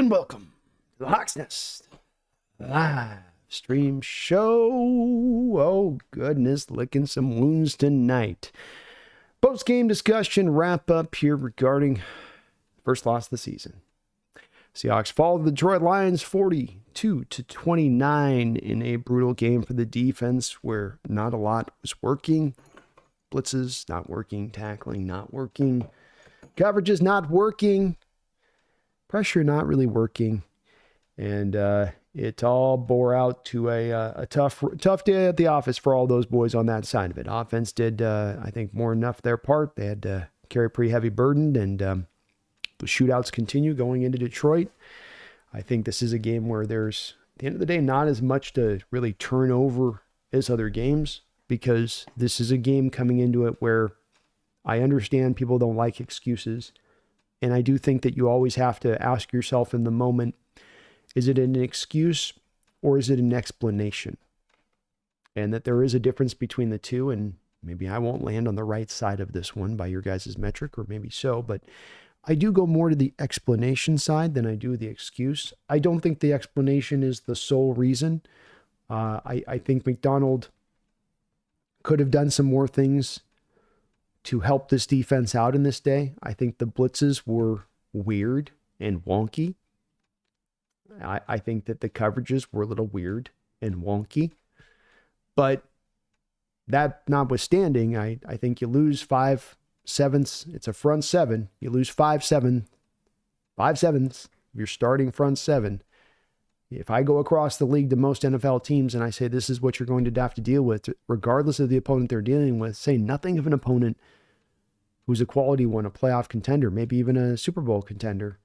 and welcome to the Hawks Nest live stream show. Oh, goodness, licking some wounds tonight. Post-game discussion wrap up here regarding first loss of the season. Seahawks fall to the Detroit Lions 42-29 in a brutal game for the defense where not a lot was working. Blitzes not working, tackling not working, coverages not working, pressure not really working, and it all bore out to a tough day at the office for all those boys on that side of it. Offense did, I think, more than enough their part. They had to carry a pretty heavy burden, and the shootouts continue going into Detroit. I think this is a game where there's, at the end of the day, not as much to really turn over as other games, because this is a game coming into it where I understand people don't like excuses. And I do think that you always have to ask yourself in the moment, is it an excuse or is it an explanation? And that there is a difference between the two. And maybe I won't land on the right side of this one by your guys' metric, or maybe so. But I do go more to the explanation side than I do the excuse. I don't think the explanation is the sole reason. I think McDonald could have done some more things to help this defense out in this day. I think the blitzes were weird and wonky. I think that the coverages were a little weird and wonky. But that notwithstanding, I think you lose 5/7. It's a front seven. You lose 5/7. 5/7. You're starting front seven. If I go across the league to most NFL teams and I say this is what you're going to have to deal with, regardless of the opponent they're dealing with, say nothing of an opponent who's a quality one, a playoff contender, maybe even a Super Bowl contender.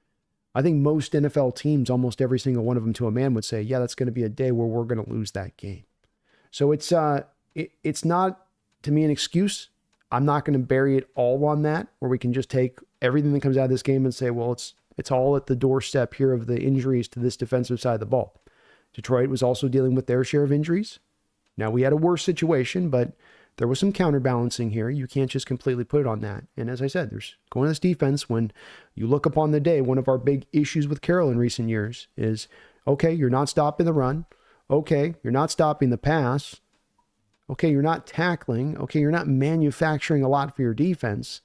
I think most NFL teams, almost every single one of them to a man, would say, yeah, that's going to be a day where we're going to lose that game. So it's not, to me, an excuse. I'm not going to bury it all on that, where we can just take everything that comes out of this game and say, well, it's all at the doorstep here of the injuries to this defensive side of the ball. Detroit was also dealing with their share of injuries. Now, we had a worse situation, but there was some counterbalancing here. You can't just completely put it on that. And as I said, there's going to this defense, when you look upon the day, one of our big issues with Carroll in recent years is, okay, you're not stopping the run. Okay, you're not stopping the pass. Okay, you're not tackling. Okay, you're not manufacturing a lot for your defense.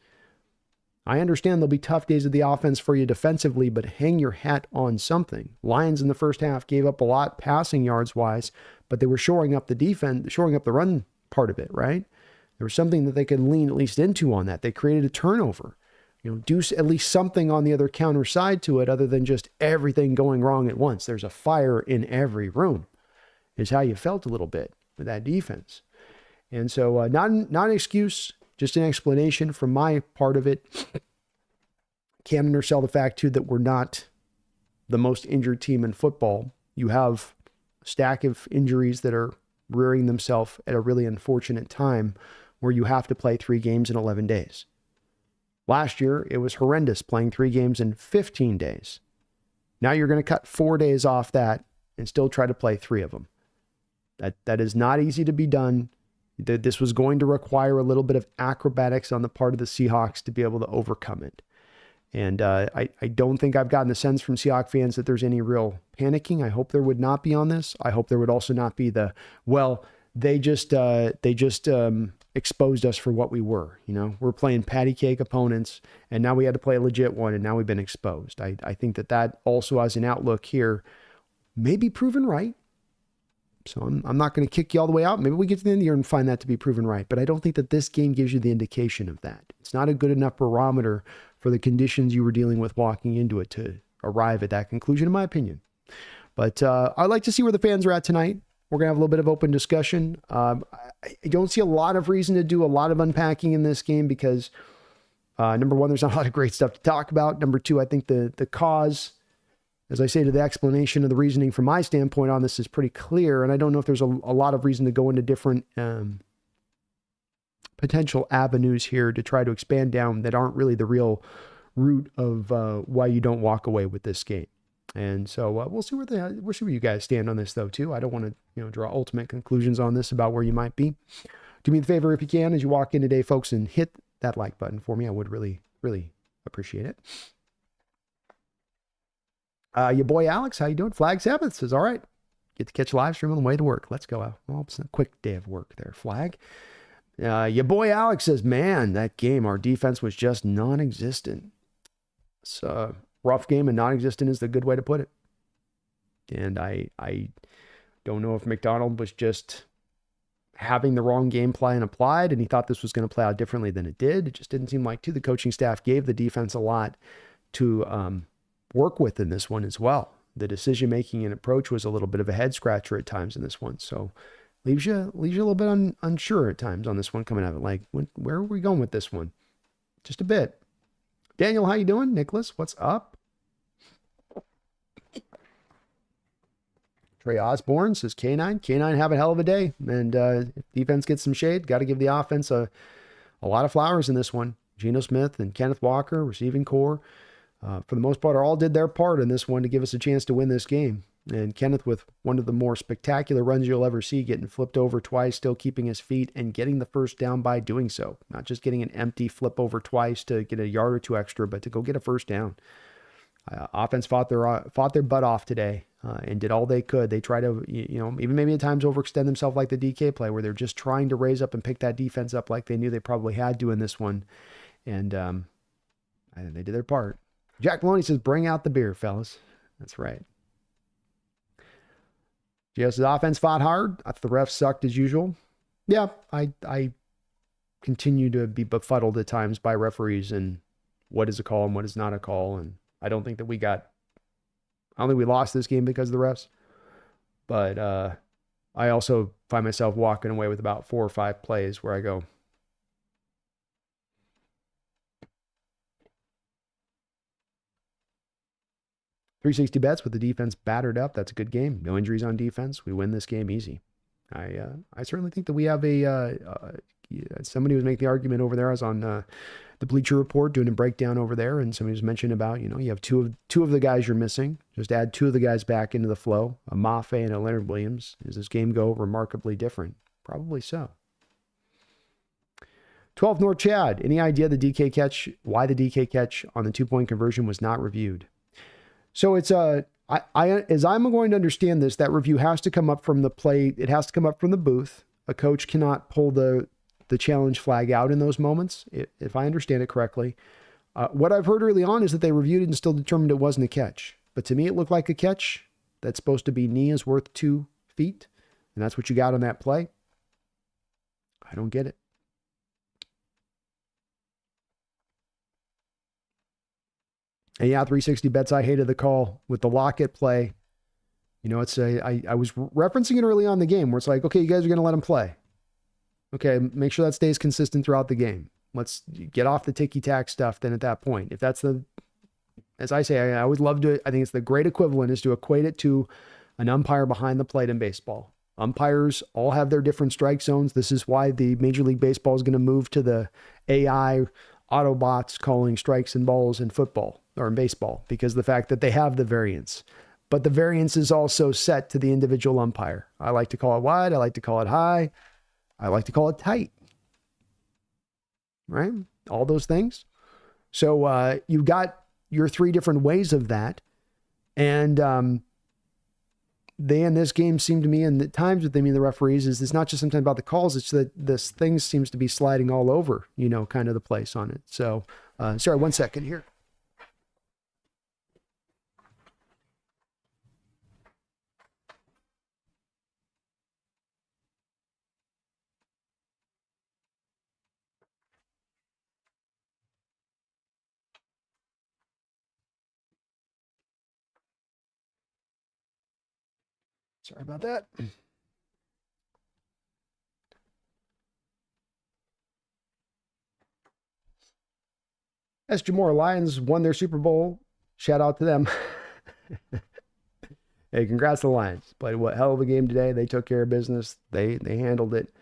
I understand there'll be tough days of the offense for you defensively, but hang your hat on something. Lions in the first half gave up a lot passing yards wise, but they were shoring up the defense, shoring up the run part of it, right? There was something that they could lean at least into on that. They created a turnover. Do at least something on the other counter side to it, other than just everything going wrong at once. There's a fire in every room, is how you felt a little bit with that defense. And so not an excuse, just an explanation from my part of it. Can't undersell the fact, too, that we're not the most injured team in football. You have a stack of injuries that are rearing themselves at a really unfortunate time where you have to play 3 games in 11 days. Last year, it was horrendous playing 3 games in 15 days. Now you're going to cut 4 days off that and still try to play 3 of them. That is not easy to be done. This was going to require a little bit of acrobatics on the part of the Seahawks to be able to overcome it. And I don't think I've gotten the sense from Seahawks fans that there's any real panicking. I hope there would not be on this. I hope there would also not be they just exposed us for what we were. We're playing patty cake opponents, and now we had to play a legit one, and now we've been exposed. I think that also has an outlook here may be proven right. So I'm not going to kick you all the way out. Maybe we get to the end of the year and find that to be proven right. But I don't think that this game gives you the indication of that. It's not a good enough barometer for the conditions you were dealing with walking into it to arrive at that conclusion, in my opinion. But I'd like to see where the fans are at tonight. We're going to have a little bit of open discussion. I don't see a lot of reason to do a lot of unpacking in this game because, number one, there's not a lot of great stuff to talk about. Number two, I think the cause, as I say, to the explanation of the reasoning from my standpoint on this is pretty clear. And I don't know if there's a lot of reason to go into different potential avenues here to try to expand down that aren't really the real root of why you don't walk away with this game. And so we'll see where you guys stand on this, though, too. I don't want to draw ultimate conclusions on this about where you might be. Do me the favor, if you can, as you walk in today, folks, and hit that like button for me. I would really, really appreciate it. Your boy Alex, how you doing? Flag Sabbath says, all right. Get to catch a live stream on the way to work. Let's go. Well, it's a quick day of work there, Flag. Your boy Alex says, man, that game, our defense was just non-existent. It's a rough game, and non-existent is the good way to put it. And I don't know if McDonald was just having the wrong game plan applied, and he thought this was going to play out differently than it did. It just didn't seem like the coaching staff gave the defense a lot to work with in this one as well. The decision-making and approach was a little bit of a head scratcher at times in this one. So leaves you a little bit unsure at times on this one coming out. Like, where are we going with this one? Just a bit. Daniel, how you doing? Nicholas, what's up? Trey Osborne says K9. K9 have a hell of a day. And if defense gets some shade, got to give the offense a lot of flowers in this one. Geno Smith and Kenneth Walker, receiving core, for the most part, all did their part in this one to give us a chance to win this game. And Kenneth with one of the more spectacular runs you'll ever see, getting flipped over twice, still keeping his feet and getting the first down by doing so. Not just getting an empty flip over twice to get a yard or two extra, but to go get a first down. Offense fought their butt off today and did all they could. They try to, even maybe at times overextend themselves like the DK play where they're just trying to raise up and pick that defense up like they knew they probably had to in this one. And I think they did their part. Jack Maloney says, bring out the beer, fellas. That's right. GS's offense fought hard. I thought the refs sucked as usual. Yeah, I continue to be befuddled at times by referees and what is a call and what is not a call. And I don't think we lost this game because of the refs. But I also find myself walking away with about 4 or 5 plays where I go, 360 bets with the defense battered up. That's a good game. No injuries on defense. We win this game easy. I certainly think that we have somebody was making the argument over there. I was on the Bleacher Report doing a breakdown over there, and somebody was mentioning about, you have two of the guys you're missing. Just add 2 of the guys back into the flow, a Mafe and a Leonard Williams. Does this game go remarkably different? Probably so. 12 North Chad. Any idea why the DK catch on the 2-point conversion was not reviewed? So it's as I'm going to understand this, that review has to come up from the play. It has to come up from the booth. A coach cannot pull the challenge flag out in those moments, if I understand it correctly. What I've heard early on is that they reviewed it and still determined it wasn't a catch. But to me, it looked like a catch. That's supposed to be knee is worth 2 feet. And that's what you got on that play. I don't get it. And yeah, 360 bets. I hated the call with the Lockett play. I was referencing it early on in the game where it's like, okay, you guys are going to let him play. Okay, make sure that stays consistent throughout the game. Let's get off the ticky-tack stuff then at that point. If that's as I say, I always love to, I think it's the great equivalent is to equate it to an umpire behind the plate in baseball. Umpires all have their different strike zones. This is why the Major League Baseball is going to move to the AI Autobots calling strikes and balls in football or in baseball, because the fact that they have the variance. But the variance is also set to the individual umpire. I like to call it wide. I like to call it high. I like to call it tight. Right? All those things. So you've got your 3 different ways of that. And they in this game seem to me, and the times with them, the referees, is it's not just sometimes about the calls, it's that this thing seems to be sliding all over, kind of the place on it. So, sorry, 1 second here. Sorry about that. As Jamora Lions won their Super Bowl, shout out to them. Hey, congrats to the Lions. Played what hell of a game today. They took care of business. They handled it.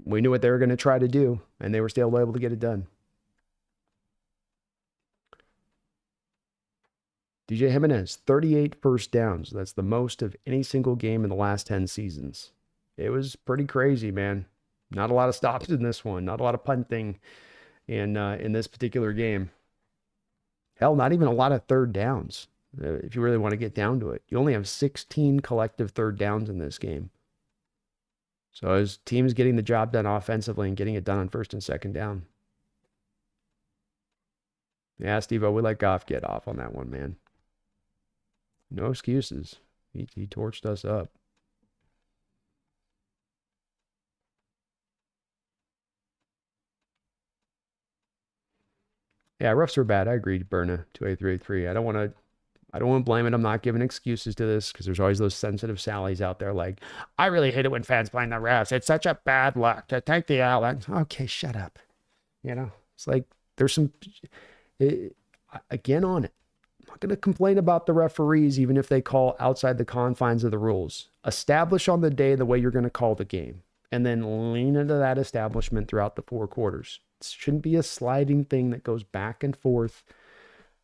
We knew what they were going to try to do, and they were still able to get it done. DJ Jimenez, 38 first downs. That's the most of any single game in the last 10 seasons. It was pretty crazy, man. Not a lot of stops in this one. Not a lot of punting in this particular game. Hell, not even a lot of third downs. If you really want to get down to it, you only have 16 collective third downs in this game. So his team's getting the job done offensively and getting it done on first and second down. Yeah, Steve-O, we let Goff get off on that one, man. No excuses. He torched us up. Yeah, refs are bad. I agree, Berna, 28383. I don't want to blame it. I'm not giving excuses to this because there's always those sensitive Sallies out there like, I really hate it when fans blame the refs. It's such a bad luck to take the L. Okay, shut up. You know, it's like there's some, again on it. I'm not going to complain about the referees, even if they call outside the confines of the rules. Establish on the day the way you're going to call the game, and then lean into that establishment throughout the 4 quarters. It shouldn't be a sliding thing that goes back and forth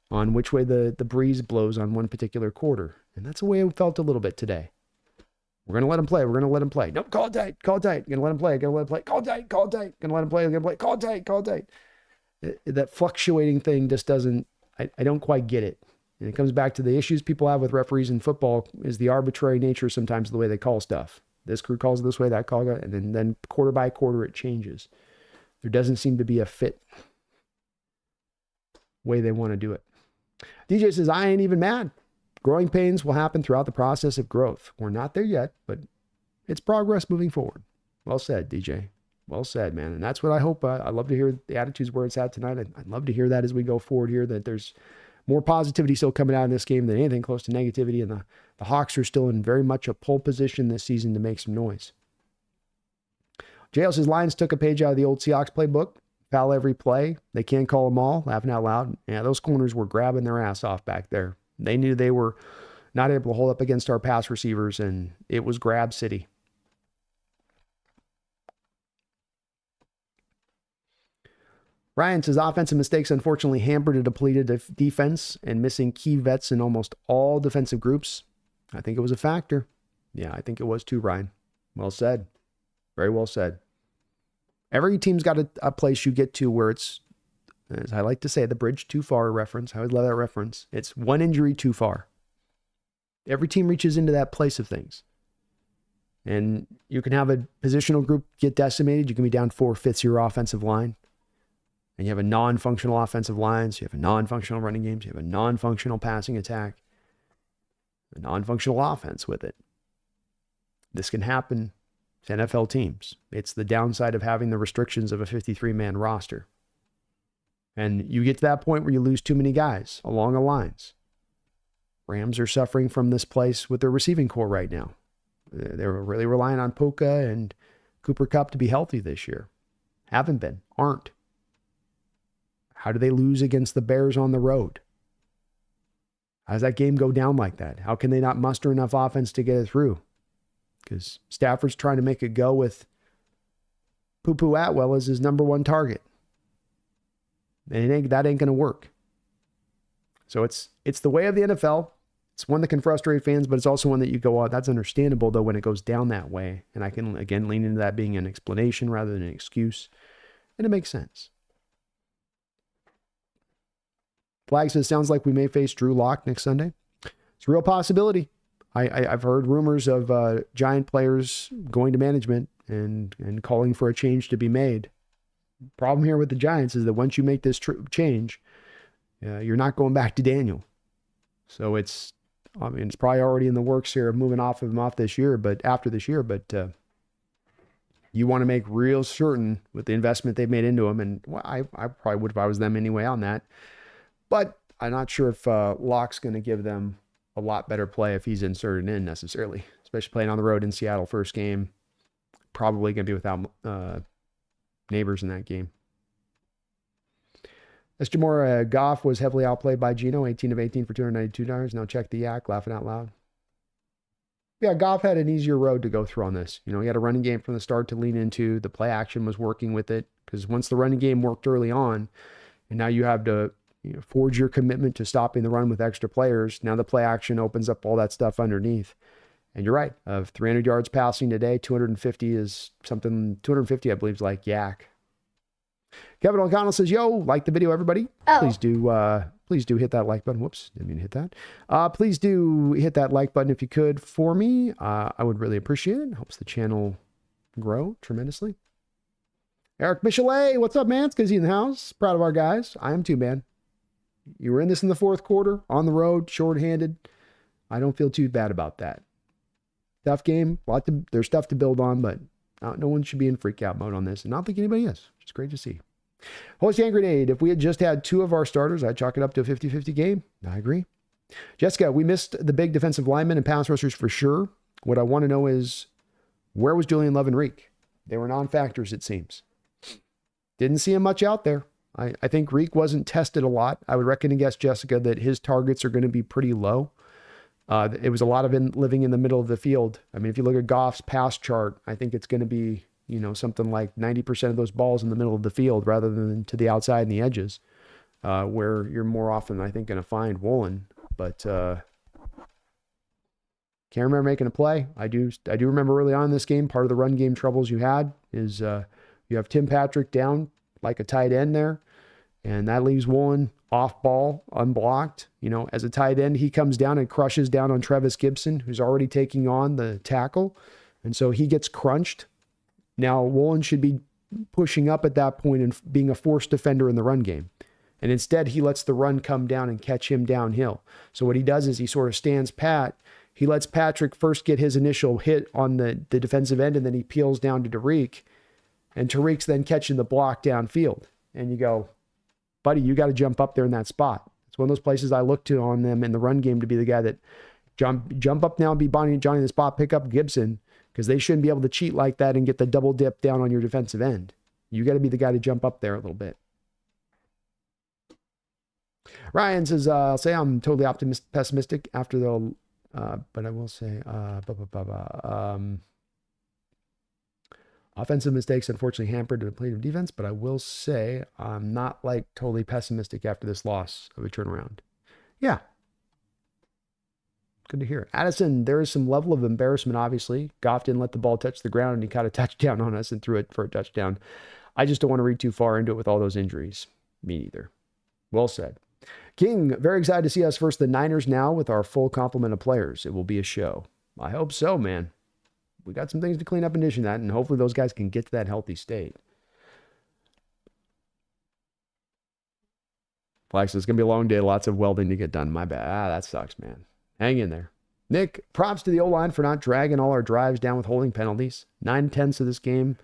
on which way the breeze blows on one particular quarter. And that's the way it felt a little bit today. We're going to let him play. We're going to let him play. No, call it tight. Call it tight. Going to let him play. Going to let him play. Call it tight. Call it tight. Going to let him play. Going to play. Call it tight. Call it tight. That fluctuating thing just doesn't, I don't quite get it. And it comes back to the issues people have with referees in football is the arbitrary nature sometimes of the way they call stuff. This crew calls it this way, that call it, and then quarter by quarter it changes. There doesn't seem to be a fit way they want to do it. DJ says, I ain't even mad. Growing pains will happen throughout the process of growth. We're not there yet, but it's progress moving forward. Well said, DJ. Well said, man. And that's what I hope. I love to hear the attitudes where it's at tonight. I'd love to hear that as we go forward here, that there's more positivity still coming out in this game than anything close to negativity. And the Hawks are still in very much a pole position this season to make some noise. JL says, Lions took a page out of the old Seahawks playbook. Foul every play. They can't call them all. Laughing out loud. Yeah, those corners were grabbing their ass off back there. They knew they were not able to hold up against our pass receivers, and it was grab city. Ryan says, offensive mistakes unfortunately hampered a depleted defense and missing key vets in almost all defensive groups. I think it was a factor. Yeah, I think it was too, Ryan. Well said. Very well said. Every team's got a place you get to where it's, as I like to say, the bridge too far reference. I would love that reference. It's one injury too far. Every team reaches into that place of things. And you can have a positional group get decimated. You can be down 4/5 of your offensive line. And you have a non-functional offensive line. So you have a non-functional running game. So you have a non-functional passing attack. A non-functional offense with it. This can happen to NFL teams. It's the downside of having the restrictions of a 53-man roster. And you get to that point where you lose too many guys along the lines. Rams are suffering from this place with their receiving core right now. They're really relying on Puka and Cooper Kupp to be healthy this year. Haven't been, aren't. How do they lose against the Bears on the road? How does that game go down like that? How can they not muster enough offense to get it through? Because Stafford's trying to make it go with Poo-Poo Atwell as his number one target. And that ain't going to work. So it's the way of the NFL. It's one that can frustrate fans, but it's also one that you go, oh, that's understandable, though, when it goes down that way. And I can, again, lean into that being an explanation rather than an excuse. And it makes sense. Flag says, sounds like we may face Drew Lock next Sunday. It's a real possibility. I've heard rumors of Giant players going to management and calling for a change to be made. Problem here with the Giants is that once you make this change, you're not going back to Daniel. So it's probably already in the works here of moving off of him this year, but after this year, but you want to make real certain with the investment they've made into him. And I probably would if I was them anyway on that. But I'm not sure if Locke's going to give them a lot better play if he's inserted in necessarily, especially playing on the road in Seattle first game. Probably going to be without Neighbors in that game. As Jamora, Goff was heavily outplayed by Geno, 18 of 18 for 292 yards. Now check the yak, laughing out loud. Yeah, Goff had an easier road to go through on this. He had a running game from the start to lean into. The play action was working with it because once the running game worked early on, and now you have to forge your commitment to stopping the run with extra players. Now the play action opens up all that stuff underneath. And you're right. Of 300 yards passing today, 250 is something, 250 I believe is like yak. Kevin O'Connell says, yo, like the video, everybody. Oh. Please do hit that like button. Whoops, didn't mean to hit that. Please do hit that like button if you could for me. I would really appreciate it. It helps the channel grow tremendously. Eric Michelet, what's up, man? It's good to see you in the house. Proud of our guys. I am too, man. You were in this in the fourth quarter, on the road, shorthanded. I don't feel too bad about that. Tough game. There's stuff to build on, but no one should be in freak out mode on this. And I don't think anybody is. It's great to see. Holy Hand Grenade. If we had just had 2 of our starters, I'd chalk it up to a 50-50 game. I agree. Jessica, we missed the big defensive linemen and pass rushers for sure. What I want to know is, where was Julian Love and Reek? They were non-factors, it seems. Didn't see him much out there. I think Reek wasn't tested a lot. I would reckon and guess, Jessica, that his targets are going to be pretty low. It was a lot of living in the middle of the field. I mean, if you look at Goff's pass chart, I think it's going to be, something like 90% of those balls in the middle of the field rather than to the outside and the edges, where you're more often, I think, going to find Woolen. But can't remember making a play. I do remember early on in this game, part of the run game troubles you had is you have Tim Patrick down like a tight end there, and that leaves Woolen off ball, unblocked. As a tight end, he comes down and crushes down on Trevis Gibson, who's already taking on the tackle. And so he gets crunched. Now, Woolen should be pushing up at that point and being a forced defender in the run game. And instead, he lets the run come down and catch him downhill. So what he does is he sort of stands pat. He lets Patrick first get his initial hit on the defensive end, and then he peels down to Tariq. And Tariq's then catching the block downfield. And you go, buddy, you got to jump up there in that spot. It's one of those places I look to on them in the run game to be the guy that jump up now and be Johnny in the spot, pick up Gibson, because they shouldn't be able to cheat like that and get the double dip down on your defensive end. You got to be the guy to jump up there a little bit. Ryan says, I'll say I'm totally pessimistic after the, but I will say, offensive mistakes unfortunately hampered the play of defense, but I will say I'm not totally pessimistic after this loss of a turnaround. Yeah. Good to hear. Addison, there is some level of embarrassment, obviously. Goff didn't let the ball touch the ground, and he caught a touchdown on us and threw it for a touchdown. I just don't want to read too far into it with all those injuries. Me neither. Well said. King, very excited to see us versus the Niners now with our full complement of players. It will be a show. I hope so, man. We got some things to clean up and addition that, and hopefully those guys can get to that healthy state. Flex, it's going to be a long day. Lots of welding to get done. My bad. That sucks, man. Hang in there. Nick, props to the O-line for not dragging all our drives down with holding penalties. 9/10 of this game.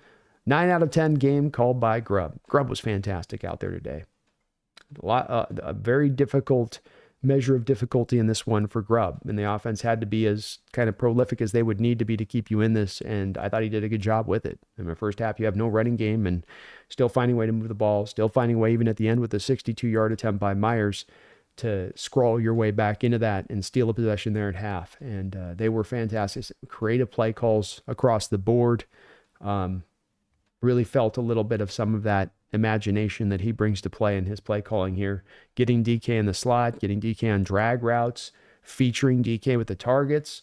9 out of 10 game called by Grubb. Grubb was fantastic out there today. A very difficult measure of difficulty in this one for Grubb, and the offense had to be as kind of prolific as they would need to be to keep you in this, and I thought he did a good job with it. In the first half, you have no running game and still finding a way to move the ball, still finding a way even at the end with a 62-yard attempt by Myers to scroll your way back into that and steal a possession there at half. And they were fantastic. Creative play calls across the board. Really felt a little bit of some of that imagination that he brings to play in his play calling here. Getting DK in the slot, getting DK on drag routes, featuring DK with the targets.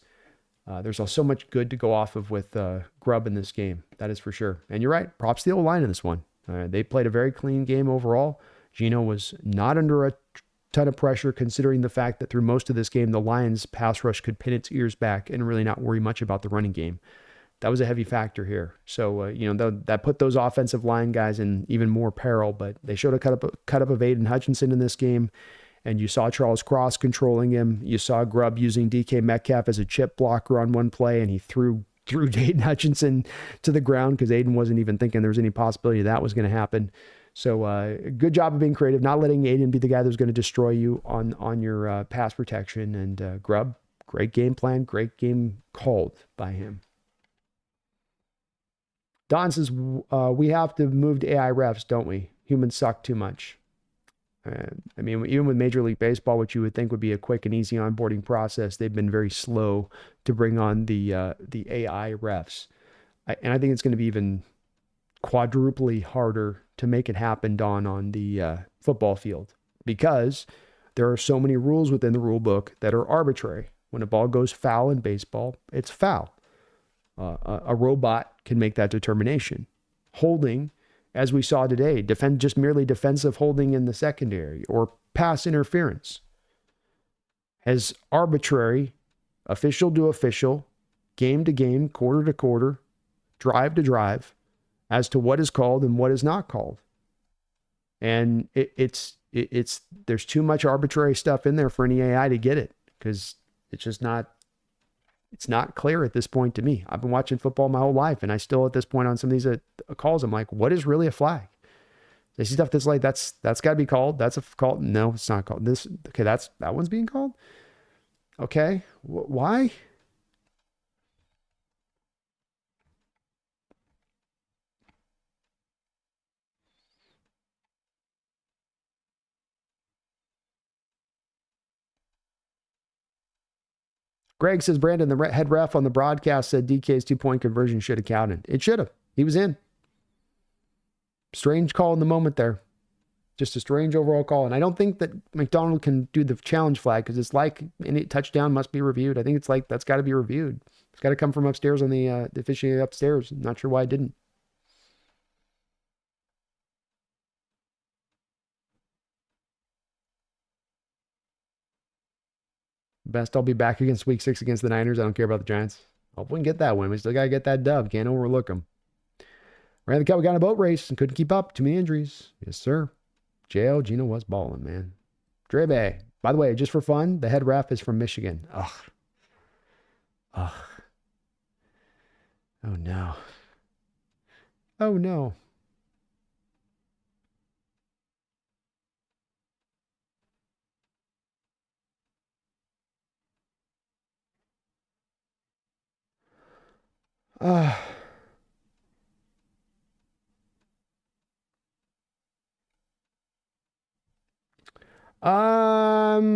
There's so much good to go off of with Grubb in this game. That is for sure. And you're right. Props to the O-line in this one. They played a very clean game overall. Gino was not under a ton of pressure considering the fact that through most of this game, the Lions pass rush could pin its ears back and really not worry much about the running game. That was a heavy factor here. So, that put those offensive line guys in even more peril, but they showed a cut up of Aiden Hutchinson in this game, and you saw Charles Cross controlling him. You saw Grubb using DK Metcalf as a chip blocker on one play, and he threw Aiden Hutchinson to the ground because Aiden wasn't even thinking there was any possibility that was going to happen. So good job of being creative, not letting Aiden be the guy that was going to destroy you on your pass protection. And Grubb, great game plan, great game called by him. Don says, we have to move to AI refs, don't we? Humans suck too much. Even with Major League Baseball, which you would think would be a quick and easy onboarding process, they've been very slow to bring on the AI refs. And I think it's going to be even quadruply harder to make it happen, Don, on the football field, because there are so many rules within the rule book that are arbitrary. When a ball goes foul in baseball, it's foul. A robot can make that determination. Holding as we saw today, just merely defensive holding in the secondary or pass interference. As arbitrary, official to official, game to game, quarter to quarter, drive to drive, as to what is called and what is not called. And there's too much arbitrary stuff in there for any AI to get it, because it's just not clear at this point to me. I've been watching football my whole life, and I still at this point on some of these calls, I'm like, what is really a flag? I see stuff that's like, that's got to be called. That's a call. No, it's not called. Okay, that one's being called. Okay, why? Greg says, Brandon, the head ref on the broadcast said DK's 2-point conversion should have counted. It should have. He was in. Strange call in the moment there. Just a strange overall call. And I don't think that McDonald can do the challenge flag, because it's like any touchdown must be reviewed. I think it's like that's got to be reviewed. It's got to come from upstairs on the officiating upstairs. I'm not sure why it didn't. Best I'll be back against week 6 against the Niners. I don't care about the Giants. Hope we can get that win. We still got to get that dub. Can't overlook them. Ran the cup. We got in a boat race and couldn't keep up. Too many injuries. Yes, sir. JL, Gino was balling, man. Drebe. By the way, just for fun, the head ref is from Michigan. Ugh. Oh, no. Oh, no.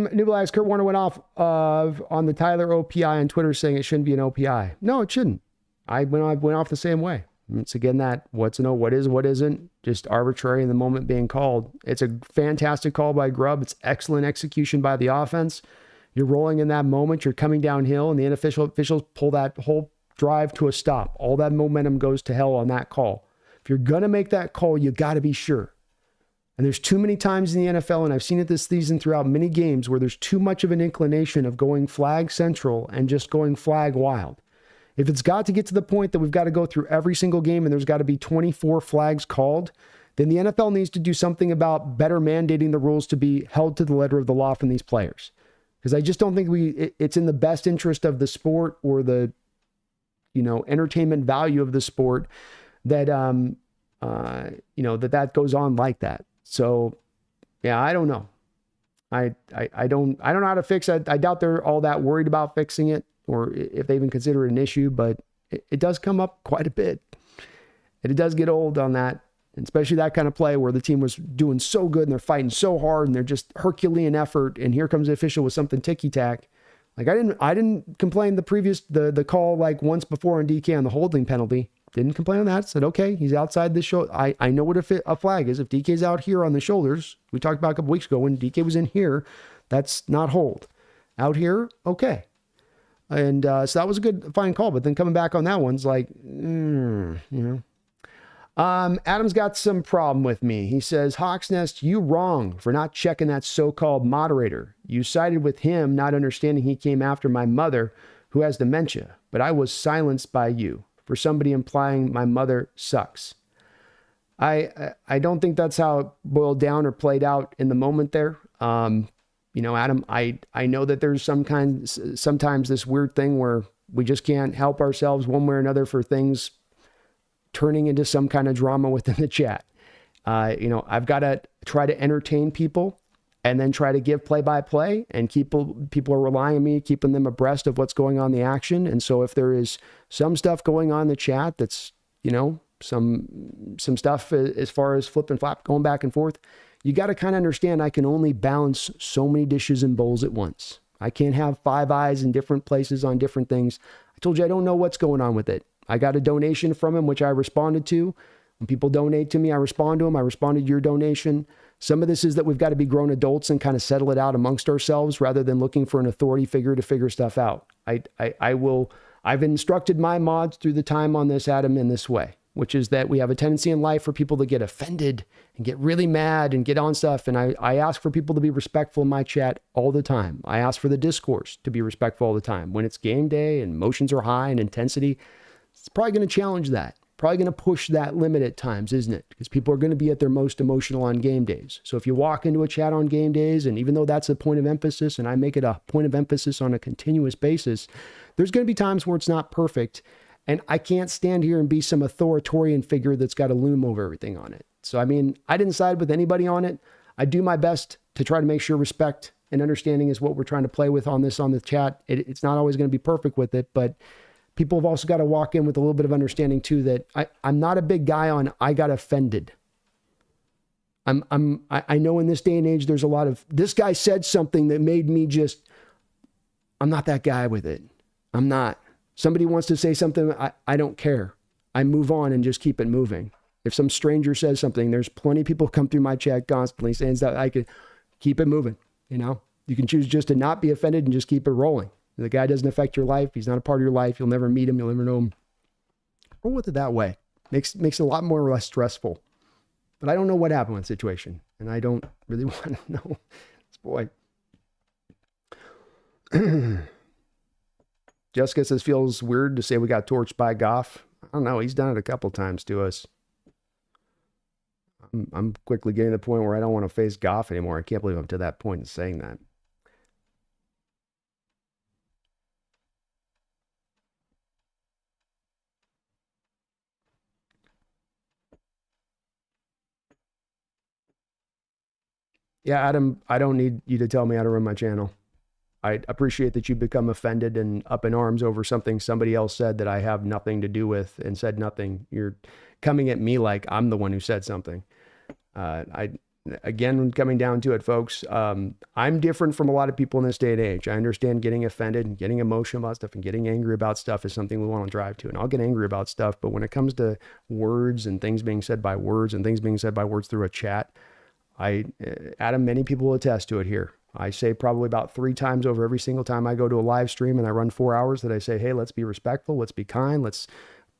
Newblags, Kurt Warner went off on the Tyler OPI on Twitter saying it shouldn't be an OPI. No, it shouldn't. I went off the same way. It's again that what's a no, what is, what isn't, just arbitrary in the moment being called. It's a fantastic call by Grubb. It's excellent execution by the offense. You're rolling in that moment. You're coming downhill, and the officials pull that whole drive to a stop. All that momentum goes to hell on that call. If you're going to make that call, you got to be sure. And there's too many times in the NFL, and I've seen it this season throughout many games, where there's too much of an inclination of going flag central and just going flag wild. If it's got to get to the point that we've got to go through every single game and there's got to be 24 flags called, then the NFL needs to do something about better mandating the rules to be held to the letter of the law from these players. Because I just don't think it's in the best interest of the sport or the, entertainment value of the sport that, that goes on like that. So, yeah, I don't know. I don't know how to fix it. I doubt they're all that worried about fixing it, or if they even consider it an issue, but it does come up quite a bit. And it does get old on that, and especially that kind of play where the team was doing so good and they're fighting so hard and they're just Herculean effort, and here comes the official with something ticky-tack. Like I didn't complain the call like once before on DK on the holding penalty. Didn't complain on that. Said, okay, he's outside the show. I know what a flag is. If DK's out here on the shoulders, we talked about a couple weeks ago when DK was in here, that's not hold. Out here, okay. And so that was a good, fine call. But then coming back on that one's like, Adam's got some problem with me. He says, TheSeahawksNest, you wrong for not checking that so-called moderator. You sided with him, not understanding he came after my mother who has dementia. But I was silenced by you for somebody implying my mother sucks. I don't think that's how it boiled down or played out in the moment there. Adam, I know that there's sometimes this weird thing where we just can't help ourselves one way or another for things turning into some kind of drama within the chat. I've got to try to entertain people and then try to give play-by-play, and people are relying on me, keeping them abreast of what's going on in the action. And so if there is some stuff going on in the chat that's, some stuff as far as flip and flap going back and forth, you got to kind of understand I can only balance so many dishes and bowls at once. I can't have 5 eyes in different places on different things. I told you I don't know what's going on with it. I got a donation from him, which I responded to. When people donate to me, I respond to them. I responded to your donation. Some of this is that we've got to be grown adults and kind of settle it out amongst ourselves rather than looking for an authority figure to figure stuff out. I've instructed my mods through the time on this, Adam, in this way. which is that we have a tendency in life for people to get offended and get really mad and get on stuff. And I ask for people to be respectful in my chat all the time. I ask for the discourse to be respectful all the time. When it's game day and emotions are high and intensity, it's probably going to challenge that. Probably going to push that limit at times, isn't it? Because people are going to be at their most emotional on game days. So if you walk into a chat on game days, and even though that's a point of emphasis, and I make it a point of emphasis on a continuous basis, there's going to be times where it's not perfect. And I can't stand here and be some authoritarian figure that's got a loom over everything on it. So, I mean, I didn't side with anybody on it. I do my best to try to make sure respect and understanding is what we're trying to play with on the chat. It's not always going to be perfect with it, but people have also got to walk in with a little bit of understanding too, that I'm not a big guy on, I got offended. I know in this day and age, there's a lot of, this guy said something that made me just, I'm not that guy with it. I'm not. Somebody wants to say something, I don't care. I move on and just keep it moving. If some stranger says something, there's plenty of people come through my chat constantly saying that I could keep it moving. You know, you can choose just to not be offended and just keep it rolling. The guy doesn't affect your life. He's not a part of your life. You'll never meet him. You'll never know him. Roll with it that way. Makes it a lot more or less stressful. But I don't know what happened with the situation. And I don't really want to know. This boy. Jessica says, feels weird to say we got torched by Goff. I don't know. He's done it a couple times to us. I'm quickly getting to the point where I don't want to face Goff anymore. I can't believe I'm to that point in saying that. Yeah, Adam, I don't need you to tell me how to run my channel. I appreciate that you become offended and up in arms over something somebody else said that I have nothing to do with and said nothing. You're coming at me like I'm the one who said something. Again, coming down to it, folks, I'm different from a lot of people in this day and age. I understand getting offended and getting emotional about stuff and getting angry about stuff is something we want to drive to. And I'll get angry about stuff. But when it comes to words and things being said by words and things being said by words through a chat, Adam, many people will attest to it here. I say probably about 3 times over every single time I go to a live stream and I run 4 hours that I say, hey, let's be respectful. Let's be kind.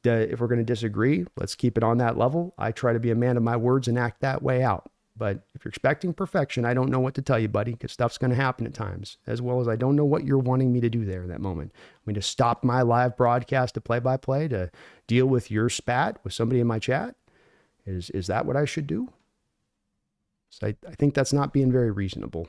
If we're going to disagree, let's keep it on that level. I try to be a man of my words and act that way out. But if you're expecting perfection, I don't know what to tell you, buddy, because stuff's going to happen at times, as well as I don't know what you're wanting me to do there in that moment. I mean, to stop my live broadcast to play-by-play, to deal with your spat with somebody in my chat, is that what I should do? So I think that's not being very reasonable.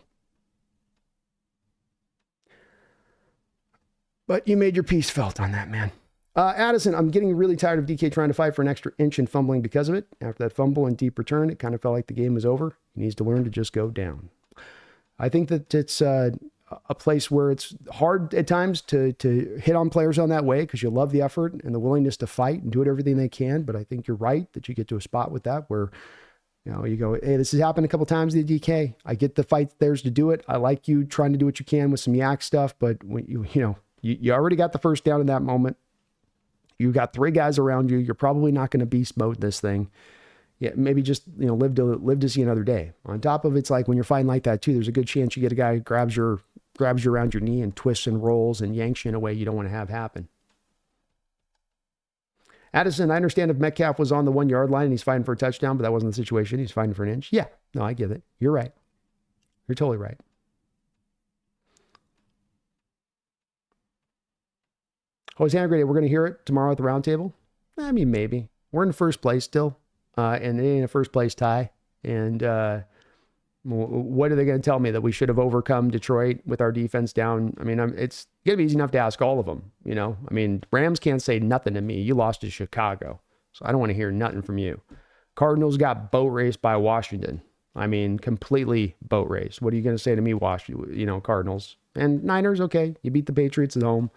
But you made your peace felt on that, man. Addison, I'm getting really tired of DK trying to fight for an extra inch and fumbling because of it. After that fumble and deep return, it kind of felt like the game was over. He needs to learn to just go down. I think that it's a place where it's hard at times to hit on players on that way because you love the effort and the willingness to fight and do everything they can. But I think you're right that you get to a spot with that where, you know, you go, hey, this has happened a couple times to the DK. I get the fight there's to do it. I like you trying to do what you can with some yak stuff, but when you already got the first down in that moment. You got 3 guys around you. You're probably not going to beast mode this thing. Yeah, maybe just, live to see another day. On top of it's like when you're fighting like that too, there's a good chance you get a guy who grabs you around your knee and twists and rolls and yanks you in a way you don't want to have happen. Addison, I understand if Metcalf was on the 1 yard line and he's fighting for a touchdown, but that wasn't the situation. He's fighting for an inch. Yeah, no, I get it. You're right. You're totally right. Hosanna Grade, we're going to hear it tomorrow at the roundtable. I mean, maybe. We're in first place still, and it ain't a first place tie. And what are they going to tell me? That we should have overcome Detroit with our defense down? I mean, it's going to be easy enough to ask all of them, I mean, Rams can't say nothing to me. You lost to Chicago, so I don't want to hear nothing from you. Cardinals got boat raced by Washington. I mean, completely boat race. What are you going to say to me, Washington, Cardinals? And Niners, okay, you beat the Patriots at home.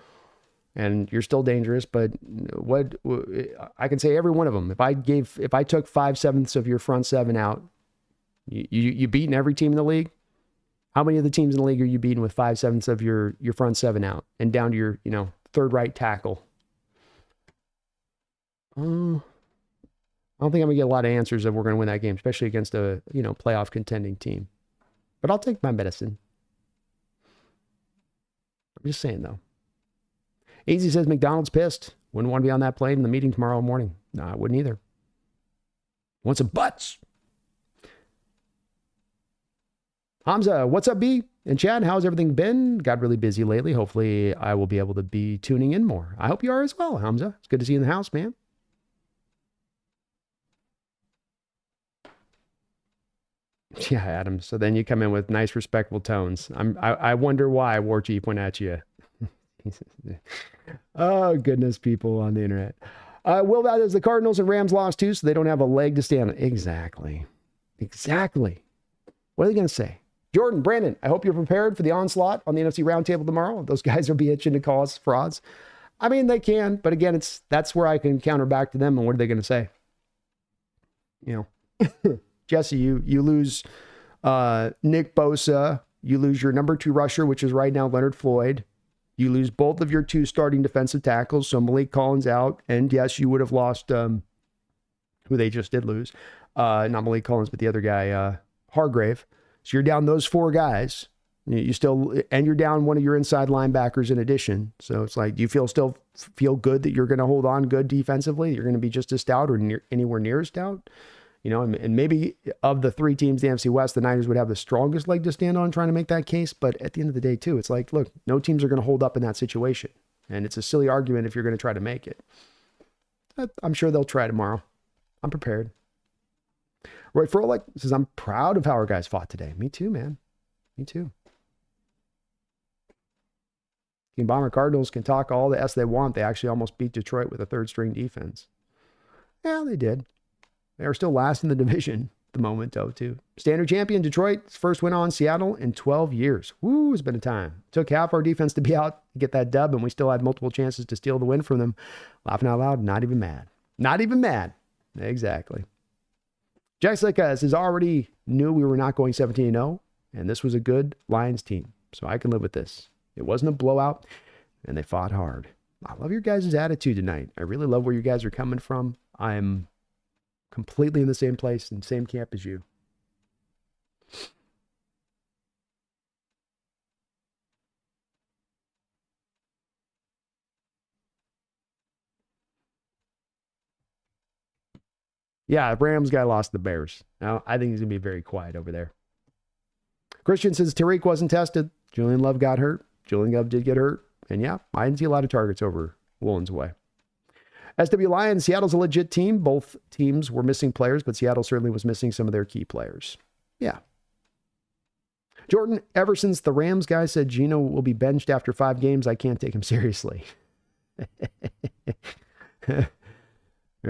And you're still dangerous, but what I can say every one of them. If I took 5/7 of your front 7 out, you beating every team in the league. How many of the teams in the league are you beating with 5/7 of your front 7 out and down to your third right tackle? I don't think I'm gonna get a lot of answers that we're gonna win that game, especially against a playoff contending team. But I'll take my medicine. I'm just saying though. Easy says McDonald's pissed. Wouldn't want to be on that plane in the meeting tomorrow morning. No, I wouldn't either. Want some butts. Hamza, what's up, B? And Chad, how's everything been? Got really busy lately. Hopefully I will be able to be tuning in more. I hope you are as well, Hamza. It's good to see you in the house, man. Yeah, Adam. So then you come in with nice, respectful tones. I wonder why War Chief went at you. Oh, goodness, people on the internet. Will, that is the Cardinals and Rams lost too, so they don't have a leg to stand on. Exactly. What are they going to say? Jordan, Brandon, I hope you're prepared for the onslaught on the NFC Roundtable tomorrow. Those guys will be itching to call us frauds. I mean, they can, but again, that's where I can counter back to them. And what are they going to say? You know, Jesse, you lose Nick Bosa. You lose your number 2 rusher, which is right now Leonard Floyd. You lose both of your 2 starting defensive tackles. So Malik Collins out. And yes, you would have lost who they just did lose. Not Malik Collins, but the other guy, Hargrave. So you're down those 4 guys. And you're down one of your inside linebackers in addition. So it's like, do you still feel good that you're going to hold on good defensively? You're going to be just as stout or anywhere near as stout? You know, and maybe of the 3 teams, the NFC West, the Niners would have the strongest leg to stand on trying to make that case. But at the end of the day, too, it's like, look, no teams are going to hold up in that situation. And it's a silly argument if you're going to try to make it. I'm sure they'll try tomorrow. I'm prepared. Roy Froelich says, I'm proud of how our guys fought today. Me too, man. Me too. King Bomber Cardinals can talk all the S they want. They actually almost beat Detroit with a 3rd-string defense. Yeah, they did. They are still last in the division at the moment, though, too. Standard champion Detroit's first win on Seattle in 12 years. Woo, it's been a time. Took half our defense to be out to get that dub, and we still had multiple chances to steal the win from them. Laughing out loud, not even mad. Not even mad. Exactly. Jessica says, already knew we were not going 17-0, and this was a good Lions team, so I can live with this. It wasn't a blowout, and they fought hard. I love your guys' attitude tonight. I really love where you guys are coming from. I'm completely in the same place and same camp as you. Yeah, the Rams guy lost the Bears. Now, I think he's going to be very quiet over there. Christian says Tariq wasn't tested. Julian Love got hurt. Julian Love did get hurt. And yeah, I didn't see a lot of targets over Woolen's way. SW Lions, Seattle's a legit team. Both teams were missing players, but Seattle certainly was missing some of their key players. Yeah. Jordan, ever since the Rams guy said Gino will be benched after 5 games, I can't take him seriously.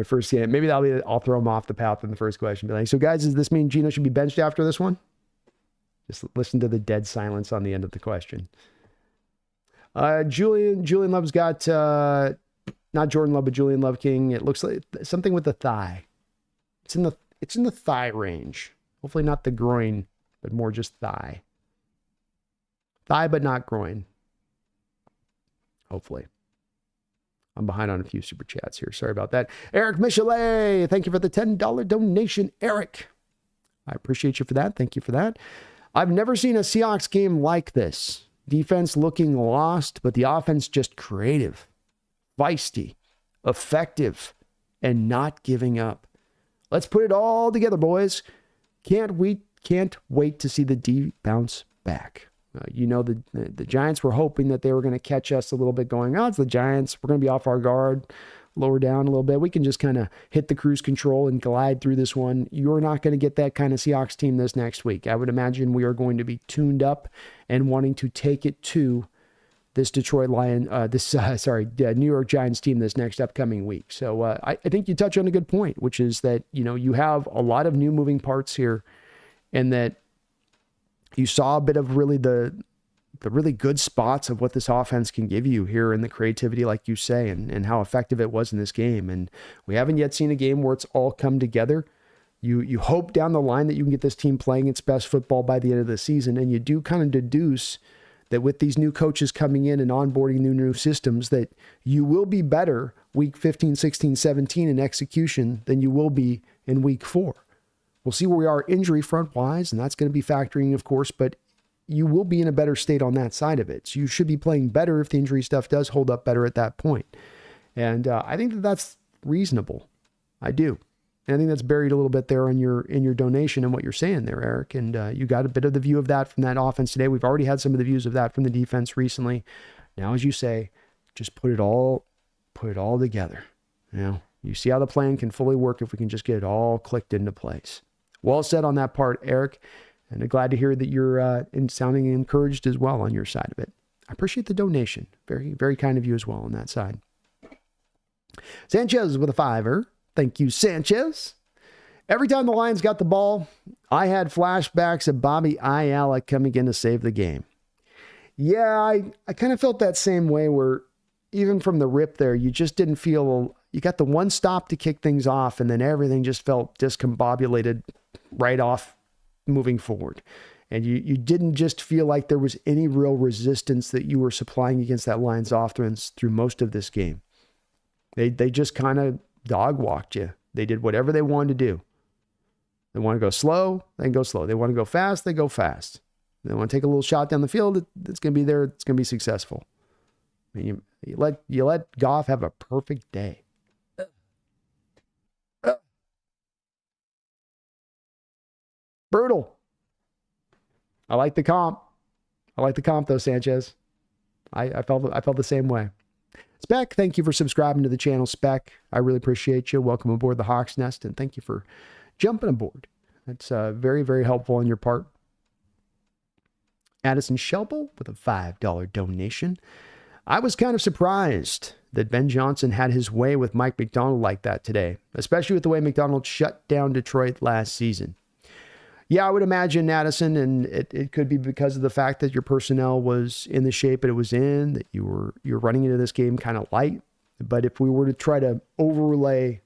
First game, maybe I'll throw him off the path in the first question. Be like, so guys, does this mean Gino should be benched after this one? Just listen to the dead silence on the end of the question. Julian Love's got, not Jordan Love, but Julian Love King. It looks like something with the thigh. It's in the thigh range. Hopefully not the groin, but more just thigh. Thigh, but not groin. Hopefully. I'm behind on a few super chats here. Sorry about that. Eric Michelet, thank you for the $10 donation, Eric. I appreciate you for that. Thank you for that. I've never seen a Seahawks game like this. Defense looking lost, but the offense just creative, feisty, effective, and not giving up. Let's put it all together, boys. Can't wait to see the D bounce back. The Giants were hoping that they were going to catch us a little bit going, it's the Giants. We're going to be off our guard, lower down a little bit. We can just kind of hit the cruise control and glide through this one. You're not going to get that kind of Seahawks team this next week. I would imagine we are going to be tuned up and wanting to take it to this New York Giants team this next upcoming week. So I think you touch on a good point, which is that, you have a lot of new moving parts here, and that you saw a bit of really the really good spots of what this offense can give you here in the creativity, like you say, and how effective it was in this game. And we haven't yet seen a game where it's all come together. You hope down the line that you can get this team playing its best football by the end of the season. And you do kind of deduce that with these new coaches coming in and onboarding new systems, that you will be better week 15, 16, 17 in execution than you will be in week 4. We'll see where we are injury front wise, and that's going to be factoring, of course, but you will be in a better state on that side of it. So you should be playing better if the injury stuff does hold up better at that point. And I think that that's reasonable. I do. And I think that's buried a little bit there in your donation and what you're saying there, Eric. And you got a bit of the view of that from that offense today. We've already had some of the views of that from the defense recently. Now, as you say, just put it all together. You see how the plan can fully work if we can just get it all clicked into place. Well said on that part, Eric. And I'm glad to hear that you're sounding encouraged as well on your side of it. I appreciate the donation. Very, very kind of you as well on that side. Sanchez with a $5. Thank you, Sanchez. Every time the Lions got the ball, I had flashbacks of Bobby Ayala coming in to save the game. Yeah, I kind of felt that same way where even from the rip there, you just didn't feel, you got the one stop to kick things off and then everything just felt discombobulated right off moving forward. And you didn't just feel like there was any real resistance that you were supplying against that Lions offense through most of this game. They just kind of dog walked you. They did whatever they wanted to do. They want to go slow, they can go slow. They want to go fast, they go fast. They want to take a little shot down the field, it's going to be there, it's going to be successful. I mean, you let Goff have a perfect day. Brutal. I like the comp. Though, Sanchez. I felt the same way. Spec, thank you for subscribing to the channel, Spec. I really appreciate you. Welcome aboard the Hawks Nest, and thank you for jumping aboard. That's very, very helpful on your part. Addison Shelble with a $5 donation. I was kind of surprised that Ben Johnson had his way with Mike Macdonald like that today, especially with the way Macdonald shut down Detroit last season. Yeah, I would imagine, Addison, and it could be because of the fact that your personnel was in the shape it was in, that you're running into this game kind of light. But if we were to try to overlay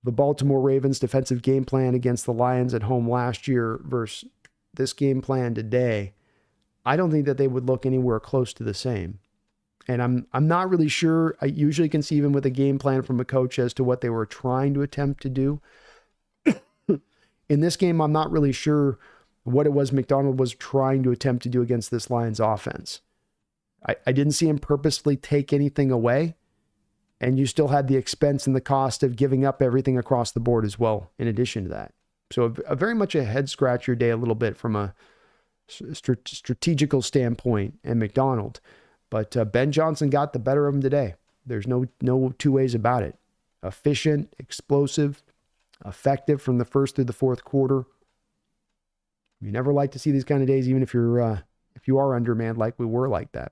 the Baltimore Ravens defensive game plan against the Lions at home last year versus this game plan today, I don't think that they would look anywhere close to the same. And I'm not really sure. I usually can see even with a game plan from a coach as to what they were trying to attempt to do. In this game, I'm not really sure what it was Macdonald was trying to attempt to do against this Lions offense. I didn't see him purposely take anything away, and you still had the expense and the cost of giving up everything across the board as well, in addition to that. So a very much a head-scratcher day a little bit from a strategical standpoint and Macdonald. But Ben Johnson got the better of him today. There's no two ways about it. Efficient, explosive, effective from the first through the fourth quarter. You never like to see these kind of days, even if you are undermanned like we were like that.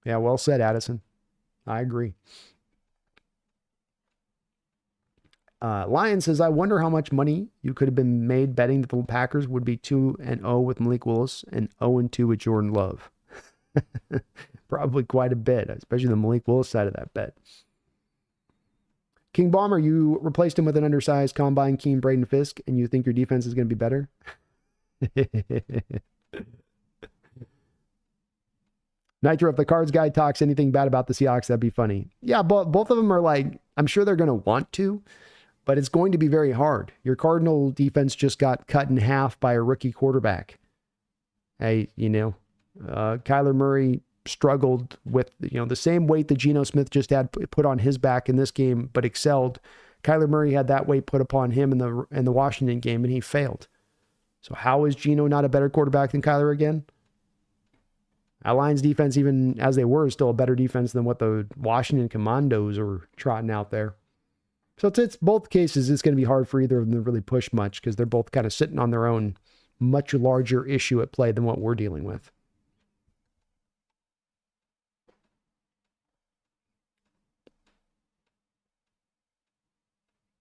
Yeah, well said, Addison. I agree. Lion says, I wonder how much money you could have been made betting that the Packers would be 2-0 with Malik Willis and 0-2 with Jordan Love. Probably quite a bit, especially the Malik Willis side of that bet. King Bomber, you replaced him with an undersized combine Keen Braden Fisk, and you think your defense is going to be better? Nitro, if the cards guy talks anything bad about the Seahawks, that'd be funny. Yeah, both of them are like, I'm sure they're going to want to, but it's going to be very hard. Your Cardinal defense just got cut in half by a rookie quarterback. Hey, Kyler Murray struggled with, the same weight that Geno Smith just had put on his back in this game, but excelled. Kyler Murray had that weight put upon him in the Washington game, and he failed. So how is Geno not a better quarterback than Kyler again? Our Lions defense, even as they were, is still a better defense than what the Washington Commandos are trotting out there. So it's both cases, it's going to be hard for either of them to really push much because they're both kind of sitting on their own much larger issue at play than what we're dealing with.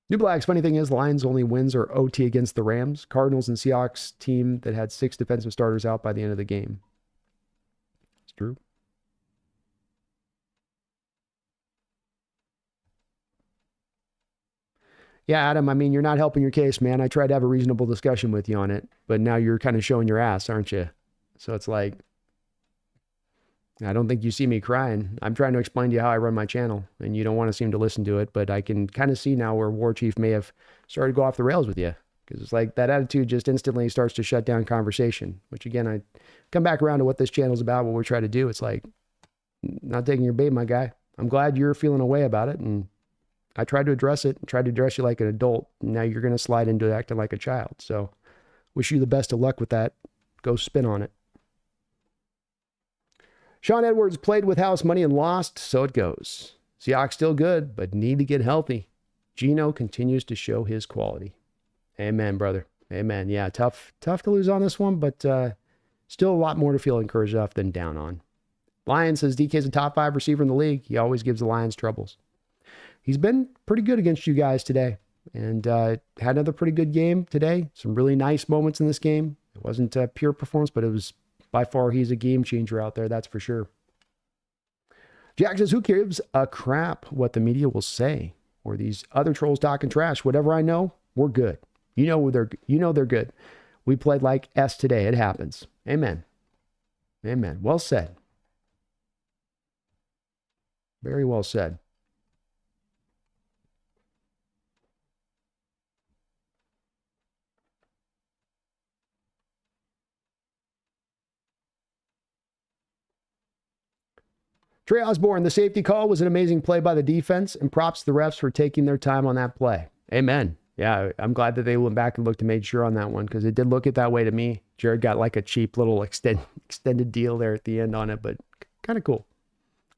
New Blacks, funny thing is, Lions only wins or OT against the Rams. Cardinals and Seahawks team that had 6 defensive starters out by the end of the game. It's true. Yeah, Adam, I mean, you're not helping your case, man. I tried to have a reasonable discussion with you on it, but now you're kind of showing your ass, aren't you? So it's like, I don't think you see me crying. I'm trying to explain to you how I run my channel, and you don't want to seem to listen to it, but I can kind of see now where War Chief may have started to go off the rails with you, because it's like that attitude just instantly starts to shut down conversation, which again, I come back around to what this channel's about, what we're trying to do. It's like, not taking your bait, my guy. I'm glad you're feeling a way about it. And I tried to address it and tried to address you like an adult. Now you're going to slide into acting like a child. So wish you the best of luck with that. Go spin on it. Sean Edwards played with house money and lost, so it goes. Seahawks still good, but need to get healthy. Geno continues to show his quality. Amen, brother. Amen. Yeah, tough to lose on this one, but still a lot more to feel encouraged off than down on. Lions says DK's a top 5 receiver in the league. He always gives the Lions troubles. He's been pretty good against you guys today, and had another pretty good game today. Some really nice moments in this game. It wasn't a pure performance, but it was by far he's a game changer out there, that's for sure. Jack says, who gives a crap what the media will say? Or these other trolls talking trash. Whatever I know, we're good. You know they're good. We played like S today. It happens. Amen. Amen. Well said. Very well said. Trey Osborne, the safety call was an amazing play by the defense, and props to the refs for taking their time on that play. Amen. Yeah, I'm glad that they went back and looked and made sure on that one, because it did look it that way to me. Jared got like a cheap little extended deal there at the end on it, but kind of cool.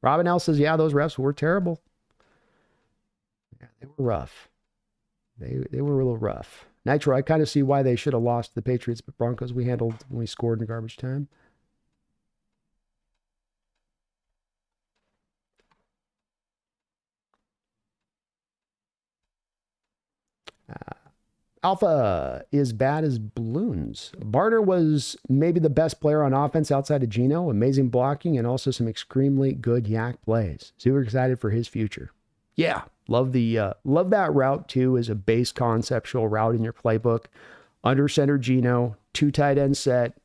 Robin L says, yeah, those refs were terrible. Yeah, they were rough. They were a little rough. Nitro, I kind of see why they should have lost the Patriots, but Broncos we handled when we scored in garbage time. Alpha is bad as balloons. Barner was maybe the best player on offense outside of Geno. Amazing blocking and also some extremely good yak plays. Super excited for his future. Yeah, love that route too as a base conceptual route in your playbook. Under center Geno, 2 tight end set.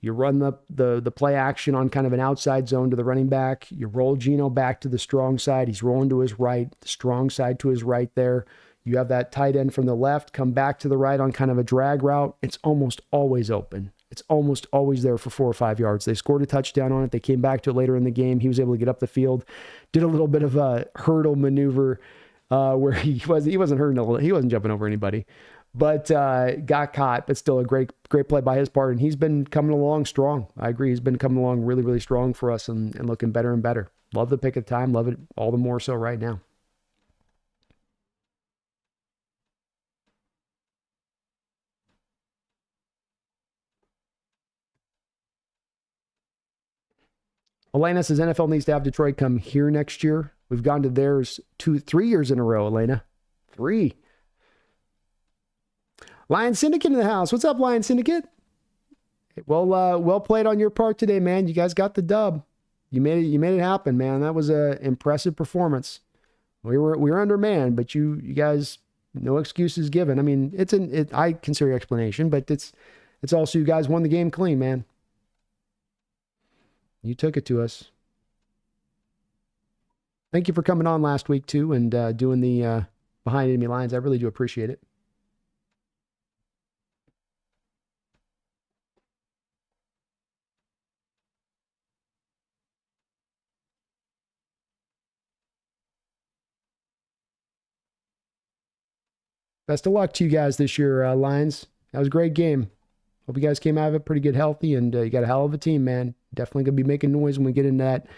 You run the play action on kind of an outside zone to the running back. You roll Geno back to the strong side. He's rolling to his right, the strong side to his right there. You have that tight end from the left, come back to the right on kind of a drag route. It's almost always open. It's almost always there for 4 or 5 yards. They scored a touchdown on it. They came back to it later in the game. He was able to get up the field, did a little bit of a hurdle maneuver where he wasn't hurting, he wasn't jumping over anybody, but got caught. But still a great play by his part, and he's been coming along strong. I agree. He's been coming along really, really strong for us and looking better and better. Love the pick of time. Love it all the more so right now. Elena says NFL needs to have Detroit come here next year. We've gone to theirs 3 years in a row, Elena. 3. Lion Syndicate in the house. What's up, Lion Syndicate? Well played on your part today, man. You guys got the dub. You made it happen, man. That was an impressive performance. We were undermanned, but you guys, no excuses given. I mean, I consider your explanation, but it's also you guys won the game clean, man. You took it to us. Thank you for coming on last week, too, and doing the Behind Enemy Lines. I really do appreciate it. Best of luck to you guys this year, Lions. That was a great game. Hope you guys came out of it pretty good, healthy, and you got a hell of a team, man. Definitely going to be making noise when we get into that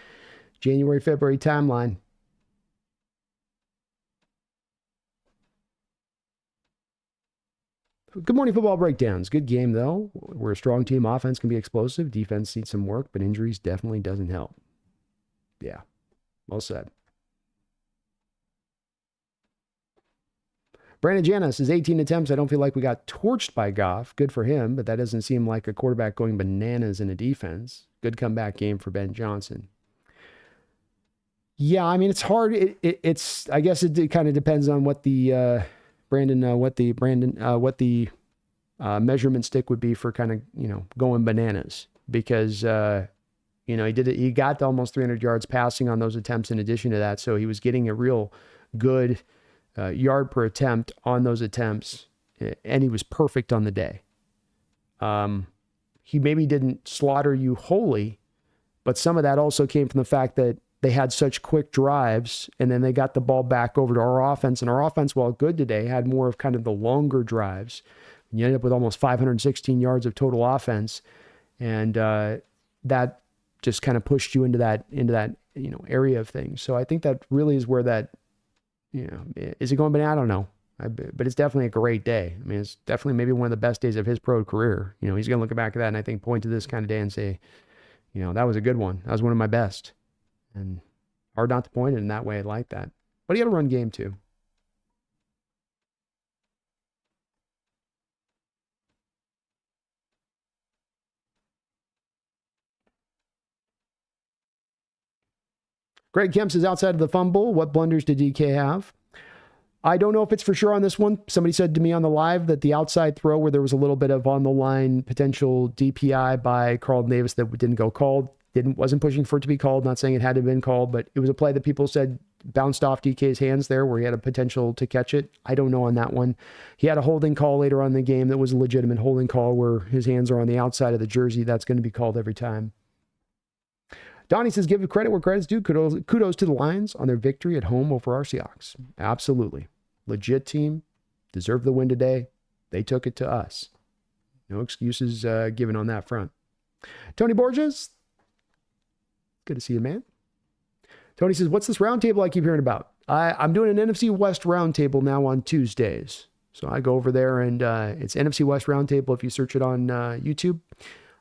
January, February timeline. Good morning, football breakdowns. Good game, though. We're a strong team. Offense can be explosive. Defense needs some work, but injuries definitely doesn't help. Yeah, well said. Brandon Janis is 18 attempts. I don't feel like we got torched by Goff. Good for him, but that doesn't seem like a quarterback going bananas in a defense. Good comeback game for Ben Johnson. Yeah, I mean, it's hard. I guess it kind of depends on what the measurement stick would be for kind of, going bananas, because, he got to almost 300 yards passing on those attempts in addition to that. So he was getting a real good yard per attempt on those attempts, and he was perfect on the day. He maybe didn't slaughter you wholly, but some of that also came from the fact that they had such quick drives, and then they got the ball back over to our offense. And our offense, while good today, had more of kind of the longer drives. And you ended up with almost 516 yards of total offense. And that just kind of pushed you into that, area of things. So I think that really is where that, is it going to be? I don't know. But it's definitely a great day. I mean, it's definitely maybe one of the best days of his pro career. He's going to look back at that and I think point to this kind of day and say, that was a good one. That was one of my best. And hard not to point it in that way like that. But he had a run game too. Greg Kemp is outside of the fumble. What blunders did DK have? I don't know if it's for sure on this one. Somebody said to me on the live that the outside throw where there was a little bit of on the line potential DPI by Carlton Davis that didn't go called, wasn't pushing for it to be called, not saying it had to have been called, but it was a play that people said bounced off DK's hands there where he had a potential to catch it. I don't know on that one. He had a holding call later on in the game that was a legitimate holding call where his hands are on the outside of the jersey. That's going to be called every time. Donnie says, give credit where credit's due. Kudos to the Lions on their victory at home over our Seahawks. Absolutely. Legit team. Deserved the win today. They took it to us. No excuses given on that front. Tony Borges. Good to see you, man. Tony says, what's this roundtable I keep hearing about? I'm doing an NFC West roundtable now on Tuesdays. So I go over there and it's NFC West roundtable if you search it on YouTube.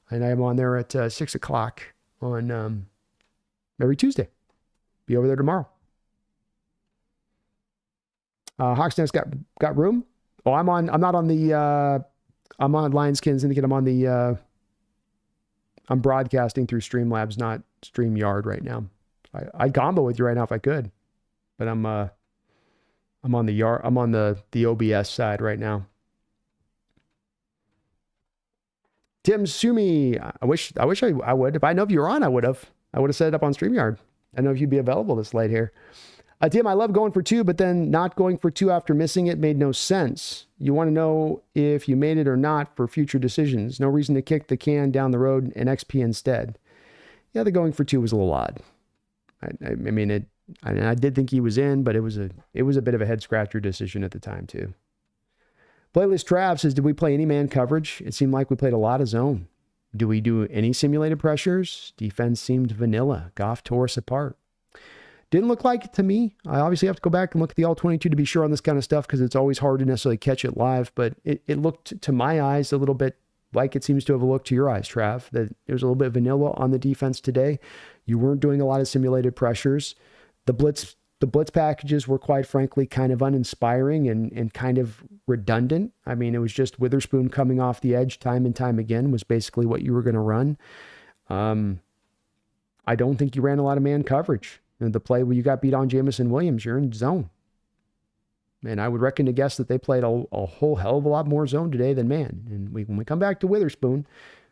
And I'm on there at 6 o'clock on every Tuesday. Be over there tomorrow. Hawks Nest got room. Oh, I'm on Lionskins Syndicate. I'm broadcasting through Streamlabs, not StreamYard right now. I'd combo with you right now if I could, but I'm on the OBS side right now. Tim Sumi, I wish I would. If I know if you were on, I would have set it up on StreamYard. I don't know if you'd be available this late here. Tim, I love going for 2, but then not going for 2 after missing it made no sense. You want to know if you made it or not for future decisions. No reason to kick the can down the road and XP instead. Yeah, the going for 2 was a little odd. I did think he was in, but it was a bit of a head scratcher decision at the time too. Playlist Trav says, did we play any man coverage? It seemed like we played a lot of zone. Do we do any simulated pressures? Defense seemed vanilla. Goff tore us apart. Didn't look like it to me. I obviously have to go back and look at the All-22 to be sure on this kind of stuff because it's always hard to necessarily catch it live, but it looked to my eyes a little bit like it seems to have looked to your eyes, Trav, that it was a little bit vanilla on the defense today. You weren't doing a lot of simulated pressures. The blitz packages were quite frankly kind of uninspiring and kind of redundant. I mean, it was just Witherspoon coming off the edge time and time again was basically what you were going to run. I don't think you ran a lot of man coverage. And the play where you got beat on Jamison Williams, you're in zone. And I would reckon to guess that they played a whole hell of a lot more zone today than man. And when we come back to Witherspoon,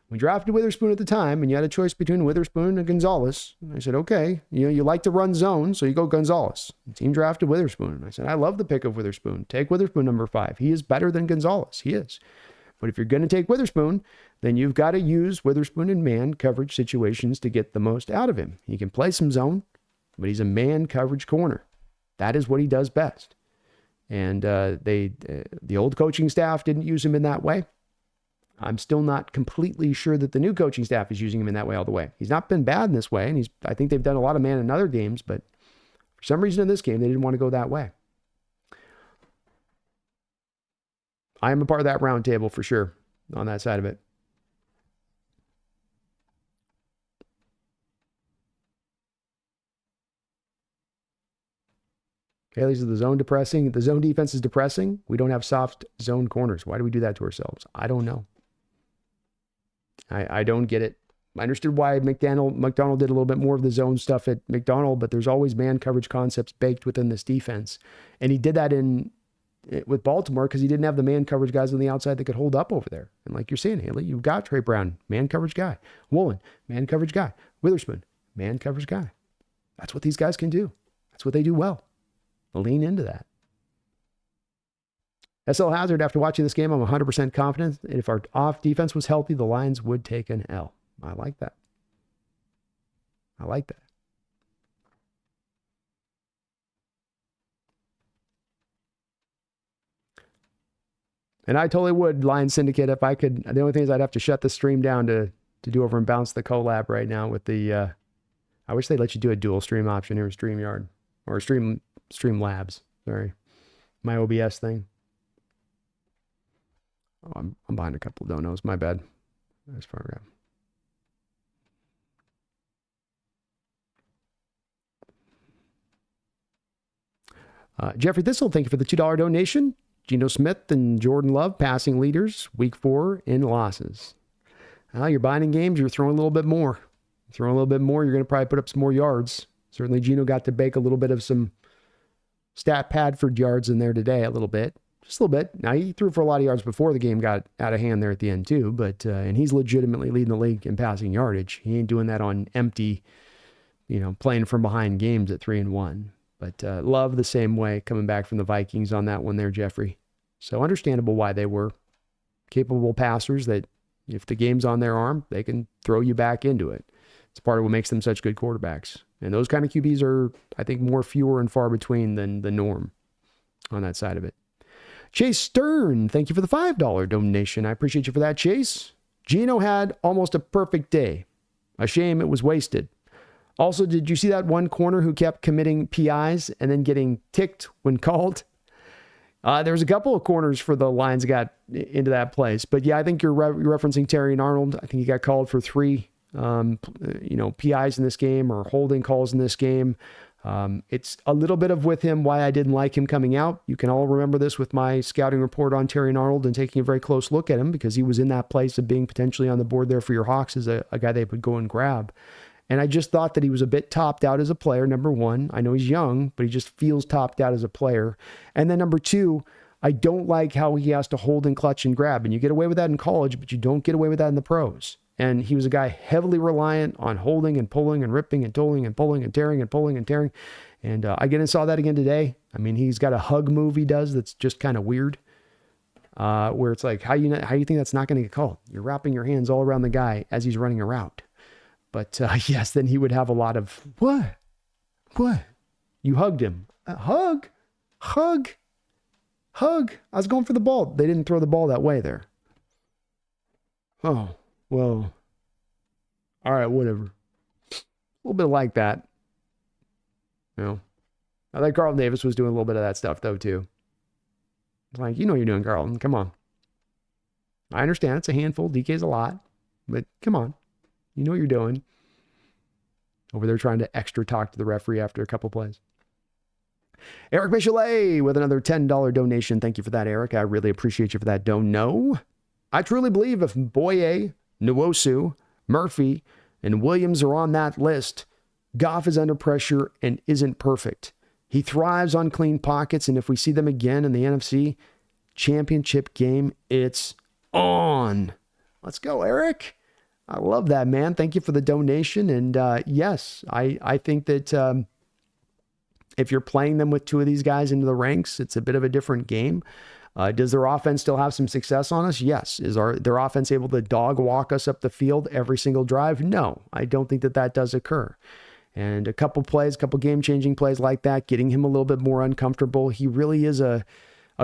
we drafted Witherspoon at the time, and you had a choice between Witherspoon and Gonzalez. And I said, okay, you like to run zone, so you go Gonzalez. The team drafted Witherspoon. And I said, I love the pick of Witherspoon. Take Witherspoon number 5. He is better than Gonzalez. He is. But if you're going to take Witherspoon, then you've got to use Witherspoon in man coverage situations to get the most out of him. He can play some zone, but he's a man coverage corner. That is what he does best. And the old coaching staff didn't use him in that way. I'm still not completely sure that the new coaching staff is using him in that way all the way. He's not been bad in this way, and I think they've done a lot of man in other games, but for some reason in this game, they didn't want to go that way. I am a part of that round table for sure on that side of it. Haley says the zone depressing. The zone defense is depressing. We don't have soft zone corners. Why do we do that to ourselves? I don't know. I don't get it. I understood why McDonald did a little bit more of the zone stuff at McDonald, but there's always man coverage concepts baked within this defense. And he did that with Baltimore because he didn't have the man coverage guys on the outside that could hold up over there. And like you're saying, Haley, you've got Trey Brown, man coverage guy. Woolen, man coverage guy. Witherspoon, man coverage guy. That's what these guys can do. That's what they do well. Lean into that. SL Hazard, after watching this game, I'm 100% confident if our off defense was healthy, the Lions would take an L. I like that. I like that. And I totally would, Lion Syndicate, if I could. The only thing is I'd have to shut the stream down to do over and bounce the collab right now with the, I wish they'd let you do a dual stream option here in StreamYard. Or Streamlabs, sorry. My OBS thing. Oh, I'm behind a couple of donos, my bad. Nice program. Jeffrey Thistle, thank you for the $2 donation. Geno Smith and Jordan Love, passing leaders, week 4 in losses. You're buying in games, you're throwing a little bit more. You're going to probably put up some more yards. Certainly Geno got to bake a little bit of some stat Padford yards in there today, a little bit. Just a little bit. Now, he threw for a lot of yards before the game got out of hand there at the end, too. But and he's legitimately leading the league in passing yardage. He ain't doing that on empty, playing from behind games at 3-1. But Love the same way, coming back from the Vikings on that one there, Jeffrey. So understandable why they were capable passers that if the game's on their arm, they can throw you back into it. It's part of what makes them such good quarterbacks. And those kind of QBs are, I think, more fewer and far between than the norm on that side of it. Chase Stern, thank you for the $5 donation. I appreciate you for that, Chase. Geno had almost a perfect day. A shame it was wasted. Also, did you see that one corner who kept committing PIs and then getting ticked when called? There was a couple of corners for the Lions got into that place. But yeah, I think you're referencing Terry and Arnold. I think he got called for 3 PIs in this game or holding calls in this game. It's a little bit of with him why I didn't like him coming out. You can all remember this with my scouting report on Terry and Arnold and taking a very close look at him because he was in that place of being potentially on the board there for your Hawks as a guy they would go and grab. And I just thought that he was a bit topped out as a player, number one. I know he's young, but he just feels topped out as a player. And then number 2, I don't like how he has to hold and clutch and grab. And you get away with that in college, but you don't get away with that in the pros. And he was a guy heavily reliant on holding and pulling and ripping and tolling and pulling and tearing and pulling and tearing. And I again saw that again today. I mean, he's got a hug move he does that's just kind of weird. Where it's like, how you think that's not going to get called? You're wrapping your hands all around the guy as he's running a route. But yes, then he would have a lot of, what? You hugged him. Hug. I was going for the ball. They didn't throw the ball that way there. Oh, well, all right, whatever. A little bit like that. I think Carlton Davis was doing a little bit of that stuff, though, too. It's like, you're doing, Carlton. Come on. I understand it's a handful. DK's a lot. But come on. You know what you're doing. Over there trying to extra talk to the referee after a couple plays. Eric Michelet with another $10 donation. Thank you for that, Eric. I really appreciate you for that dono. I truly believe if Boye, Nwosu, Murphy, and Williams are on that list, Goff is under pressure and isn't perfect. He thrives on clean pockets, and if we see them again in the NFC Championship game, it's on. Let's go, Eric. I love that, man. Thank you for the donation. And yes, I think that if you're playing them with 2 of these guys into the ranks, it's a bit of a different game. Does their offense still have some success on us? Yes. Is their offense able to dog walk us up the field every single drive? No, I don't think that does occur. And a couple game-changing plays like that, getting him a little bit more uncomfortable. He really is a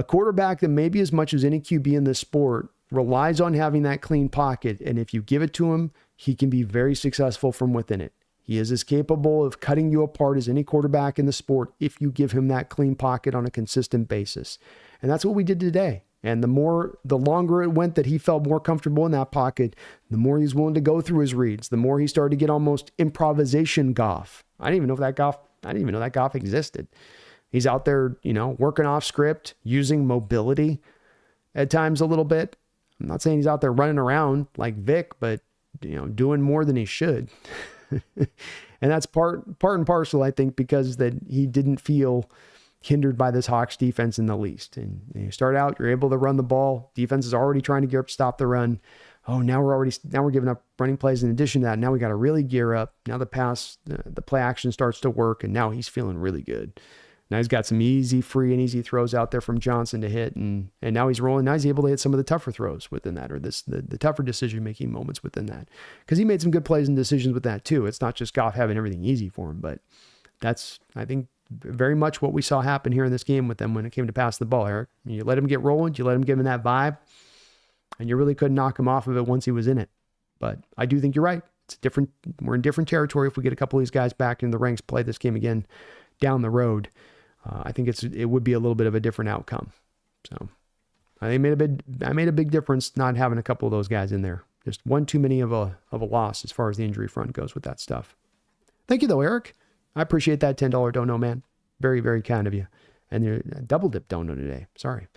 quarterback that maybe as much as any QB in this sport relies on having that clean pocket. And if you give it to him, he can be very successful from within it. He is as capable of cutting you apart as any quarterback in the sport if you give him that clean pocket on a consistent basis. And that's what we did today. And the longer it went that he felt more comfortable in that pocket, the more he's willing to go through his reads, the more he started to get almost improvisation Goff. I didn't even know that Goff existed. He's out there, working off script, using mobility at times a little bit. I'm not saying he's out there running around like Vic, but doing more than he should. And that's part and parcel, I think, because that he didn't feel hindered by this Hawks defense in the least. And you start out, you're able to run the ball. Defense is already trying to gear up to stop the run. Oh, now we're giving up running plays. In addition to that, now we got to really gear up. Now the play action starts to work, and now he's feeling really good. Now he's got some easy throws out there from Johnson to hit, and now he's rolling. Now he's able to hit some of the tougher throws within that, or the tougher decision-making moments within that. Because he made some good plays and decisions with that too. It's not just Goff having everything easy for him, but I think very much what we saw happen here in this game with them when it came to pass the ball, Eric. You let him get rolling, you let him give him that vibe, and you really couldn't knock him off of it once he was in it. But I do think you're right. We're in different territory if we get a couple of these guys back in the ranks, play this game again down the road. I think it would be a little bit of a different outcome. So I think I made a big difference not having a couple of those guys in there. Just one too many of a loss as far as the injury front goes with that stuff. Thank you though, Eric. I appreciate that $10 dono, man. Very, very kind of you. And you're double dip dono today. Sorry.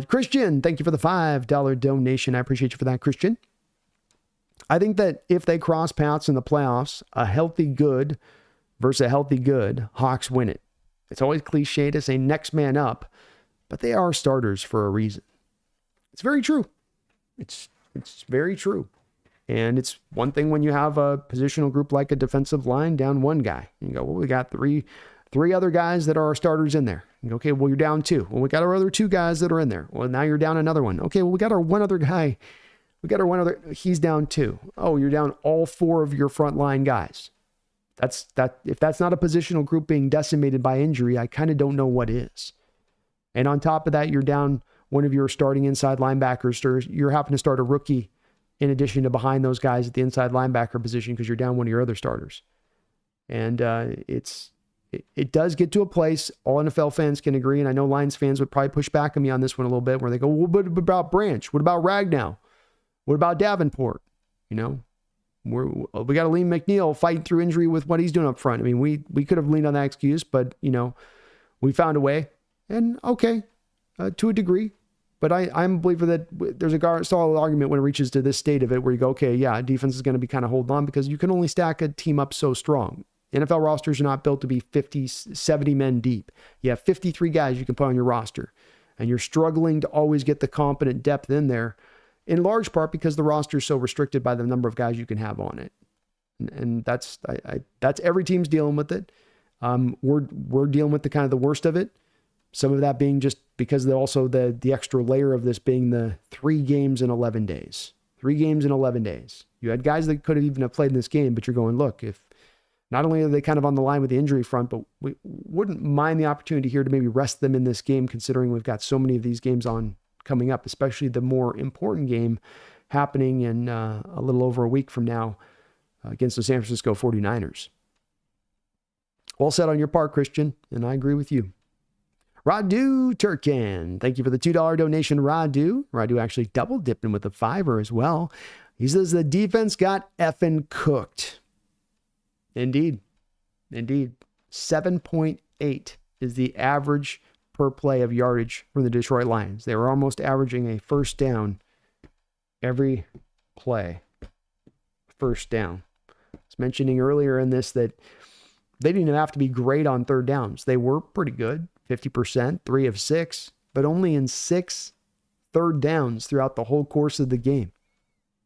Christian, thank you for the $5 donation. I appreciate you for that, Christian. I think that if they cross paths in the playoffs, a healthy good versus a healthy good, Hawks win it. It's always cliche to say next man up, but they are starters for a reason. It's very true. It's very true. And it's one thing when you have a positional group like a defensive line down one guy. You go, well, we got three other guys that are our starters in there. You go, okay, well, you're down two. Well, we got our other two guys that are in there. Well, now you're down another one. Okay, well, we got our one other guy. He's down two. Oh, you're down all four of your frontline guys. If that's not a positional group being decimated by injury, I kind of don't know what is. And on top of that, you're down one of your starting inside linebackers. Or you're having to start a rookie in addition to behind those guys at the inside linebacker position because you're down one of your other starters. And it does get to a place, all NFL fans can agree, and I know Lions fans would probably push back on me on this one a little bit, where they go, well, what about Branch? What about Ragnow? What about Davenport? You know, we got to lean McNeil fighting through injury with what he's doing up front. I mean, we could have leaned on that excuse, but, you know, we found a way. And okay, to a degree. But I'm a believer that there's a solid argument when it reaches to this state of it where you go, okay, yeah, defense is going to be kind of holding on because you can only stack a team up so strong. NFL rosters are not built to be 50, 70 men deep. You have 53 guys you can put on your roster, and you're struggling to always get the competent depth in there, in large part because the roster is so restricted by the number of guys you can have on it. And that's every team's dealing with it. We're dealing with the kind of the worst of it. Some of that being just because the extra layer of this being the 3 games in 11 days. 3 games in 11 days. You had guys that could have even have played in this game, but you're going, look, if not only are they kind of on the line with the injury front, but we wouldn't mind the opportunity here to maybe rest them in this game, considering we've got so many of these games on coming up, especially the more important game happening in a little over a week from now against the San Francisco 49ers. Well said on your part, Christian, and I agree with you. Radu Turkan, thank you for the $2 donation, Radu. Radu actually double dipping with a $5 as well. He says the defense got effing cooked. Indeed. 7.8 is the average per play of yardage from the Detroit Lions. They were almost averaging a first down every play. First down. I was mentioning earlier in this that they didn't even have to be great on third downs. They were pretty good, 50%, 3 of 6, but only in 6 third downs throughout the whole course of the game.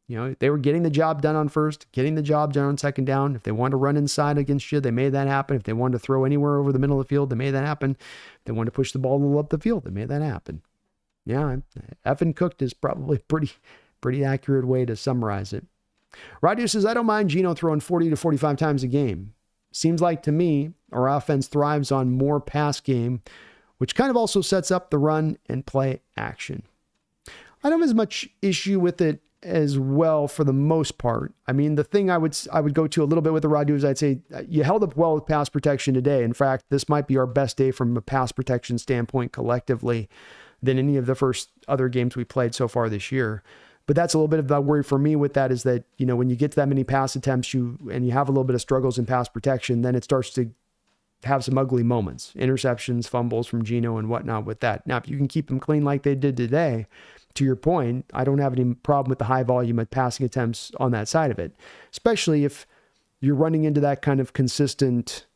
You know, they were getting the job done on first, getting the job done on second down. If they wanted to run inside against you, they made that happen. If they wanted to throw anywhere over the middle of the field, they made that happen. If they wanted to push the ball a little up the field, they made that happen. Yeah, effing cooked is probably a pretty accurate way to summarize it. Radu says, I don't mind Geno throwing 40 to 45 times a game. Seems like to me, our offense thrives on more pass game, which kind of also sets up the run and play action. I don't have as much issue with it as well for the most part. I mean, the thing I would go to a little bit with the Radu is I'd say you held up well with pass protection today. In fact, this might be our best day from a pass protection standpoint collectively than any of the first other games we played so far this year. But that's a little bit of the worry for me with that is that, you know, when you get to that many pass attempts and you have a little bit of struggles in pass protection, then it starts to have some ugly moments, interceptions, fumbles from Geno and whatnot with that. Now, if you can keep them clean like they did today, to your point, I don't have any problem with the high volume of passing attempts on that side of it, especially if you're running into that kind of consistent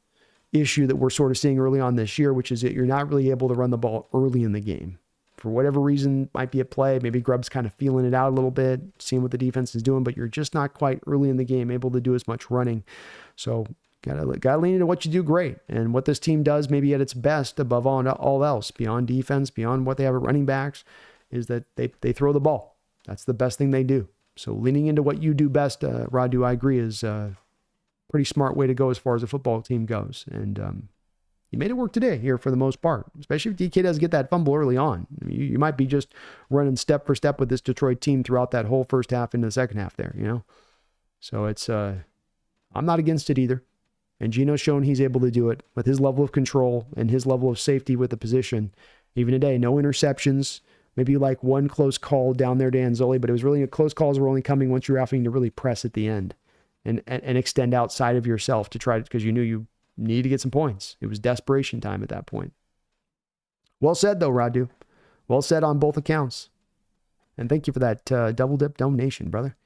issue that we're sort of seeing early on this year, which is that you're not really able to run the ball early in the game. For whatever reason, might be a play. Maybe Grubb's kind of feeling it out a little bit, seeing what the defense is doing, but you're just not quite early in the game able to do as much running. So gotta lean into what you do great and what this team does maybe at its best above all else, beyond defense, beyond what they have at running backs, is that they throw the ball. That's the best thing they do. So leaning into what you do best, Radu, I agree, is a pretty smart way to go as far as the football team goes. And He made it work today here for the most part, especially if DK doesn't get that fumble early on. I mean, you might be just running step for step with this Detroit team throughout that whole first half into the second half there, So it's, I'm not against it either. And Gino's shown he's able to do it with his level of control and his level of safety with the position. Even today, no interceptions, maybe like one close call down there to Anzoli, but it was really close calls were only coming once you're having to really press at the end and extend outside of yourself to try to, because you knew you need to get some points. It was desperation time at that point. Well said though, Radu. Well said on both accounts. And thank you for that double dip donation, brother.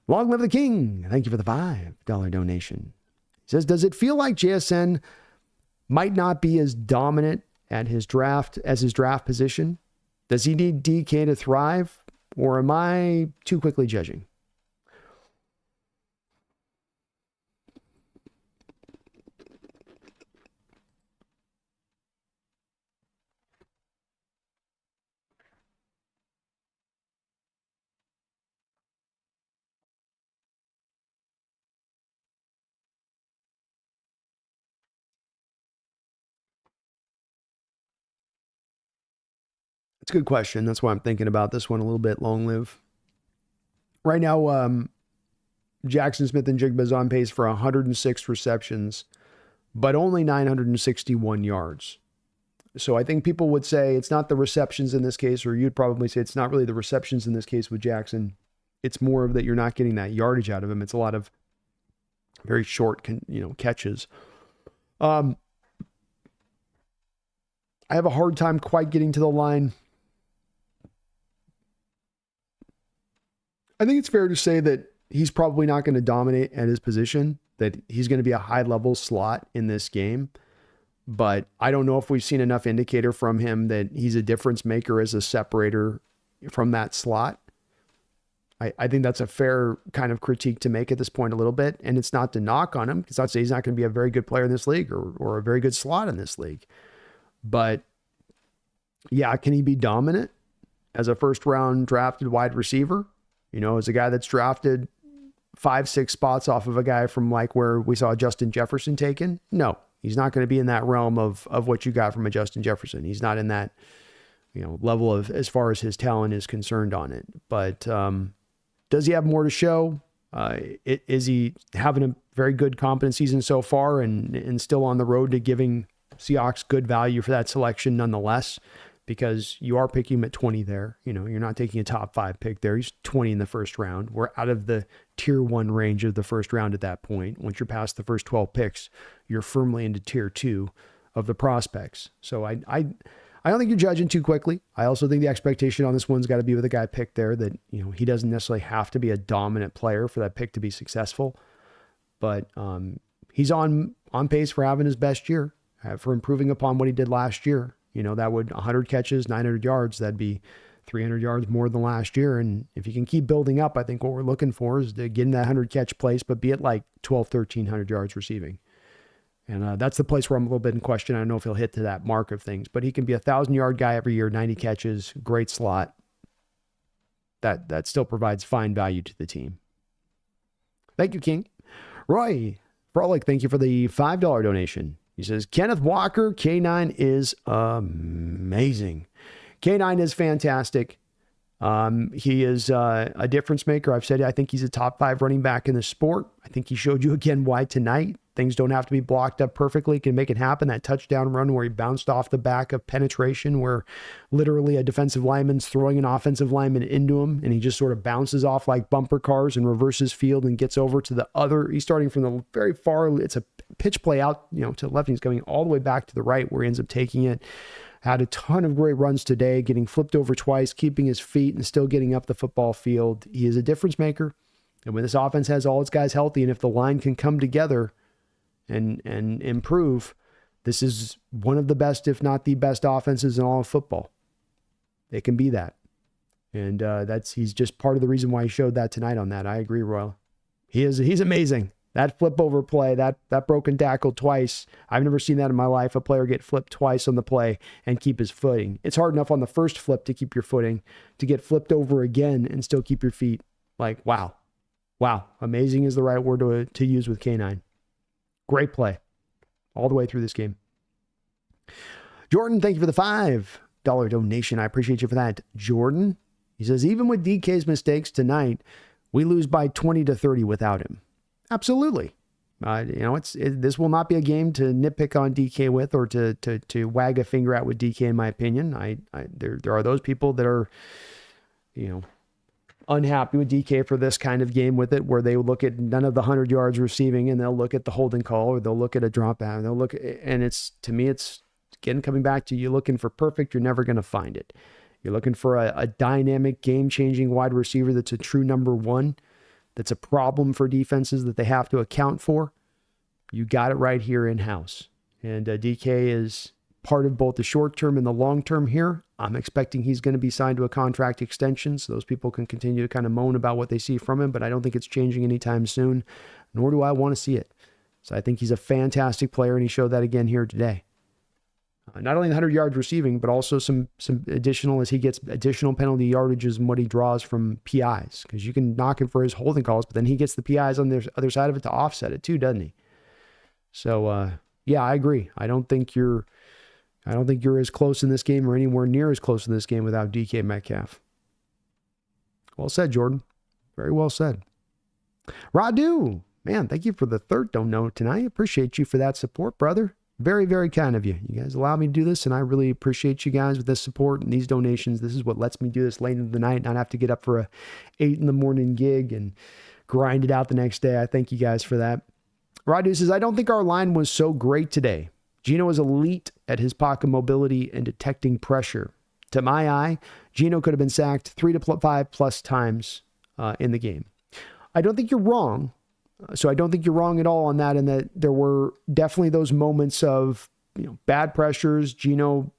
Long live the king. Thank you for the $5 donation. He says, does it feel like JSN might not be as dominant at his draft as his draft position? Does he need DK to thrive? Or am I too quickly judging? It's a good question. That's why I'm thinking about this one a little bit. Long live. Right now, Jackson Smith-Njigba is on pace for 106 receptions, but only 961 yards. So I think people would say it's not the receptions in this case, or you'd probably say it's not really the receptions in this case with Jackson. It's more of that you're not getting that yardage out of him. It's a lot of very short, catches. I have a hard time quite getting to the line. I think it's fair to say that he's probably not going to dominate at his position, that he's going to be a high-level slot in this game. But I don't know if we've seen enough indicator from him that he's a difference maker as a separator from that slot. I think that's a fair kind of critique to make at this point a little bit. And it's not to knock on him, because I'd say he's not going to be a very good player in this league or a very good slot in this league. But yeah, can he be dominant as a first-round drafted wide receiver? As a guy that's drafted 5-6 spots off of a guy from like where we saw Justin Jefferson taken? No, he's not going to be in that realm of what you got from a Justin Jefferson. He's not in that, level of as far as his talent is concerned on it. But does he have more to show? Is he having a very good competent season so far and still on the road to giving Seahawks good value for that selection nonetheless? Because you are picking him at 20 there. You're not taking a top 5 pick there. He's 20 in the first round. We're out of the tier 1 range of the first round at that point. Once you're past the first 12 picks, you're firmly into tier 2 of the prospects. So I don't think you're judging too quickly. I also think the expectation on this one's got to be with a guy picked there that, he doesn't necessarily have to be a dominant player for that pick to be successful. But he's on pace for having his best year, for improving upon what he did last year. That would 100 catches, 900 yards, that'd be 300 yards more than last year. And if you can keep building up, I think what we're looking for is to get in that 100 catch place, but be at like 1,200-1,300 yards receiving. And that's the place where I'm a little bit in question. I don't know if he'll hit to that mark of things, but he can be a 1,000-yard guy every year, 90 catches, great slot. That still provides fine value to the team. Thank you, King. Roy Frolic, thank you for the $5 donation. He says, Kenneth Walker, K9 is amazing. K9 is fantastic. He is a difference maker. I've said I think he's a top 5 running back in the sport. I think he showed you again why tonight. Things don't have to be blocked up perfectly. He can make it happen. That touchdown run where he bounced off the back of penetration, where literally a defensive lineman's throwing an offensive lineman into him, and he just sort of bounces off like bumper cars and reverses field and gets over to the other. He's starting from the very far. It's a pitch play out, to the left, and he's coming all the way back to the right where he ends up taking it. Had a ton of great runs today, getting flipped over twice, keeping his feet and still getting up the football field. He is a difference maker. And when this offense has all its guys healthy, and if the line can come together and improve, this is one of the best, if not the best offenses in all of football. It can be that. And he's just part of the reason why he showed that tonight on that. I agree, Royal. He's amazing. That flip over play, that broken tackle twice. I've never seen that in my life. A player get flipped twice on the play and keep his footing. It's hard enough on the first flip to keep your footing, to get flipped over again and still keep your feet. Like, wow. Amazing is the right word to use with K9. Great play all the way through this game. Jordan, thank you for the $5 donation. I appreciate you for that, Jordan. He says, even with DK's mistakes tonight, we lose by 20 to 30 without him. Absolutely. This will not be a game to nitpick on DK with, or to wag a finger at with DK, in my opinion. There are those people that are, unhappy with DK for this kind of game with it, where they look at none of the 100 yards receiving and they'll look at the holding call, or they'll look at a drop back, and they'll look at, and it's, to me, it's again coming back to, you looking for perfect, you're never going to find it. You're looking for a dynamic, game-changing wide receiver that's a true number one, that's a problem for defenses that they have to account for. You got it right here in-house. And DK is part of both the short-term and the long-term here. I'm expecting he's going to be signed to a contract extension, so those people can continue to kind of moan about what they see from him, but I don't think it's changing anytime soon, nor do I want to see it. So I think he's a fantastic player, and he showed that again here today. Not only the 100 yards receiving, but also some additional, as he gets additional penalty yardages and what he draws from PIs, because you can knock him for his holding calls, but then he gets the PIs on the other side of it to offset it too, doesn't he? So, yeah, I agree. I don't think you're as close in this game, or anywhere near as close in this game, without DK Metcalf. Well said, Jordan. Very well said. Radu, man, thank you for the third donut tonight. Appreciate you for that support, brother. Very, very kind of you. You guys allow me to do this, and I really appreciate you guys with this support and these donations. This is what lets me do this late into the night, not have to get up for a 8 a.m. gig and grind it out the next day. I thank you guys for that. Radu says, I don't think our line was so great today. Gino is elite at his pocket mobility and detecting pressure. To my eye, Gino could have been sacked 3 to 5 plus times in the game. I don't think you're wrong. So I don't think you're wrong at all on that, and that there were definitely those moments of, bad pressures, Gino,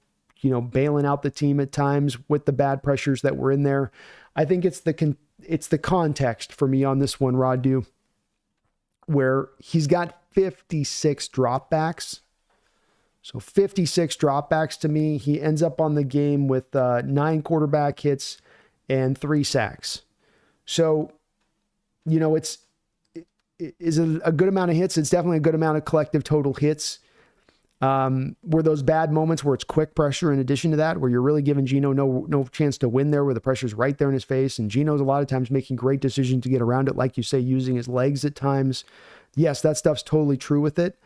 bailing out the team at times with the bad pressures that were in there. I think it's the context for me on this one, Radu, where he's got 56 dropbacks. So 56 dropbacks to me. He ends up on the game with 9 quarterback hits and 3 sacks. So, is it a good amount of hits? It's definitely a good amount of collective total hits. Were those bad moments where it's quick pressure in addition to that, where you're really giving Gino no chance to win there, where the pressure's right there in his face, and Gino's a lot of times making great decisions to get around it, like you say, using his legs at times. Yes, that stuff's totally true with it.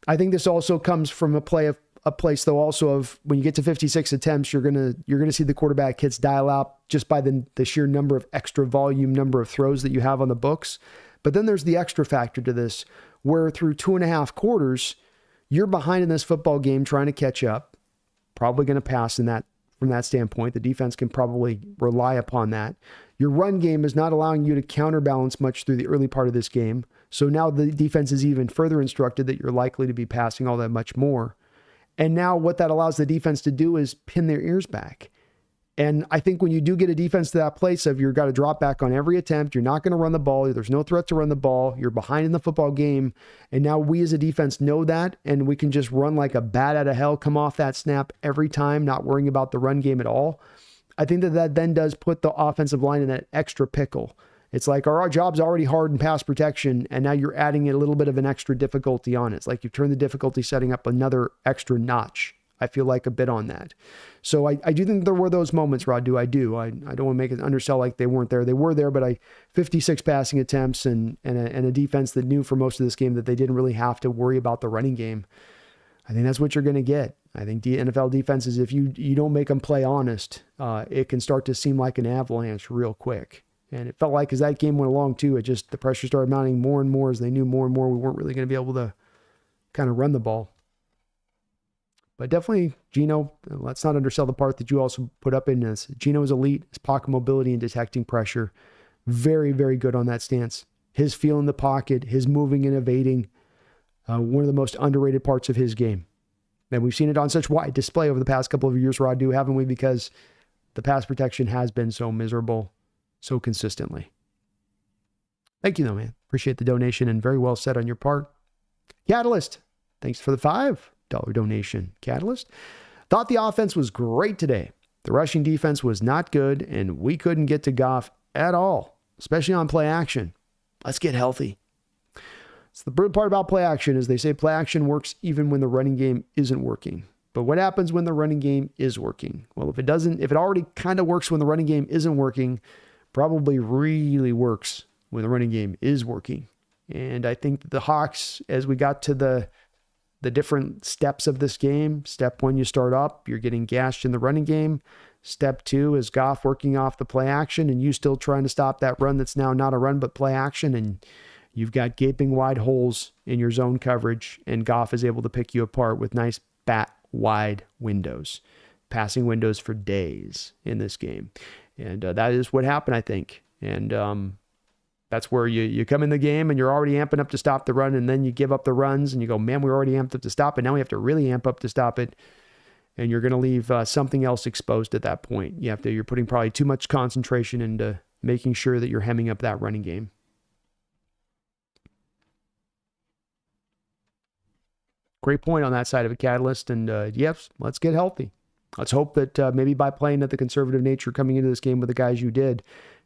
I think this also comes from a place though also of, when you get to 56 attempts, you're gonna see the quarterback hits dial out just by the sheer number of extra volume, number of throws that you have on the books. But then there's the extra factor to this, where through 2.5 quarters, you're behind in this football game trying to catch up, probably going to pass from that standpoint. The defense can probably rely upon that. Your run game is not allowing you to counterbalance much through the early part of this game. So now the defense is even further instructed that you're likely to be passing all that much more. And now what that allows the defense to do is pin their ears back. And I think when you do get a defense to that place of you've got to drop back on every attempt, you're not going to run the ball, there's no threat to run the ball, you're behind in the football game, and now we as a defense know that, and we can just run like a bat out of hell, come off that snap every time, not worrying about the run game at all. I think that then does put the offensive line in that extra pickle. It's like our job's already hard in pass protection, and now you're adding a little bit of an extra difficulty on it. It's like you've turned the difficulty setting up another extra notch. I feel like a bit on that. So I do think there were those moments, Radu. I do. I don't want to make it undersell like they weren't there. They were there, but 56 passing attempts and a defense that knew for most of this game that they didn't really have to worry about the running game. I think that's what you're going to get. I think the NFL defenses, if you don't make them play honest, it can start to seem like an avalanche real quick. And it felt like as that game went along too, the pressure started mounting more and more as they knew more and more we weren't really going to be able to kind of run the ball. But definitely, Gino, let's not undersell the part that you also put up in this. Gino is elite, his pocket mobility and detecting pressure. Very, very good on that stance. His feel in the pocket, his moving and evading, one of the most underrated parts of his game. And we've seen it on such wide display over the past couple of years, Radu, haven't we? Because the pass protection has been so miserable so consistently. Thank you, though, man. Appreciate the donation and very well said on your part. Catalyst, thanks for the $5 donation. Catalyst. Thought the offense was great today. The rushing defense was not good, and we couldn't get to Goff at all, especially on play action. Let's get healthy. So the brutal part about play action is they say play action works even when the running game isn't working. But what happens when the running game is working? Well, if it already kind of works when the running game isn't working, probably really works when the running game is working. And I think the Hawks, as we got to the different steps of this game, step 1, you start up, you're getting gashed in the running game. Step 2 is Goff working off the play action and you still trying to stop that run that's now not a run but play action, and you've got gaping wide holes in your zone coverage, and Goff is able to pick you apart with nice bat wide windows, passing windows for days in this game. And that is what happened, I think. And that's where you come in the game and you're already amping up to stop the run, and then you give up the runs and you go, man, we're already amped up to stop it. Now we have to really amp up to stop it. And you're going to leave something else exposed at that point. You're putting probably too much concentration into making sure that you're hemming up that running game. Great point on that side of a Catalyst. And yes, let's get healthy. Let's hope that maybe by playing at the conservative nature coming into this game with the guys you did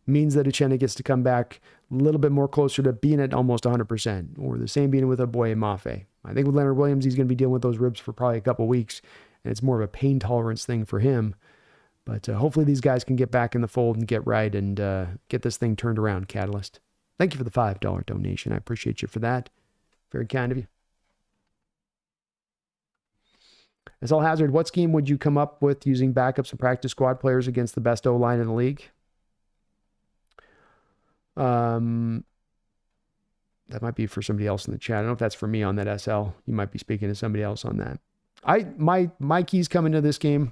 means that Uchenna gets to come back a little bit more closer to being at almost 100%, or the same being with Aboye Mafe. I think with Leonard Williams, he's going to be dealing with those ribs for probably a couple weeks, and it's more of a pain tolerance thing for him. But hopefully these guys can get back in the fold and get right and get this thing turned around, Catalyst. Thank you for the $5 donation. I appreciate you for that. Very kind of you. SL Hazard, what scheme would you come up with using backups and practice squad players against the best O-line in the league? That might be for somebody else in the chat. I don't know if that's for me on that SL. You might be speaking to somebody else on that. My keys coming to this game,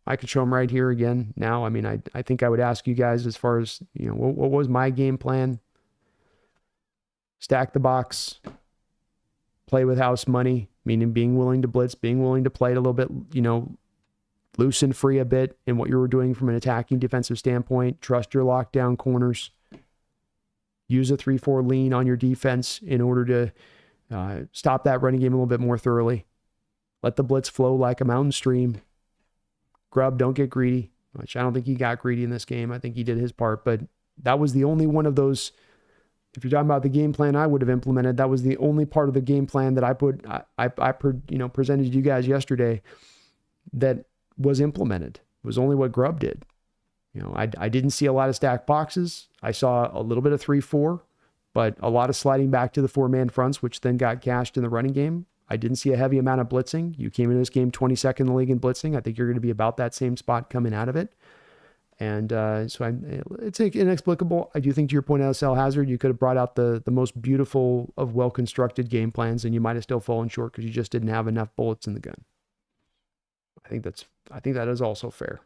I could show them right here again now. I mean, I think I would ask you guys as far as, what was my game plan? Stack the box, play with house money, meaning being willing to blitz, being willing to play it a little bit, loose and free a bit in what you were doing from an attacking defensive standpoint. Trust your lockdown corners. Use a 3-4 lean on your defense in order to stop that running game a little bit more thoroughly. Let the blitz flow like a mountain stream. Grubb, don't get greedy, which I don't think he got greedy in this game. I think he did his part, but that was the only one of those. If you're talking about the game plan I would have implemented, that was the only part of the game plan that I presented to you guys yesterday that was implemented. It was only what Grubb did. I didn't see a lot of stacked boxes. I saw a little bit of 3-4, but a lot of sliding back to the 4-man fronts, which then got cashed in the running game. I didn't see a heavy amount of blitzing. You came into this game 22nd in the league in blitzing. I think you're going to be about that same spot coming out of it. And it's inexplicable. I do think, to your point, SL Hazard, you could have brought out the most beautiful of well-constructed game plans, and you might have still fallen short because you just didn't have enough bullets in the gun. I think that is also fair.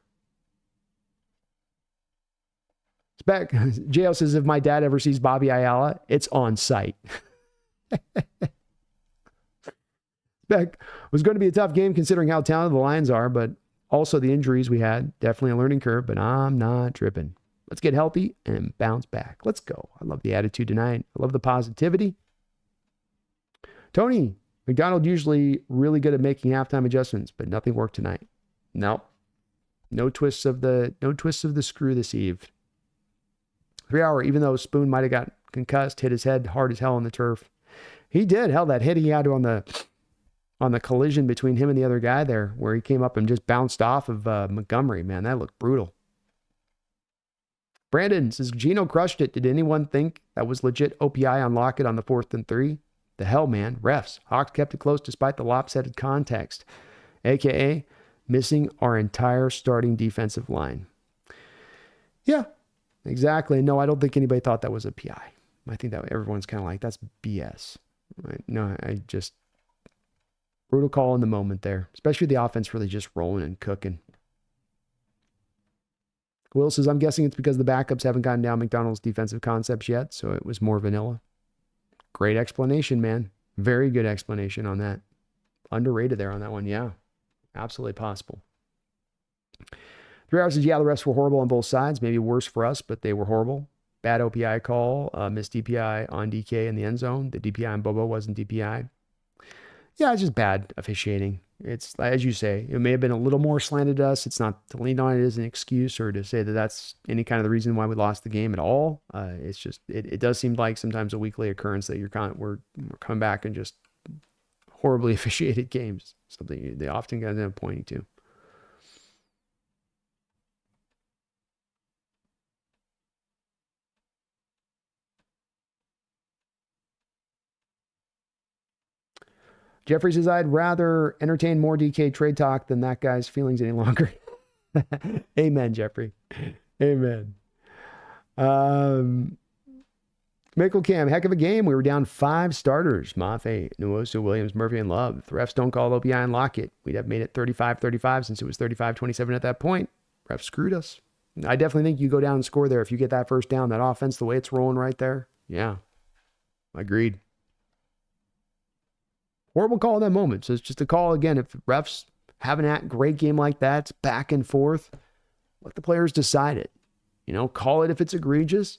Spec, JL says, if my dad ever sees Bobby Ayala, it's on site. Spec, was going to be a tough game considering how talented the Lions are, but also the injuries we had. Definitely a learning curve, but I'm not tripping. Let's get healthy and bounce back. Let's go. I love the attitude tonight. I love the positivity. Tony, McDonald usually really good at making halftime adjustments, but nothing worked tonight. Nope. No twists of the screw this eve. 3 hour, even though Spoon might have got concussed, hit his head hard as hell on the turf. He did. Hell, that hit he had on the collision between him and the other guy there, where he came up and just bounced off of Montgomery. Man, that looked brutal. Brandon says, Gino crushed it. Did anyone think that was legit OPI on Lockett on the 4th and 3? The hell, man. Refs. Hawks kept it close despite the lopsided context. AKA missing our entire starting defensive line. Yeah, exactly. No, I don't think anybody thought that was a PI. I think that everyone's kind of like, that's BS. Right? No, brutal call in the moment there, especially the offense really just rolling and cooking. Will says, I'm guessing it's because the backups haven't gotten down McDonald's defensive concepts yet, so it was more vanilla. Great explanation, man. Very good explanation on that. Underrated there on that one. Yeah, absolutely possible. 3 hours says, yeah, the refs were horrible on both sides. Maybe worse for us, but they were horrible. Bad OPI call, missed DPI on DK in the end zone. The DPI on Bobo wasn't DPI. Yeah, it's just bad officiating. It's, as you say, it may have been a little more slanted to us. It's not to lean on it as an excuse or to say that that's any kind of the reason why we lost the game at all. It's just, it does seem like sometimes a weekly occurrence that we're coming back and just horribly officiated games. Something they often end up pointing to. Jeffrey says, I'd rather entertain more DK trade talk than that guy's feelings any longer. Amen, Jeffrey. Amen. Michael Cam, heck of a game. We were down 5 starters. Mafe, Nwosu, Williams, Murphy, and Love. The refs don't call OPI and Lockett. We'd have made it 35-35 since it was 35-27 at that point. Refs screwed us. I definitely think you go down and score there if you get that first down. That offense, the way it's rolling right there. Yeah. Agreed. Horrible call in that moment. So it's just a call again. If refs have a great game like that, it's back and forth, let the players decide it. Call it if it's egregious,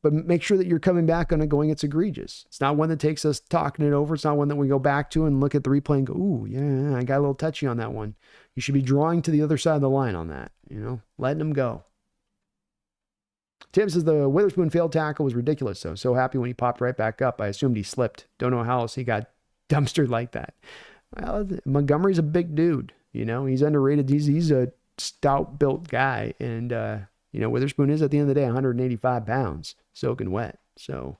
but make sure that you're coming back on it going, it's egregious. It's not one that takes us talking it over. It's not one that we go back to and look at the replay and go, ooh, yeah, I got a little touchy on that one. You should be drawing to the other side of the line on that, letting them go. Tim says the Witherspoon failed tackle was ridiculous. So happy when he popped right back up. I assumed he slipped. Don't know how else he got dumpstered like that. Well, Montgomery's a big dude. He's underrated. He's a stout built guy. And, Witherspoon is at the end of the day 185 pounds, soaking wet. So,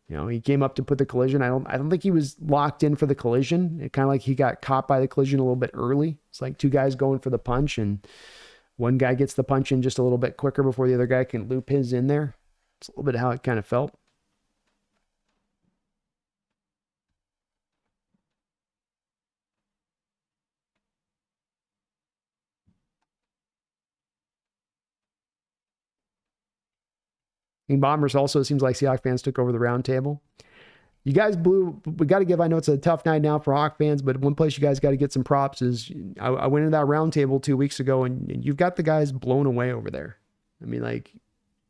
he came up to put the collision. I don't think he was locked in for the collision. It kind of like he got caught by the collision a little bit early. It's like 2 guys going for the punch, and one guy gets the punch in just a little bit quicker before the other guy can loop his in there. It's a little bit how it kind of felt. In Bombers also seems like Seahawks fans took over the round table. You guys blew. We got to give. I know it's a tough night now for Hawk fans, but one place you guys got to get some props is I went into that round table 2 weeks ago, and you've got the guys blown away over there. I mean, like,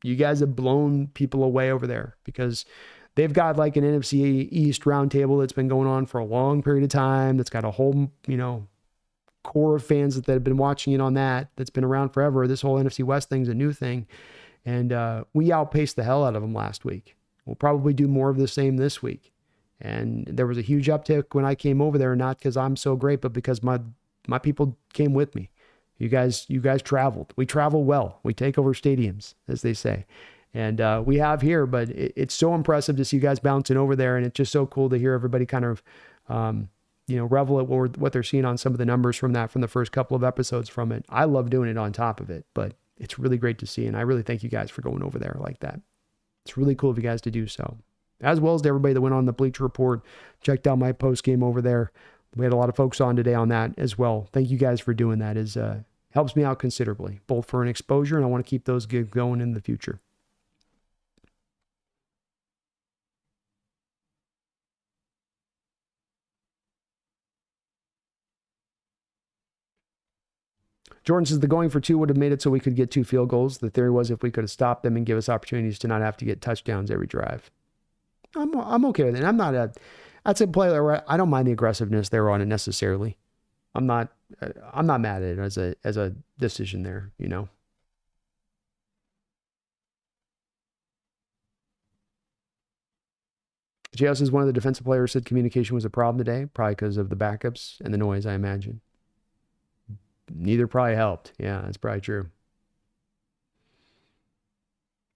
you guys have blown people away over there because they've got like an NFC East round table that's been going on for a long period of time. That's got a whole core of fans that have been watching it on that's been around forever. This whole NFC West thing's a new thing, and we outpaced the hell out of them last week. We'll probably do more of the same this week. And there was a huge uptick when I came over there, not because I'm so great, but because my people came with me. You guys traveled. We travel well. We take over stadiums, as they say. And we have here, but it's so impressive to see you guys bouncing over there. And it's just so cool to hear everybody kind of, revel at what they're seeing on some of the numbers from the first couple of episodes from it. I love doing it on top of it, but it's really great to see. And I really thank you guys for going over there like that. It's really cool of you guys to do so. As well as to everybody that went on the Bleacher Report, checked out my post game over there. We had a lot of folks on today on that as well. Thank you guys for doing that. It helps me out considerably, both for an exposure, and I want to keep those gigs going in the future. Jordan says the going for 2 would have made it so we could get 2 field goals. The theory was if we could have stopped them and give us opportunities to not have to get touchdowns every drive. I'm okay with it. That's a play where I don't mind the aggressiveness there on it necessarily. I'm not mad at it as a decision there, JS says one of the defensive players said communication was a problem today, probably because of the backups and the noise, I imagine. Neither probably helped. Yeah, that's probably true.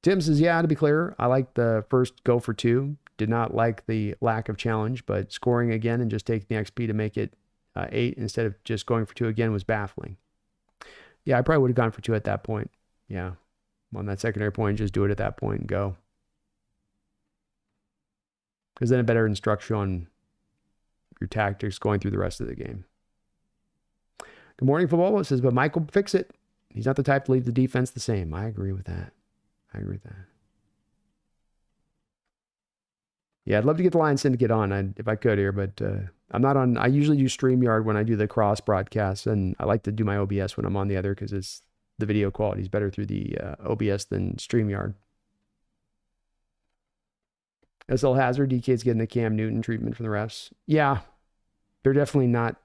Tim says, yeah, to be clear, I like the first go for 2. Did not like the lack of challenge, but scoring again and just taking the XP to make it 8 instead of just going for 2 again was baffling. Yeah, I probably would have gone for 2 at that point. Yeah, on that secondary point, just do it at that point and go. Because then it better instructs you on your tactics going through the rest of the game. Good morning, football. It says, but Mike will fix it. He's not the type to leave the defense the same. I agree with that. Yeah, I'd love to get the Lions in to get on if I could here, but I'm not on. I usually use StreamYard when I do the cross broadcasts, and I like to do my OBS when I'm on the other because the video quality is better through the OBS than StreamYard. SL Hazard, DK's getting the Cam Newton treatment from the refs. Yeah, they're definitely not.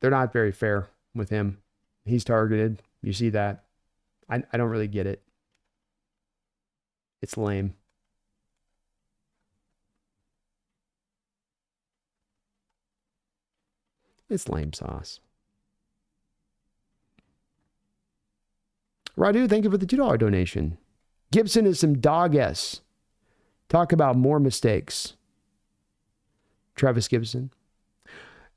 They're not very fair with him. He's targeted. You see that. I don't really get it. It's lame. It's lame sauce. Radu, thank you for the $2 donation. Gibson is some dog S. Talk about more mistakes. Travis Gibson.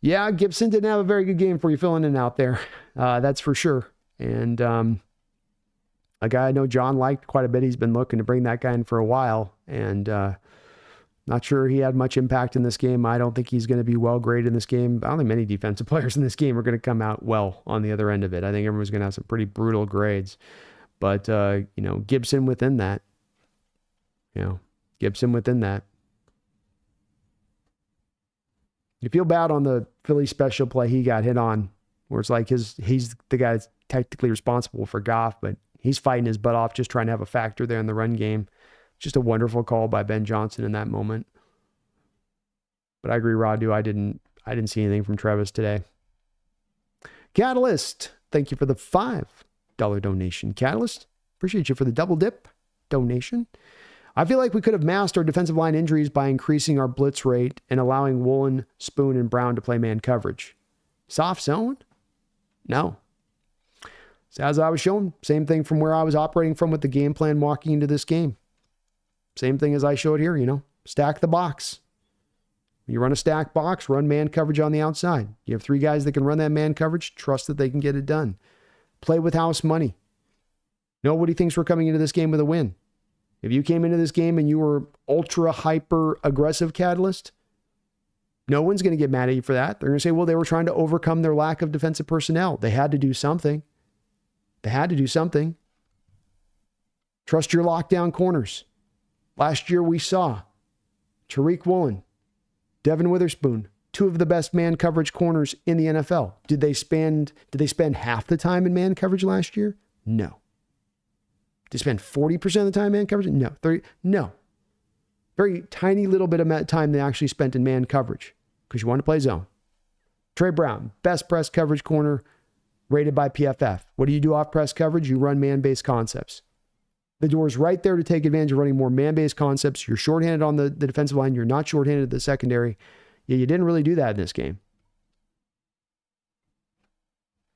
Yeah, Gibson didn't have a very good game for you filling in out there. That's for sure. And a guy I know John liked quite a bit. He's been looking to bring that guy in for a while. And not sure he had much impact in this game. I don't think he's going to be well graded in this game. I don't think many defensive players in this game are going to come out well on the other end of it. I think everyone's going to have some pretty brutal grades. But, Gibson within that. Gibson within that. You feel bad on the Philly special play he got hit on, where it's like he's the guy that's technically responsible for Goff, but he's fighting his butt off just trying to have a factor there in the run game. Just a wonderful call by Ben Johnson in that moment. But I agree, Radu, I didn't see anything from Travis today. Catalyst, thank you for the $5 donation. Catalyst, appreciate you for the double dip donation. I feel like we could have masked our defensive line injuries by increasing our blitz rate and allowing Woolen, Spoon, and Brown to play man coverage. Soft zone? No. So as I was shown, same thing from where I was operating from with the game plan walking into this game. Same thing as I showed here, stack the box. When you run a stack box, run man coverage on the outside. You have 3 guys that can run that man coverage, trust that they can get it done. Play with house money. Nobody thinks we're coming into this game with a win. If you came into this game and you were ultra hyper aggressive, Catalyst, no one's going to get mad at you for that. They're going to say, well, they were trying to overcome their lack of defensive personnel. They had to do something. Trust your lockdown corners. Last year we saw Tariq Woolen, Devin Witherspoon, 2 of the best man coverage corners in the NFL. Did they spend half the time in man coverage last year? No. Did they spend 40% of the time in man coverage? No. 30, no. Very tiny little bit of time they actually spent in man coverage because you want to play zone. Trey Brown, best press coverage corner rated by PFF. What do you do off press coverage? You run man-based concepts. The door's right there to take advantage of running more man-based concepts. You're shorthanded on the defensive line. You're not shorthanded at the secondary. Yeah, you didn't really do that in this game.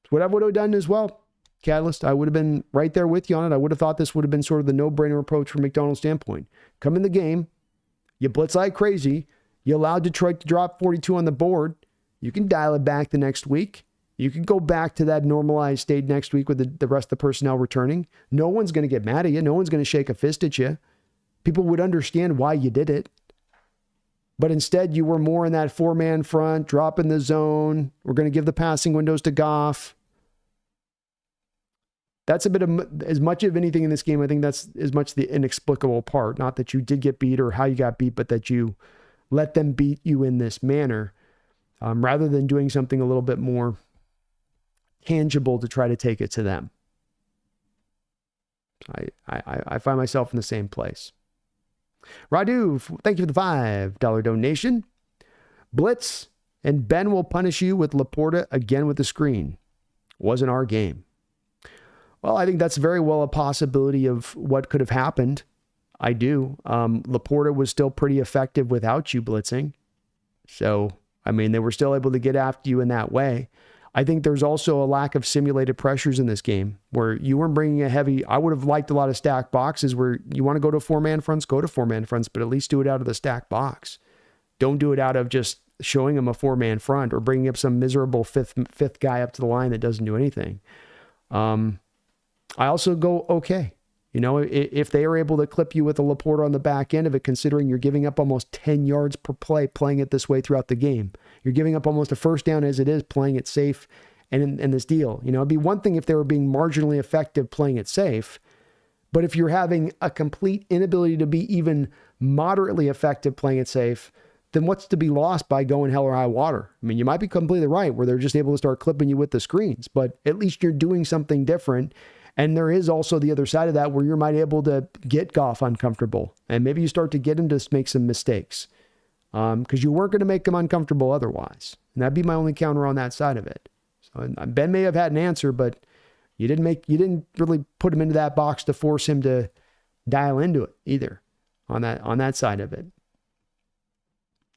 It's what I would have done as well, Catalyst. I would have been right there with you on it. I would have thought this would have been sort of the no-brainer approach from McDonald's standpoint. Come in the game. You blitz like crazy. You allowed Detroit to drop 42 on the board. You can dial it back the next week. You can go back to that normalized state next week with the rest of the personnel returning. No one's going to get mad at you. No one's going to shake a fist at you. People would understand why you did it. But instead, you were more in that 4-man front, dropping the zone. We're going to give the passing windows to Goff. That's a bit of, as much of anything in this game, I think that's as much the inexplicable part. Not that you did get beat or how you got beat, but that you let them beat you in this manner rather than doing something a little bit more tangible to try to take it to them. I find myself in the same place. Radu, thank you for the $5 donation. Blitz, and Ben will punish you with Laporta again with the screen. Wasn't our game. Well, I think that's very well a possibility of what could have happened. I do. Laporta was still pretty effective without you blitzing. So, they were still able to get after you in that way. I think there's also a lack of simulated pressures in this game where you weren't bringing a heavy. I would have liked a lot of stack boxes where you want to go to 4-man fronts, go to 4-man fronts, but at least do it out of the stack box. Don't do it out of just showing them a 4-man front or bringing up some miserable fifth guy up to the line that doesn't do anything. I also go, okay, if they are able to clip you with a Laporta on the back end of it, considering you're giving up almost 10 yards per play playing it this way throughout the game. You're giving up almost a first down as it is, playing it safe and in this deal. It'd be one thing if they were being marginally effective playing it safe, but if you're having a complete inability to be even moderately effective playing it safe, then what's to be lost by going hell or high water? You might be completely right where they're just able to start clipping you with the screens, but at least you're doing something different. And there is also the other side of that where you might be able to get Goff uncomfortable. And maybe you start to get him to make some mistakes because you weren't going to make him uncomfortable otherwise. And that'd be my only counter on that side of it. So Ben may have had an answer, but you didn't really put him into that box to force him to dial into it either on that side of it.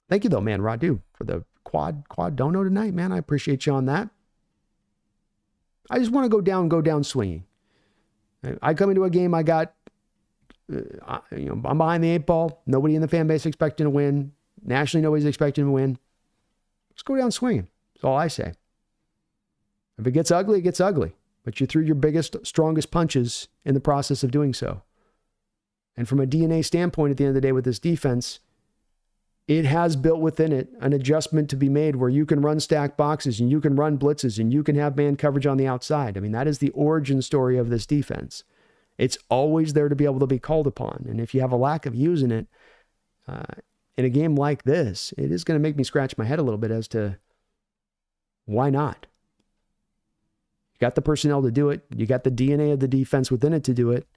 Thank you though, man, Radu, for the quad dono tonight, man. I appreciate you on that. I just want to go down swinging. I come into a game, I got, I'm behind the 8 ball. Nobody in the fan base expecting to win. Nationally, nobody's expecting to win. Let's go down swinging. That's all I say. If it gets ugly, it gets ugly. But you threw your biggest, strongest punches in the process of doing so. And from a DNA standpoint, at the end of the day with this defense, it has built within it an adjustment to be made where you can run stack boxes and you can run blitzes and you can have man coverage on the outside. I mean, that is the origin story of this defense. It's always there to be able to be called upon. And if you have a lack of using it in a game like this, it is going to make me scratch my head a little bit as to why not? You got the personnel to do it. You got the DNA of the defense within it to do it.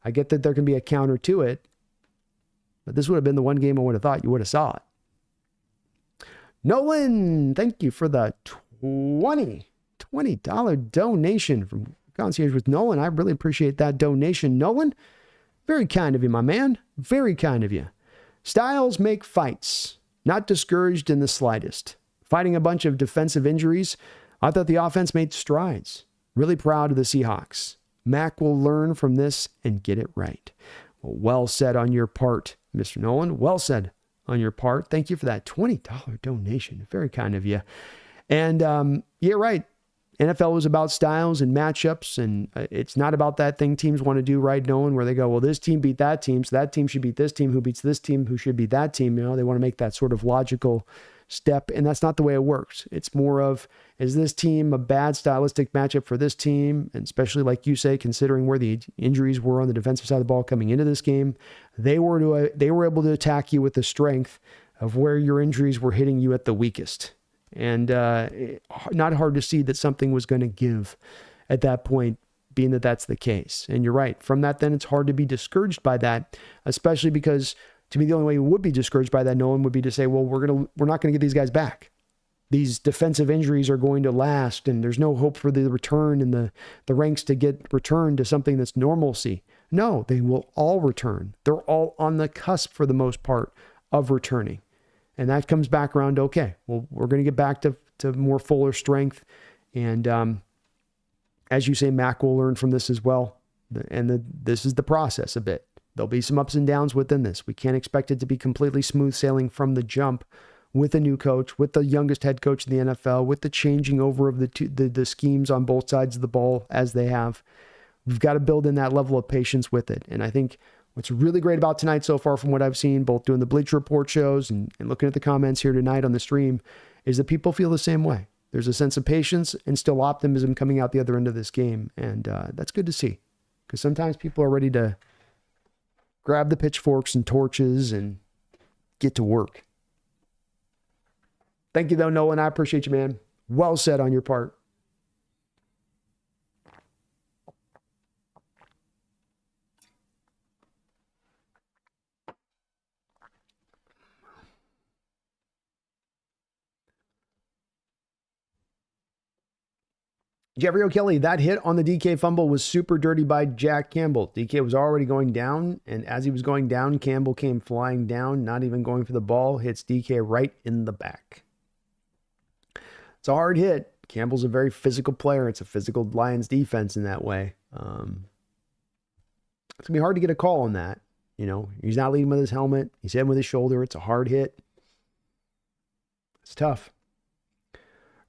I get that there can be a counter to it. But this would have been the one game I would have thought you would have saw it. Nolan, thank you for the $20 donation from Concierge with Nolan. I really appreciate that donation. Nolan, very kind of you, my man. Very kind of you. Styles make fights. Not discouraged in the slightest. Fighting a bunch of defensive injuries, I thought the offense made strides. Really proud of the Seahawks. Mac will learn from this and get it right. Well said on your part, Mr. Nolan. Well said on your part. Thank you for that $20 donation. Very kind of you. And yeah, right. NFL is about styles and matchups, and it's not about that thing teams want to do, right, Nolan, where they go, well, this team beat that team, so that team should beat this team, who beats this team, who should beat that team. You know, they want to make that sort of logical step, and that's not the way it works. It's more of, is this team a bad stylistic matchup for this team? And especially, like you say, considering where the injuries were on the defensive side of the ball coming into this game, they were able to attack you with the strength of where your injuries were hitting you at the weakest. And not hard to see that something was going to give at that point, being that that's the case. And you're right. From that, then it's hard to be discouraged by that, especially because to me, the only way you would be discouraged by that, Nolan, would be to say, well, we're not going to get these guys back. These defensive injuries are going to last, and there's no hope for the return and the ranks to get returned to something that's normalcy. No, they will all return. They're all on the cusp for the most part of returning. And that comes back around to, okay, well, we're going to get back to more fuller strength. And as you say, Mac will learn from this as well. And this is the process a bit. There'll be some ups and downs within this. We can't expect it to be completely smooth sailing from the jump with a new coach, with the youngest head coach in the NFL, with the changing over of the schemes on both sides of the ball as they have. We've got to build in that level of patience with it. And I think what's really great about tonight so far from what I've seen, both doing the Bleacher Report shows and looking at the comments here tonight on the stream, is that people feel the same way. There's a sense of patience and still optimism coming out the other end of this game. And that's good to see, because sometimes people are ready to grab the pitchforks and torches and get to work. Thank you, though, Nolan. I appreciate you, man. Well said on your part. Jeffrey O'Kelly, that hit on the DK fumble was super dirty by Jack Campbell. DK was already going down, and as he was going down, Campbell came flying down, not even going for the ball, hits DK right in the back. It's a hard hit. Campbell's a very physical player. It's a physical Lions defense in that way. It's going to be hard to get a call on that. You know, he's not leading with his helmet. He's hitting with his shoulder. It's a hard hit. It's tough.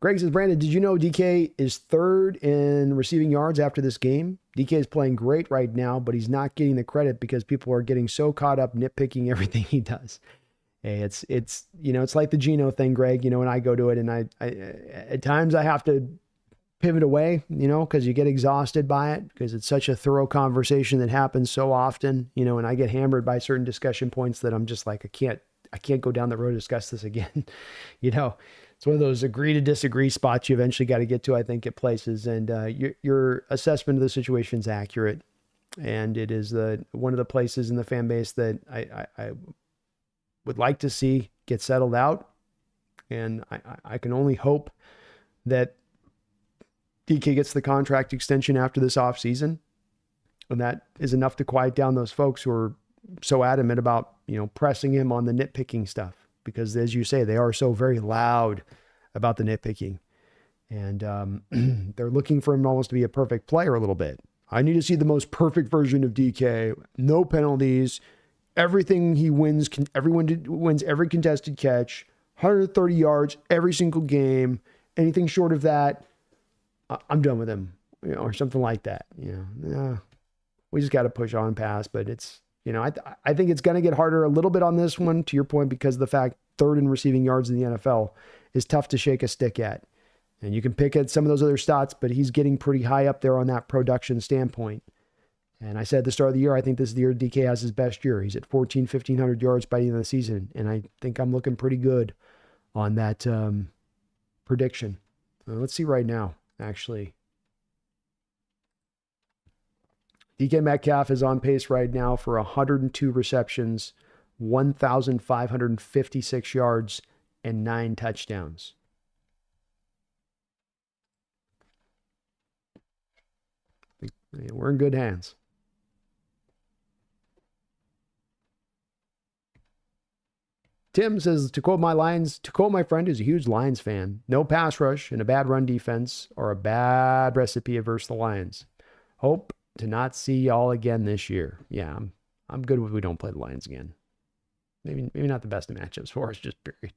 Greg says, Brandon, did you know DK is third in receiving yards after this game? DK is playing great right now, but he's not getting the credit because people are getting so caught up nitpicking everything he does. Hey, it's you know, it's like the Geno thing, Greg, you know, when I go to it and I at times I have to pivot away, you know, because you get exhausted by it because it's such a thorough conversation that happens so often, you know, and I get hammered by certain discussion points that I'm just like, I can't go down the road to discuss this again. You know, it's one of those agree to disagree spots you eventually got to get to, I think, at places. And your assessment of the situation is accurate. And it is one of the places in the fan base that I would like to see get settled out. And I can only hope that DK gets the contract extension after this offseason. And that is enough to quiet down those folks who are so adamant about, you know, pressing him on the nitpicking stuff. because, as you say, they are so very loud about the nitpicking. And they're looking for him almost to be a perfect player a little bit. I need to see the most perfect version of DK. No penalties. Everything he wins, everyone wins every contested catch. 130 yards every single game. Anything short of that, I'm done with him, or something like that. We just got to push on past. But it's, I think it's going to get harder a little bit on this one, to your point, because of the fact third in receiving yards in the NFL is tough to shake a stick at. And you can pick at some of those other stats, but he's getting pretty high up there on that production standpoint. And I said at the start of the year, I think this is the year DK has his best year. He's at 1,500 yards by the end of the season. And I think I'm looking pretty good on that prediction. Let's see right now, actually. DK Metcalf is on pace right now for 102 receptions, 1,556 yards, and 9 touchdowns. We're in good hands. Tim says, to quote my friend who's a huge Lions fan, no pass rush and a bad run defense are a bad recipe versus the Lions. Hope to not see y'all again this year. Yeah, I'm good if we don't play the Lions again. Maybe not the best of matchups for us, just period.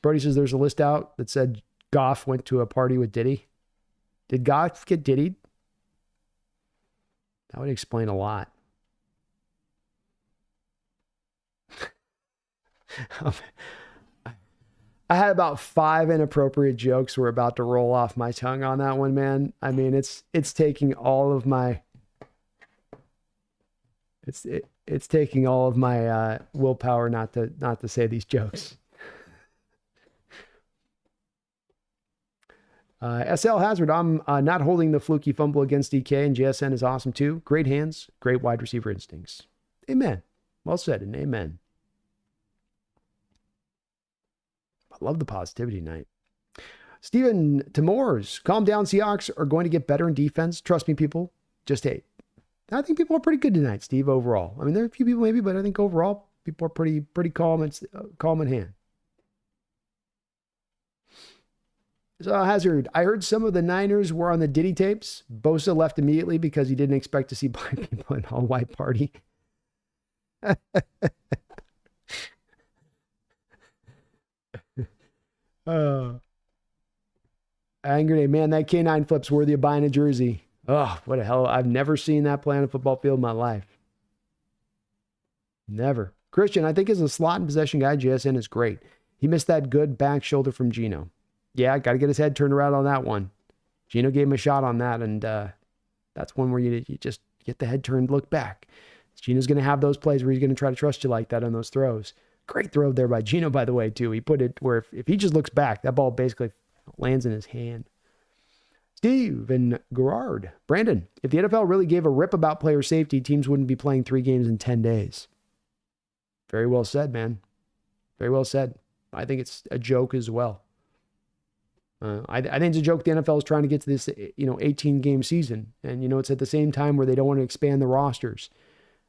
Brody says there's a list out that said Goff went to a party with Diddy. Did Goff get Diddied? That would explain a lot. I had about 5 inappropriate jokes were about to roll off my tongue on that one, man. I mean, it's taking all of my it's taking all of my willpower not to say these jokes. SL Hazard, I'm not holding the fluky fumble against DK, and JSN is awesome too. Great hands, great wide receiver instincts. Amen. Well said, and amen. I love the positivity tonight. Steven Timors, calm down. Seahawks are going to get better in defense. Trust me, people. Just hate. I think people are pretty good tonight, Steve, overall. I mean, there are a few people maybe, but I think overall people are pretty calm and calm in hand. So Hazard, I heard some of the Niners were on the Diddy tapes. Bosa left immediately because he didn't expect to see black people in an all-white party. Angry, man, that K9 flip's worthy of buying a jersey. Oh, what a hell. I've never seen that play on a football field in my life. Never. Christian, I think as a slot and possession guy, JSN is great. He missed that good back shoulder from Geno. Yeah, got to get his head turned around on that one. Geno gave him a shot on that, and that's one where you just get the head turned, look back. Geno's going to have those plays where he's going to try to trust you like that on those throws. Great throw there by Geno, by the way, too. He put it where if he just looks back, that ball basically lands in his hand. Steve and Gerard. Brandon, if the NFL really gave a rip about player safety, teams wouldn't be playing 3 games in 10 days. Very well said, man. Very well said. I think it's a joke as well. I think it's a joke the NFL is trying to get to this 18-game season. And, it's at the same time where they don't want to expand the rosters.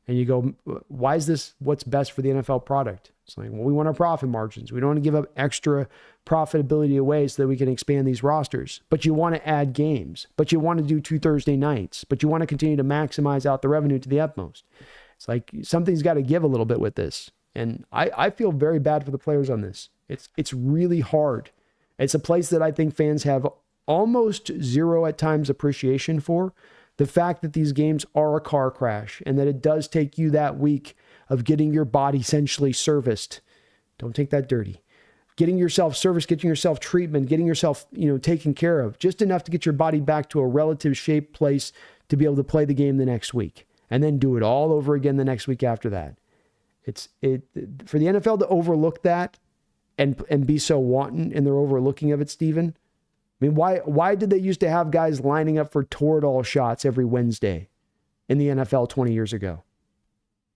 And you go, why is this what's best for the NFL product? It's like, well, we want our profit margins. We don't want to give up extra profitability away so that we can expand these rosters. But you want to add games. But you want to do 2 Thursday nights. But you want to continue to maximize out the revenue to the utmost. It's like something's got to give a little bit with this. And I feel very bad for the players on this. It's really hard. It's a place that I think fans have almost zero at times appreciation for. The fact that these games are a car crash and that it does take you that week of getting your body essentially serviced. Don't take that dirty. Getting yourself serviced, getting yourself treatment, getting yourself, taken care of, just enough to get your body back to a relative shape place to be able to play the game the next week and then do it all over again the next week after that. For the NFL to overlook that and be so wanton in their overlooking of it, Stephen. I mean, why did they used to have guys lining up for Toradol shots every Wednesday in the NFL 20 years ago?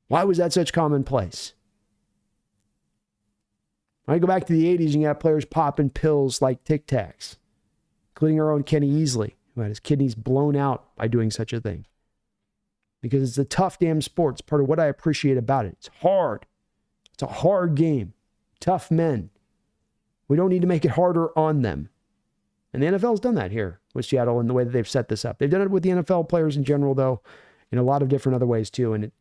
Why was that such commonplace? When I go back to the 80s, and you have players popping pills like Tic Tacs, including our own Kenny Easley, who had his kidneys blown out by doing such a thing. Because it's a tough damn sport. It's part of what I appreciate about it. It's hard. It's a hard game. Tough men. We don't need to make it harder on them. And the NFL's done that here with Seattle in the way that they've set this up. They've done it with the NFL players in general, though, in a lot of different other ways, too. And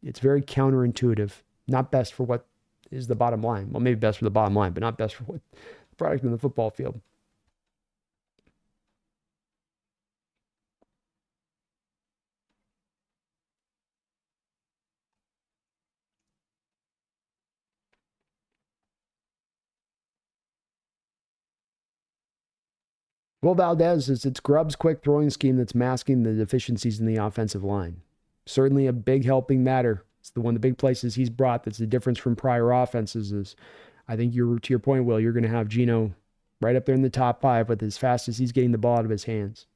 it's very counterintuitive. Not best for what is the bottom line. Well, maybe best for the bottom line, but not best for what the product in the football field. Will Valdez is it's Grubb's quick throwing scheme that's masking the deficiencies in the offensive line. Certainly a big helping matter. It's the one of the big places he's brought that's the difference from prior offenses is I think to your point, Will, you're going to have Geno right up there in the top 5 with as fast as he's getting the ball out of his hands.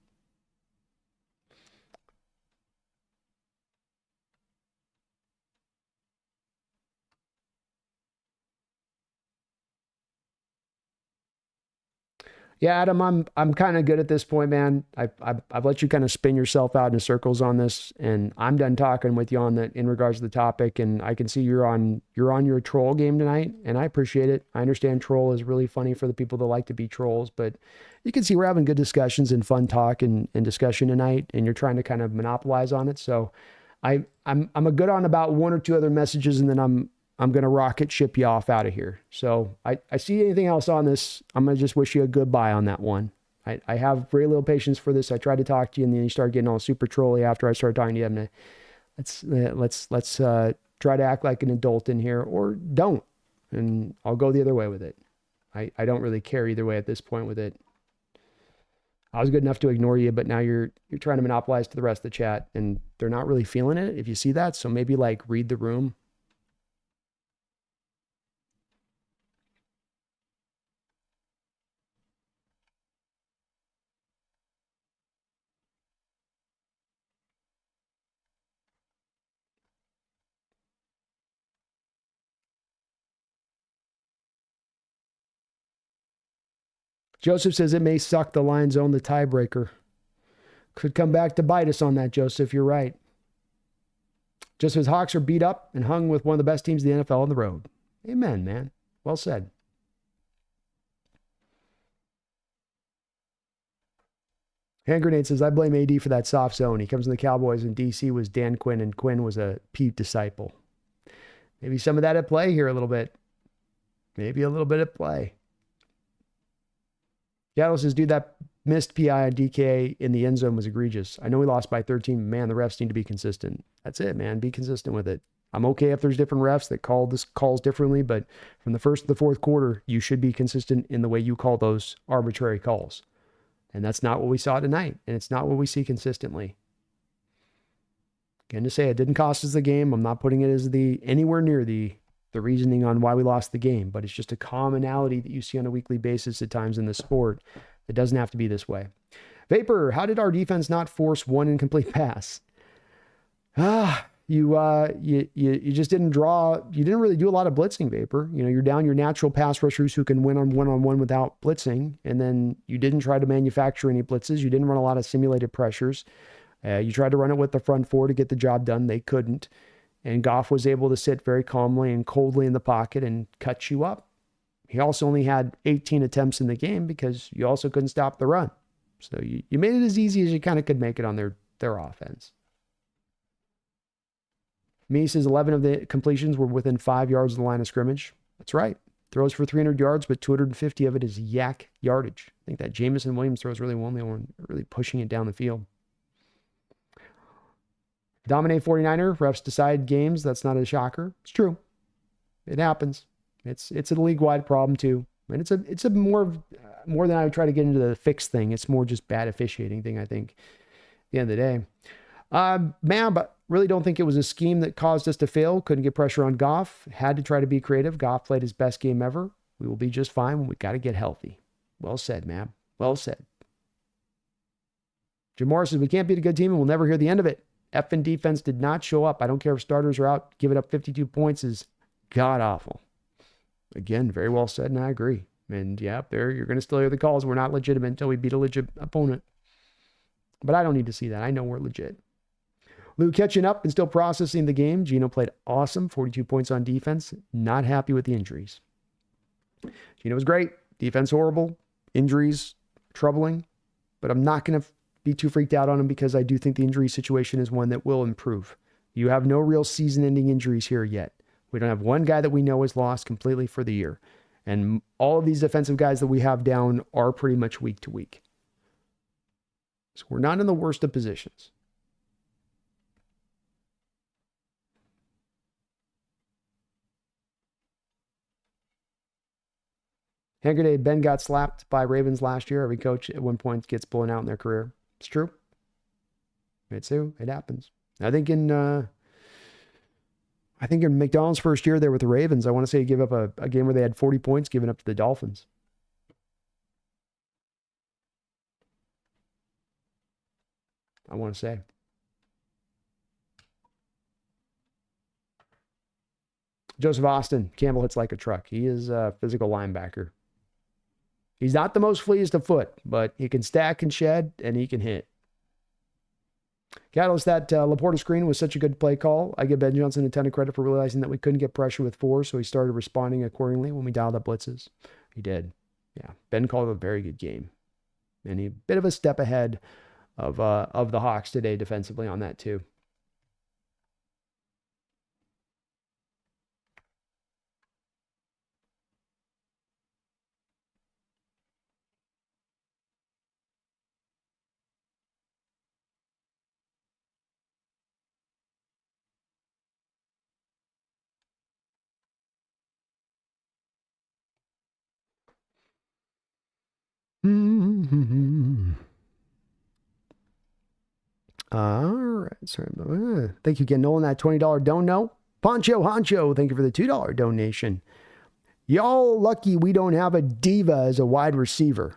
Yeah, Adam, I'm kind of good at this point, man. I've let you kind of spin yourself out in circles on this, and I'm done talking with you on that in regards to the topic. And I can see you're on your troll game tonight, and I appreciate it. I understand troll is really funny for the people that like to be trolls, but you can see we're having good discussions and fun talk and discussion tonight, and you're trying to kind of monopolize on it. So I'm a good on about 1 or 2 other messages, and then I'm going to rocket ship you off out of here. So I see anything else on this, I'm going to just wish you a goodbye on that one. I have very little patience for this. I tried to talk to you, and then you start getting all super trolly after I started talking to you. Let's try to act like an adult in here, or don't, and I'll go the other way with it. I don't really care either way at this point with it. I was good enough to ignore you, but now you're trying to monopolize to the rest of the chat, and they're not really feeling it, if you see that. So maybe like read the room. Joseph says it may suck. The Lions own the tiebreaker. Could come back to bite us on that, Joseph. You're right. Just as Hawks are beat up and hung with one of the best teams in the NFL on the road. Amen, man. Well said. Hand Grenade says, I blame AD for that soft zone. He comes in the Cowboys, and DC was Dan Quinn, and Quinn was a Pete disciple. Maybe some of that at play here a little bit. Maybe a little bit at play. Seattle says, dude, that missed PI on DK in the end zone was egregious. I know we lost by 13. Man, the refs need to be consistent. That's it, man. Be consistent with it. I'm okay if there's different refs that call this calls differently, but from the first to the fourth quarter, you should be consistent in the way you call those arbitrary calls. And that's not what we saw tonight, and it's not what we see consistently. Again, to say it didn't cost us the game. I'm not putting it as anywhere near the reasoning on why we lost the game, but it's just a commonality that you see on a weekly basis at times in the sport. It doesn't have to be this way. Vapor, how did our defense not force one incomplete pass? You just didn't draw. You didn't really do a lot of blitzing, Vapor. You know, you're down your natural pass rushers who can win on one-on-one without blitzing, and then you didn't try to manufacture any blitzes. You didn't run a lot of simulated pressures. You tried to run it with the front four to get the job done. They couldn't. And Goff was able to sit very calmly and coldly in the pocket and cut you up. He also only had 18 attempts in the game because you also couldn't stop the run. So you made it as easy as you kind of could make it on their offense. Me says 11 of the completions were within 5 yards of the line of scrimmage. That's right. Throws for 300 yards, but 250 of it is yak yardage. I think that Jamison Williams throws really one. They were really pushing it down the field. Dominate 49er, refs decide games. That's not a shocker. It's true. It happens. It's a league-wide problem too. And it's a more than I would try to get into the fix thing. It's more just bad officiating thing, I think, at the end of the day. Man, but really don't think it was a scheme that caused us to fail. Couldn't get pressure on Goff. Had to try to be creative. Goff played his best game ever. We will be just fine when we got to get healthy. Well said, man. Well said. Jim Morris says, we can't beat a good team and we'll never hear the end of it. Effing defense did not show up. I don't care if starters are out. Giving up 52 points is god-awful. Again, very well said, and I agree. And yeah, there you're going to still hear the calls. We're not legitimate until we beat a legit opponent. But I don't need to see that. I know we're legit. Lou catching up and still processing the game. Gino played awesome, 42 points on defense. Not happy with the injuries. Gino was great. Defense horrible. Injuries troubling. But I'm not going to be too freaked out on him because I do think the injury situation is one that will improve. You have no real season-ending injuries here yet. We don't have one guy that we know is lost completely for the year. And all of these defensive guys that we have down are pretty much week to week. So we're not in the worst of positions. Haggerty, Ben got slapped by Ravens last year. Every coach at one point gets blown out in their career. It's true. It's true. It happens. I think in McDonald's first year there with the Ravens, I want to say he gave up a game where they had 40 points given up to the Dolphins. I want to say. Joseph Austin, Campbell hits like a truck. He is a physical linebacker. He's not the most fleetest of foot, but he can stack and shed, and he can hit. Catalyst, that Laporta screen was such a good play call. I give Ben Johnson a ton of credit for realizing that we couldn't get pressure with 4, so he started responding accordingly when we dialed up blitzes. He did. Yeah, Ben called a very good game. And a bit of a step ahead of the Hawks today defensively on that too. All right. Sorry. Thank you again, Nolan. That $20 dono. Poncho Honcho, thank you for the $2 donation. Y'all lucky we don't have a diva as a wide receiver.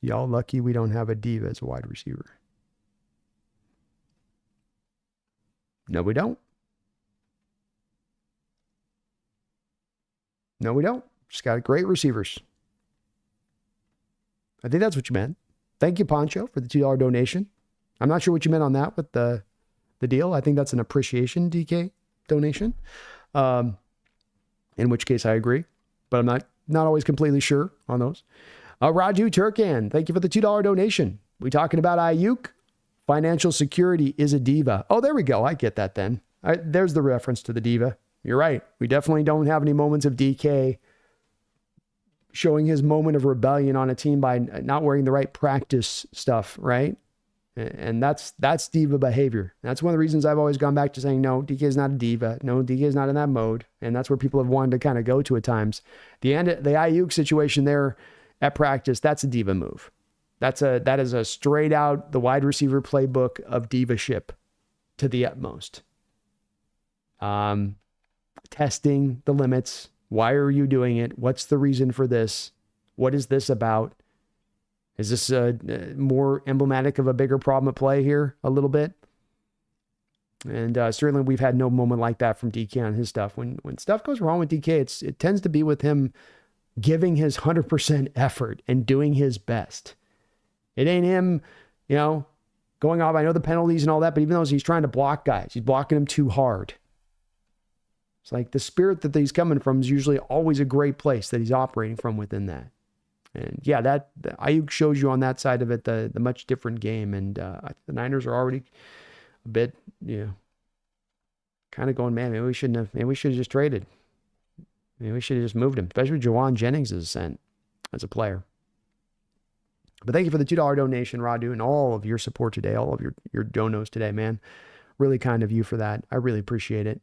Y'all lucky we don't have a diva as a wide receiver. No, we don't. No, we don't. Just got great receivers. I think that's what you meant. Thank you, Poncho, for the $2 donation. I'm not sure what you meant on that with the deal. I think that's an appreciation DK donation. In which case I agree, but I'm not always completely sure on those. Raju Turkan, thank you for the $2 donation. We talking about Ayuk? Financial security is a diva. Oh, there we go. I get that then. There's the reference to the diva. You're right. We definitely don't have any moments of DK showing his moment of rebellion on a team by not wearing the right practice stuff, right? And that's diva behavior. That's one of the reasons I've always gone back to saying, no, DK is not a diva. No, DK is not in that mode. And that's where people have wanted to kind of go to at times. The Ayuk situation there at practice, that's a diva move. That is a straight out the wide receiver playbook of diva-ship to the utmost. Testing the limits. Why are you doing it? What's the reason for this? What is this about? Is this more emblematic of a bigger problem at play here a little bit? And certainly we've had no moment like that from DK on his stuff. When stuff goes wrong with DK, it tends to be with him giving his 100% effort and doing his best. It ain't him, going off. I know the penalties and all that, but even though he's trying to block guys, he's blocking them too hard. It's like the spirit that he's coming from is usually always a great place that he's operating from within that. And yeah, that Ayuk shows you on that side of it the much different game. And the Niners are already a bit, kind of going, man, maybe we should have just traded. Maybe we should have just moved him, especially Jawan Jennings' ascent as a player. But thank you for the $2 donation, Radu, and all of your support today, all of your donos today, man. Really kind of you for that. I really appreciate it.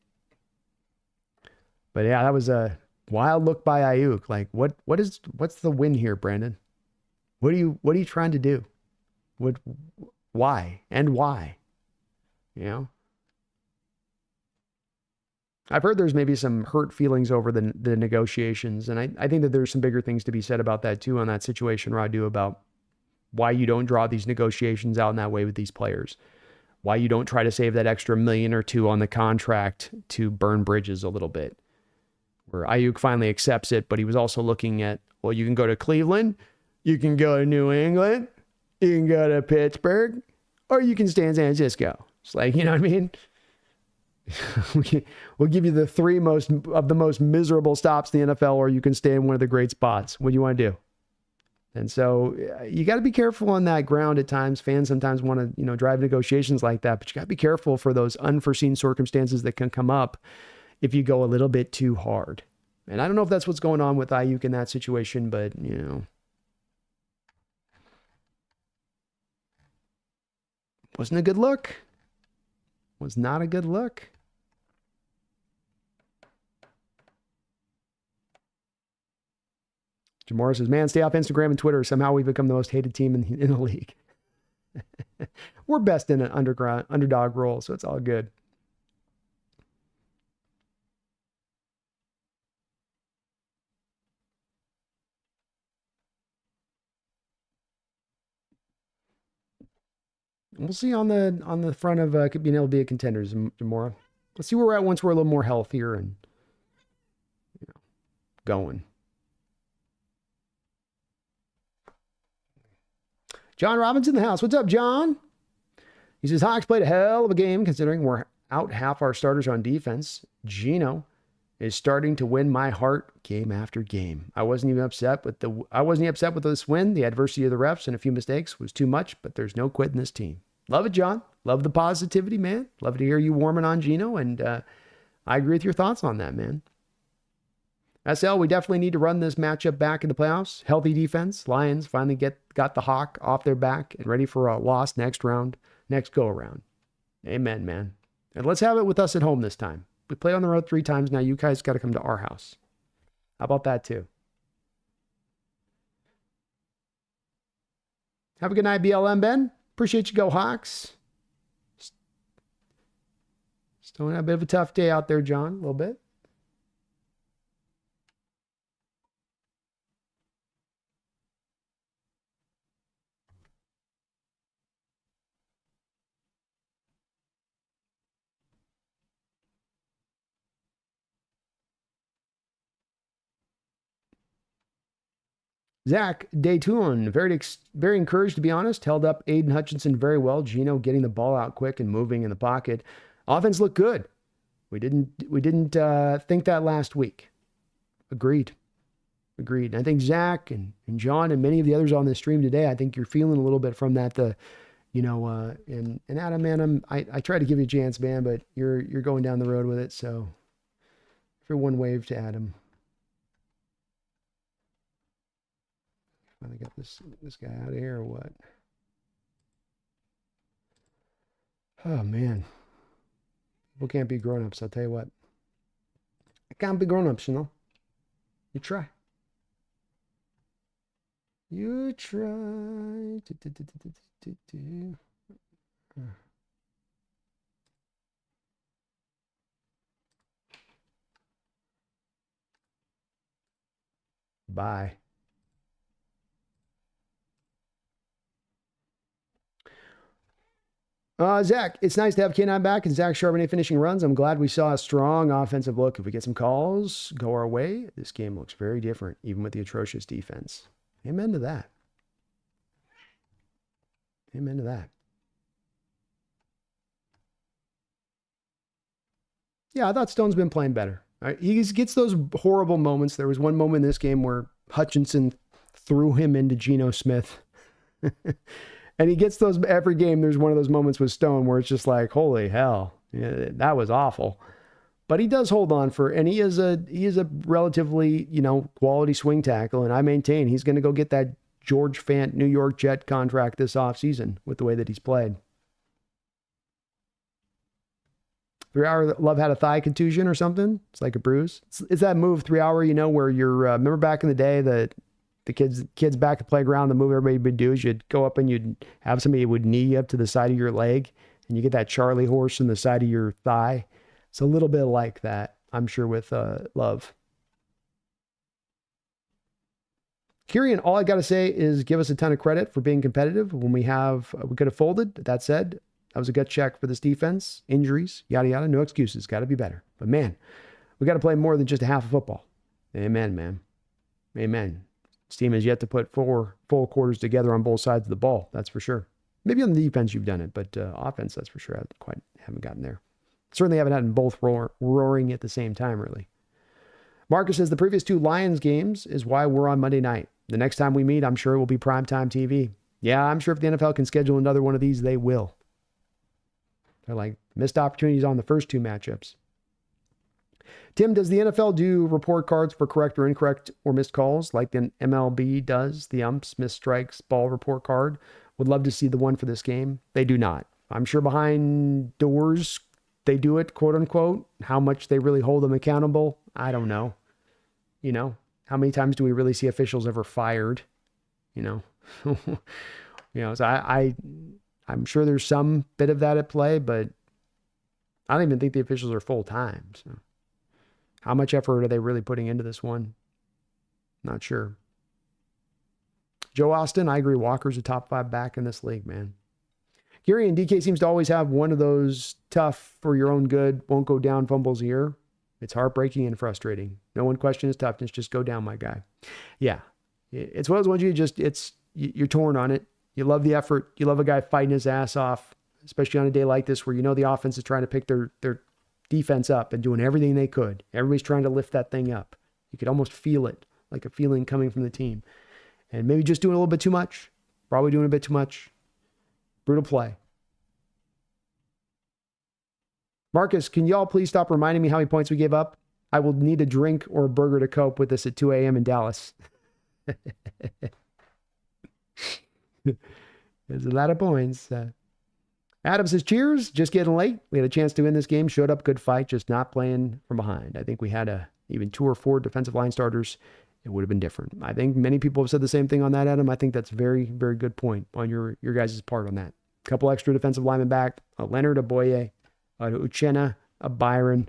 But yeah, that was a wild look by Ayuk. Like, what's the win here, Brandon? What are you trying to do? Why? I've heard there's maybe some hurt feelings over the negotiations, and I think that there's some bigger things to be said about that too on that situation, Radu, about why you don't draw these negotiations out in that way with these players. Why you don't try to save that extra $1 million or $2 million on the contract to burn bridges a little bit. Where Ayuk finally accepts it, but he was also looking at, well, you can go to Cleveland, you can go to New England, you can go to Pittsburgh, or you can stay in San Francisco. It's like, you know what I mean? We'll give you the three most miserable stops in the NFL, or you can stay in one of the great spots. What do you want to do? And so you got to be careful on that ground at times. Fans sometimes want to, drive negotiations like that, but you got to be careful for those unforeseen circumstances that can come up if you go a little bit too hard. And I don't know if that's what's going on with Ayuk in that situation, but, wasn't a good look. Was not a good look. Jamora says, man, stay off Instagram and Twitter. Somehow we've become the most hated team in the league. We're best in an underdog role, so it's all good. We'll see on the front of being able to be a contenders, Jamora. Let's see where we're at once we're a little more healthier and going. John Robbins in the house. What's up, John? He says, Hawks played a hell of a game considering we're out half our starters on defense. Gino is starting to win my heart game after game. I wasn't even upset with this win. The adversity of the refs and a few mistakes was too much, but there's no quitting this team. Love it, John. Love the positivity, man. Love to hear you warming on Gino, and I agree with your thoughts on that, man. SL, we definitely need to run this matchup back in the playoffs. Healthy defense. Lions finally got the hawk off their back and ready for a loss next go around. Amen, man. And let's have it with us at home this time. We played on the road 3 times. Now you guys got to come to our house. How about that too? Have a good night, BLM, Ben. Appreciate you, Go Hawks. Still having a bit of a tough day out there, John, a little bit. Zach Dayton, very encouraged, to be honest. Held up Aiden Hutchinson very well. Gino getting the ball out quick and moving in the pocket. Offense looked good. We didn't think that last week. Agreed. And I think Zach and John and many of the others on this stream today, I think you're feeling a little bit from that. And Adam, man, I try to give you a chance, man, but you're going down the road with it. So everyone wave to Adam. Finally got this guy out of here or what? Oh man. People can't be grown-ups, I'll tell you what. I can't be grown-ups, You try. You try. Bye. Zach, it's nice to have K9 back and Zach Charbonnet finishing runs. I'm glad we saw a strong offensive look. If we get some calls go our way, this game looks very different, even with the atrocious defense. Amen to that. Amen to that. Yeah, I thought Stone's been playing better. He gets those horrible moments. There was one moment in this game where Hutchinson threw him into Geno Smith. And he gets those every game. There's one of those moments with Stone where it's just like, holy hell, yeah, that was awful. But he does hold on and he is a relatively, quality swing tackle. And I maintain he's going to go get that George Fant New York Jet contract this offseason with the way that he's played. 3 Hour Love had a thigh contusion or something. It's like a bruise. It's that move 3 Hour, where you're, remember back in the day that the kids back at the playground, the move everybody would do is you'd go up and you'd have somebody would knee you up to the side of your leg and you get that Charlie horse in the side of your thigh. It's a little bit like that, I'm sure, with Love. Kieran, all I got to say is give us a ton of credit for being competitive when we could have folded. That said, that was a gut check for this defense. Injuries, yada, yada, no excuses. Got to be better. But man, we got to play more than just a half of football. Amen, man. Amen. This team has yet to put 4 full quarters together on both sides of the ball. That's for sure. Maybe on the defense you've done it, but offense, that's for sure. I haven't gotten there. Certainly haven't had them both roaring at the same time, really. Marcus says the previous 2 Lions games is why we're on Monday night. The next time we meet, I'm sure it will be primetime TV. Yeah, I'm sure if the NFL can schedule another one of these, they will. They're like missed opportunities on the first 2 matchups. Tim, does the NFL do report cards for correct or incorrect or missed calls like the MLB does? The umps, missed strikes, ball report card. Would love to see the one for this game. They do not. I'm sure behind doors they do it, quote unquote. How much they really hold them accountable, I don't know. You know, how many times do we really see officials ever fired? You know, so I'm sure there's some bit of that at play, but I don't even think the officials are full time. So how much effort are they really putting into this one? Not sure. Joe Austin, I agree. Walker's a top 5 back in this league, man. Gary and DK seems to always have one of those tough for your own good, won't go down fumbles a year. It's heartbreaking and frustrating. No one questions his toughness. Just go down, my guy. Yeah. It's one of those ones you're torn on it. You love the effort. You love a guy fighting his ass off, especially on a day like this where you know the offense is trying to pick their defense up and doing everything they could. Everybody's trying to lift that thing up. You could almost feel it, like a feeling coming from the team. And maybe just doing a little bit too much. Probably doing a bit too much. Brutal play. Marcus, can y'all please stop reminding me how many points we gave up? I will need a drink or a burger to cope with this at 2 a.m. in Dallas. There's a lot of points. Adam says, cheers, just getting late. We had a chance to win this game. Showed up, good fight, just not playing from behind. I think we had even 2 or 4 defensive line starters. It would have been different. I think many people have said the same thing on that, Adam. I think that's a very, very good point on your guys' part on that. A couple extra defensive linemen back, a Leonard, a Boye, a Uchenna, a Byron.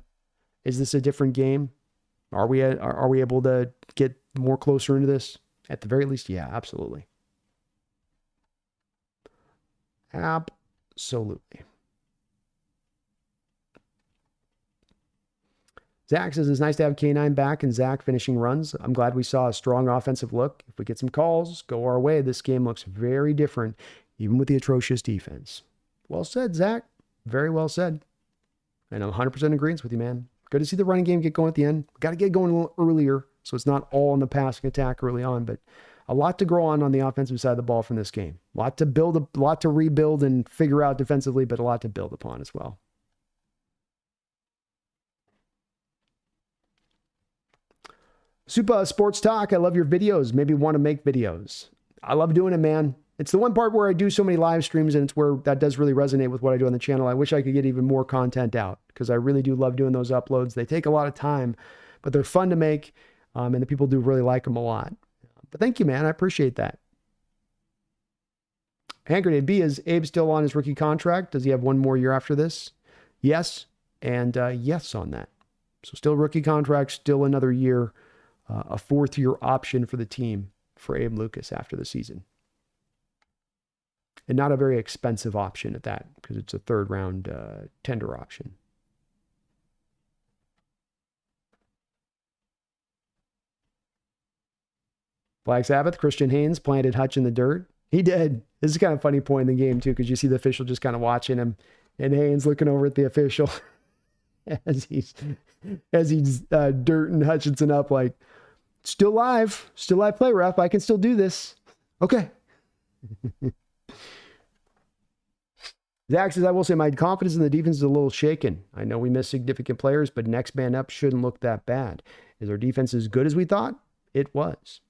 Is this a different game? Are we able to get more closer into this? At the very least, yeah, absolutely. Absolutely. Zach says it's nice to have K9 back and Zach finishing runs. I'm glad we saw a strong offensive look. If we get some calls, go our way. This game looks very different, even with the atrocious defense. Well said, Zach. Very well said. And I'm 100% in agreement with you, man. Good to see the running game get going at the end. Got to get going a little earlier, so it's not all in the passing attack early on, but a lot to grow on the offensive side of the ball from this game. A lot to rebuild and figure out defensively, but a lot to build upon as well. Super Sports Talk, I love your videos. Maybe want to make videos. I love doing it, man. It's the one part where I do so many live streams, and it's where that does really resonate with what I do on the channel. I wish I could get even more content out because I really do love doing those uploads. They take a lot of time, but they're fun to make, and the people do really like them a lot. But thank you, man. I appreciate that. Hand Grenade B, is Abe still on his rookie contract? Does he have one more year after this? Yes, and yes on that. So still rookie contract, still another year, a 4th-year option for the team for Abe Lucas after the season. And not a very expensive option at that, because it's a 3rd-round tender option. Black Sabbath, Christian Haynes planted Hutch in the dirt. He did. This is kind of a funny point in the game, too, because you see the official just kind of watching him, and Haynes looking over at the official as he's dirting Hutchinson up like, still live play, ref. I can still do this. Okay. Zach says, I will say my confidence in the defense is a little shaken. I know we missed significant players, but next man up shouldn't look that bad. Is our defense as good as we thought? It was.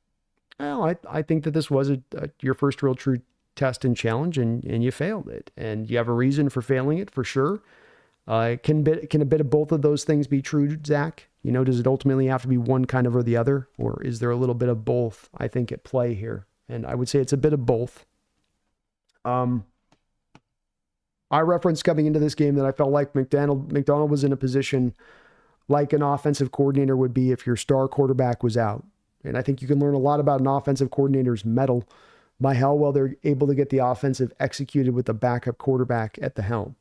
Well, I think that this was your first real true test and challenge, and you failed it. And you have a reason for failing it, for sure. Can a bit of both of those things be true, Zach? You know, does it ultimately have to be one kind of or the other? Or is there a little bit of both, I think, at play here? And I would say it's a bit of both. I referenced coming into this game that I felt like McDonald was in a position like an offensive coordinator would be if your star quarterback was out. And I think you can learn a lot about an offensive coordinator's mettle by how well they're able to get the offensive executed with the backup quarterback at the helm.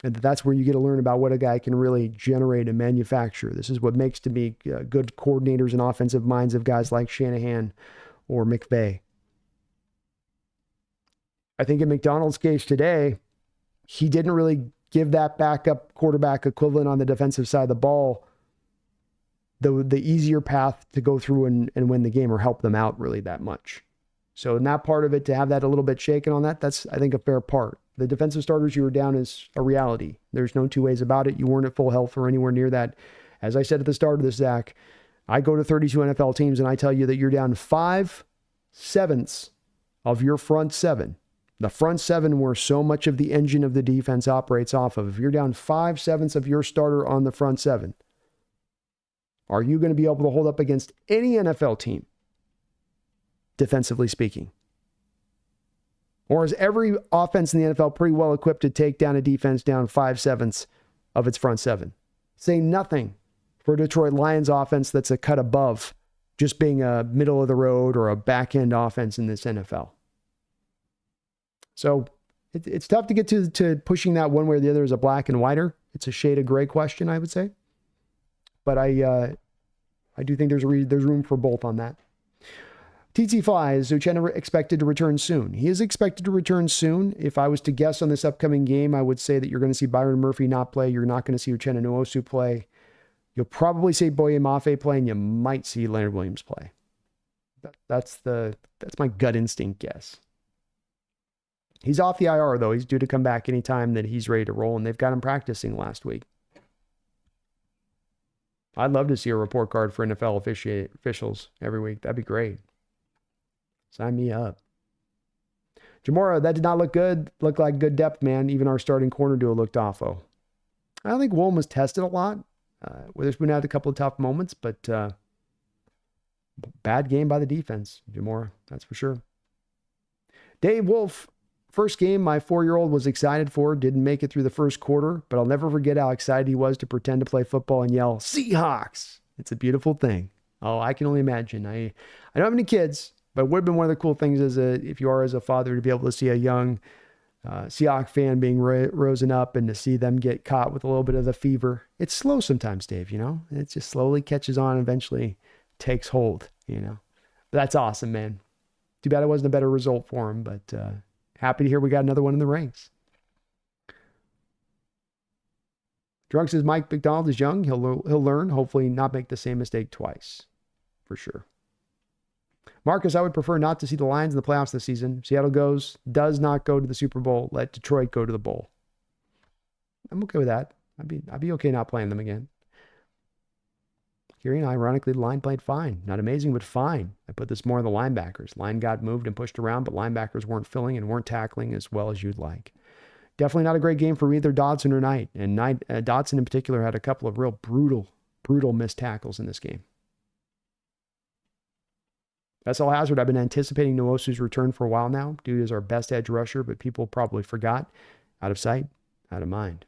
And that's where you get to learn about what a guy can really generate and manufacture. This is what makes to be good coordinators and offensive minds of guys like Shanahan or McVay. I think in McDonald's case today, he didn't really give that backup quarterback equivalent on the defensive side of the ball the easier path to go through and win the game or help them out really that much. So in that part of it, to have that a little bit shaken on that, that's, I think, a fair part. The defensive starters you were down is a reality. There's no two ways about it. You weren't at full health or anywhere near that. As I said at the start of this, Zach, I go to 32 NFL teams and I tell you that you're down 5/7 of your front seven. The front seven where so much of the engine of the defense operates off of. If you're down 5/7 of your starter on the front seven, are you going to be able to hold up against any NFL team, defensively speaking? Or is every offense in the NFL pretty well equipped to take down a defense down 5/7 of its front seven? Say nothing for a Detroit Lions offense that's a cut above just being a middle of the road or a back end offense in this NFL. So it's tough to get to pushing that one way or the other as a black and whiter. It's a shade of gray question, I would say. But I do think there's room for both on that. TT Flies, Uchenna expected to return soon. He is expected to return soon. If I was to guess on this upcoming game, I would say that you're going to see Byron Murphy not play. You're not going to see Uchenna Nwosu play. You'll probably see Boye Mafe play, and you might see Leonard Williams play. That's my gut instinct guess. He's off the IR, though. He's due to come back anytime that he's ready to roll, and they've got him practicing last week. I'd love to see a report card for NFL officials every week. That'd be great. Sign me up. Jamora, that did not look good. Looked like good depth, man. Even our starting corner duo looked awful. I don't think Wolm was tested a lot. Witherspoon had a couple of tough moments, but bad game by the defense, Jamora. That's for sure. Dave Wolf, first game my 4-year-old was excited for. Didn't make it through the first quarter, but I'll never forget how excited he was to pretend to play football and yell, "Seahawks!" It's a beautiful thing. Oh, I can only imagine. I don't have any kids, but it would have been one of the cool things if you are as a father to be able to see a young Seahawks fan being risen up and to see them get caught with a little bit of the fever. It's slow sometimes, Dave, It just slowly catches on and eventually takes hold, But that's awesome, man. Too bad it wasn't a better result for him, but happy to hear we got another one in the ranks. Drunk says Mike McDonald is young. He'll learn, hopefully not make the same mistake twice, for sure. Marcus, I would prefer not to see the Lions in the playoffs this season. Seattle does not go to the Super Bowl. Let Detroit go to the bowl. I'm okay with that. I'd be okay not playing them again. Kieran, ironically, the line played fine. Not amazing, but fine. I put this more on the linebackers. Line got moved and pushed around, but linebackers weren't filling and weren't tackling as well as you'd like. Definitely not a great game for either Dodson or Knight. And Dodson in particular had a couple of real brutal missed tackles in this game. SL Hazard, I've been anticipating Nwosu's return for a while now. Dude is our best edge rusher, but people probably forgot. Out of sight, out of mind.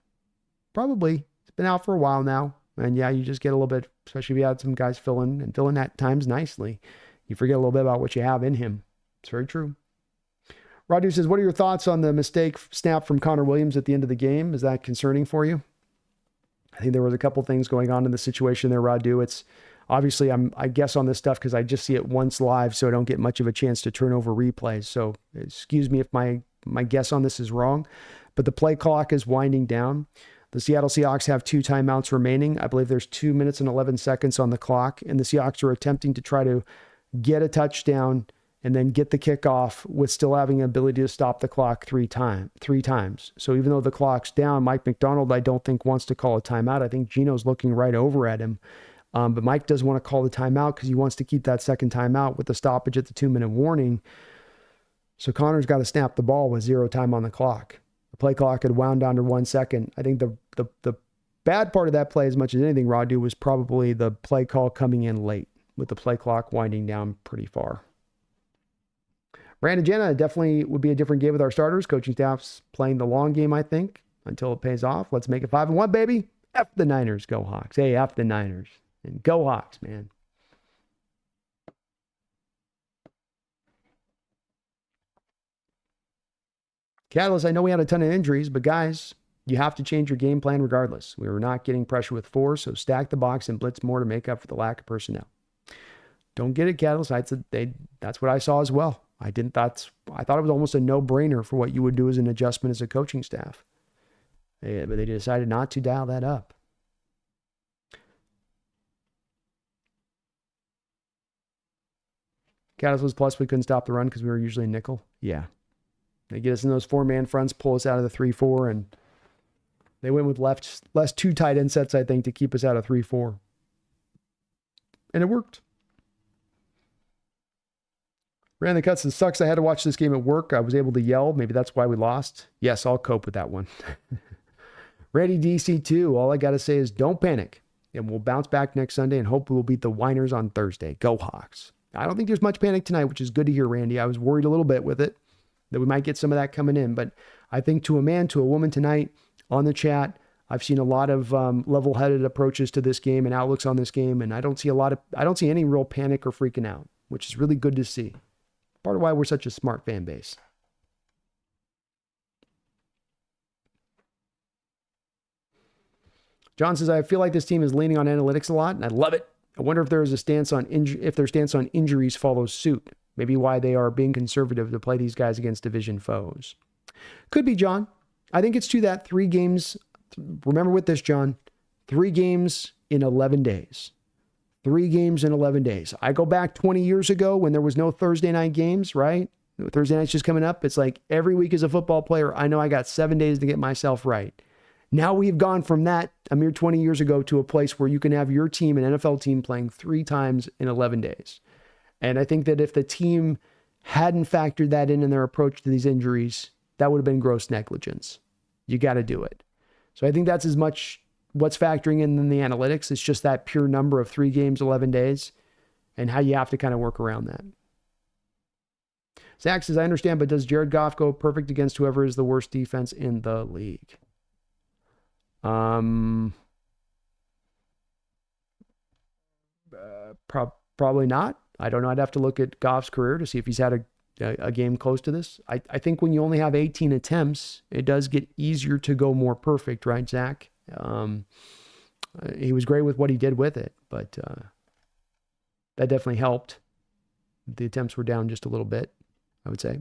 Probably. It's been out for a while now. And yeah, you just get a little bit, especially if you had some guys filling at times nicely. You forget a little bit about what you have in him. It's very true. Radu says, what are your thoughts on the mistake snap from Connor Williams at the end of the game? Is that concerning for you? I think there was a couple things going on in the situation there, Radu. It's obviously I guess on this stuff because I just see it once live, so I don't get much of a chance to turn over replays. So excuse me if my guess on this is wrong, but the play clock is winding down. The Seattle Seahawks have 2 timeouts remaining. I believe there's 2 minutes and 11 seconds on the clock, and the Seahawks are attempting to try to get a touchdown and then get the kickoff with still having the ability to stop the clock three times. So even though the clock's down, Mike McDonald, I don't think wants to call a timeout. I think Gino's looking right over at him. But Mike doesn't want to call the timeout because he wants to keep that second timeout with the stoppage at the 2-minute warning. So Connor's got to snap the ball with 0 time on the clock. The play clock had wound down to 1 second. I think the bad part of that play, as much as anything, Radu, was probably the play call coming in late with the play clock winding down pretty far. Brandon Jenna, definitely would be a different game with our starters. Coaching staff's playing the long game, I think, until it pays off. Let's make it 5-1, baby. F the Niners, go Hawks. Hey, F the Niners. And go Hawks, man. Catalyst, I know we had a ton of injuries, but guys, you have to change your game plan regardless. We were not getting pressure with 4, so stack the box and blitz more to make up for the lack of personnel. Don't get it, Catalyst. That's what I saw as well. I thought it was almost a no-brainer for what you would do as an adjustment as a coaching staff. But they decided not to dial that up. Caddis was plus we couldn't stop the run because we were usually nickel. Yeah. They get us in those 4-man fronts, pull us out of the 3-4, and they went with less 2 tight end sets, I think, to keep us out of 3-4. And it worked. Ran the cuts. It sucks. I had to watch this game at work. I was able to yell. Maybe that's why we lost. Yes, I'll cope with that one. Ready DC2. All I got to say is don't panic. And we'll bounce back next Sunday and hope we'll beat the Whiners on Thursday. Go Hawks. I don't think there's much panic tonight, which is good to hear, Randy. I was worried a little bit with it, that we might get some of that coming in. But I think to a man, to a woman tonight on the chat, I've seen a lot of level-headed approaches to this game and outlooks on this game. And I don't see any real panic or freaking out, which is really good to see. Part of why we're such a smart fan base. John says, I feel like this team is leaning on analytics a lot, and I love it. I wonder if their stance on injuries follows suit. Maybe why they are being conservative to play these guys against division foes. Could be, John. I think it's to that 3 games. Remember with this, John, 3 games in 11 days. 3 games in 11 days. I go back 20 years ago when there was no Thursday night games, right? Thursday night's just coming up. It's like every week as a football player, I know I got 7 days to get myself right. Now we've gone from that a mere 20 years ago to a place where you can have your team, an NFL team, playing 3 times in 11 days. And I think that if the team hadn't factored that in their approach to these injuries, that would have been gross negligence. You got to do it. So I think that's as much what's factoring in the analytics. It's just that pure number of 3 games, 11 days, and how you have to kind of work around that. Zach says, I understand, but does Jared Goff go perfect against whoever is the worst defense in the league? Probably not. I don't know. I'd have to look at Goff's career to see if he's had a game close to this. I think when you only have 18 attempts, it does get easier to go more perfect, right, Zach? He was great with what he did with it, but that definitely helped. The attempts were down just a little bit, I would say.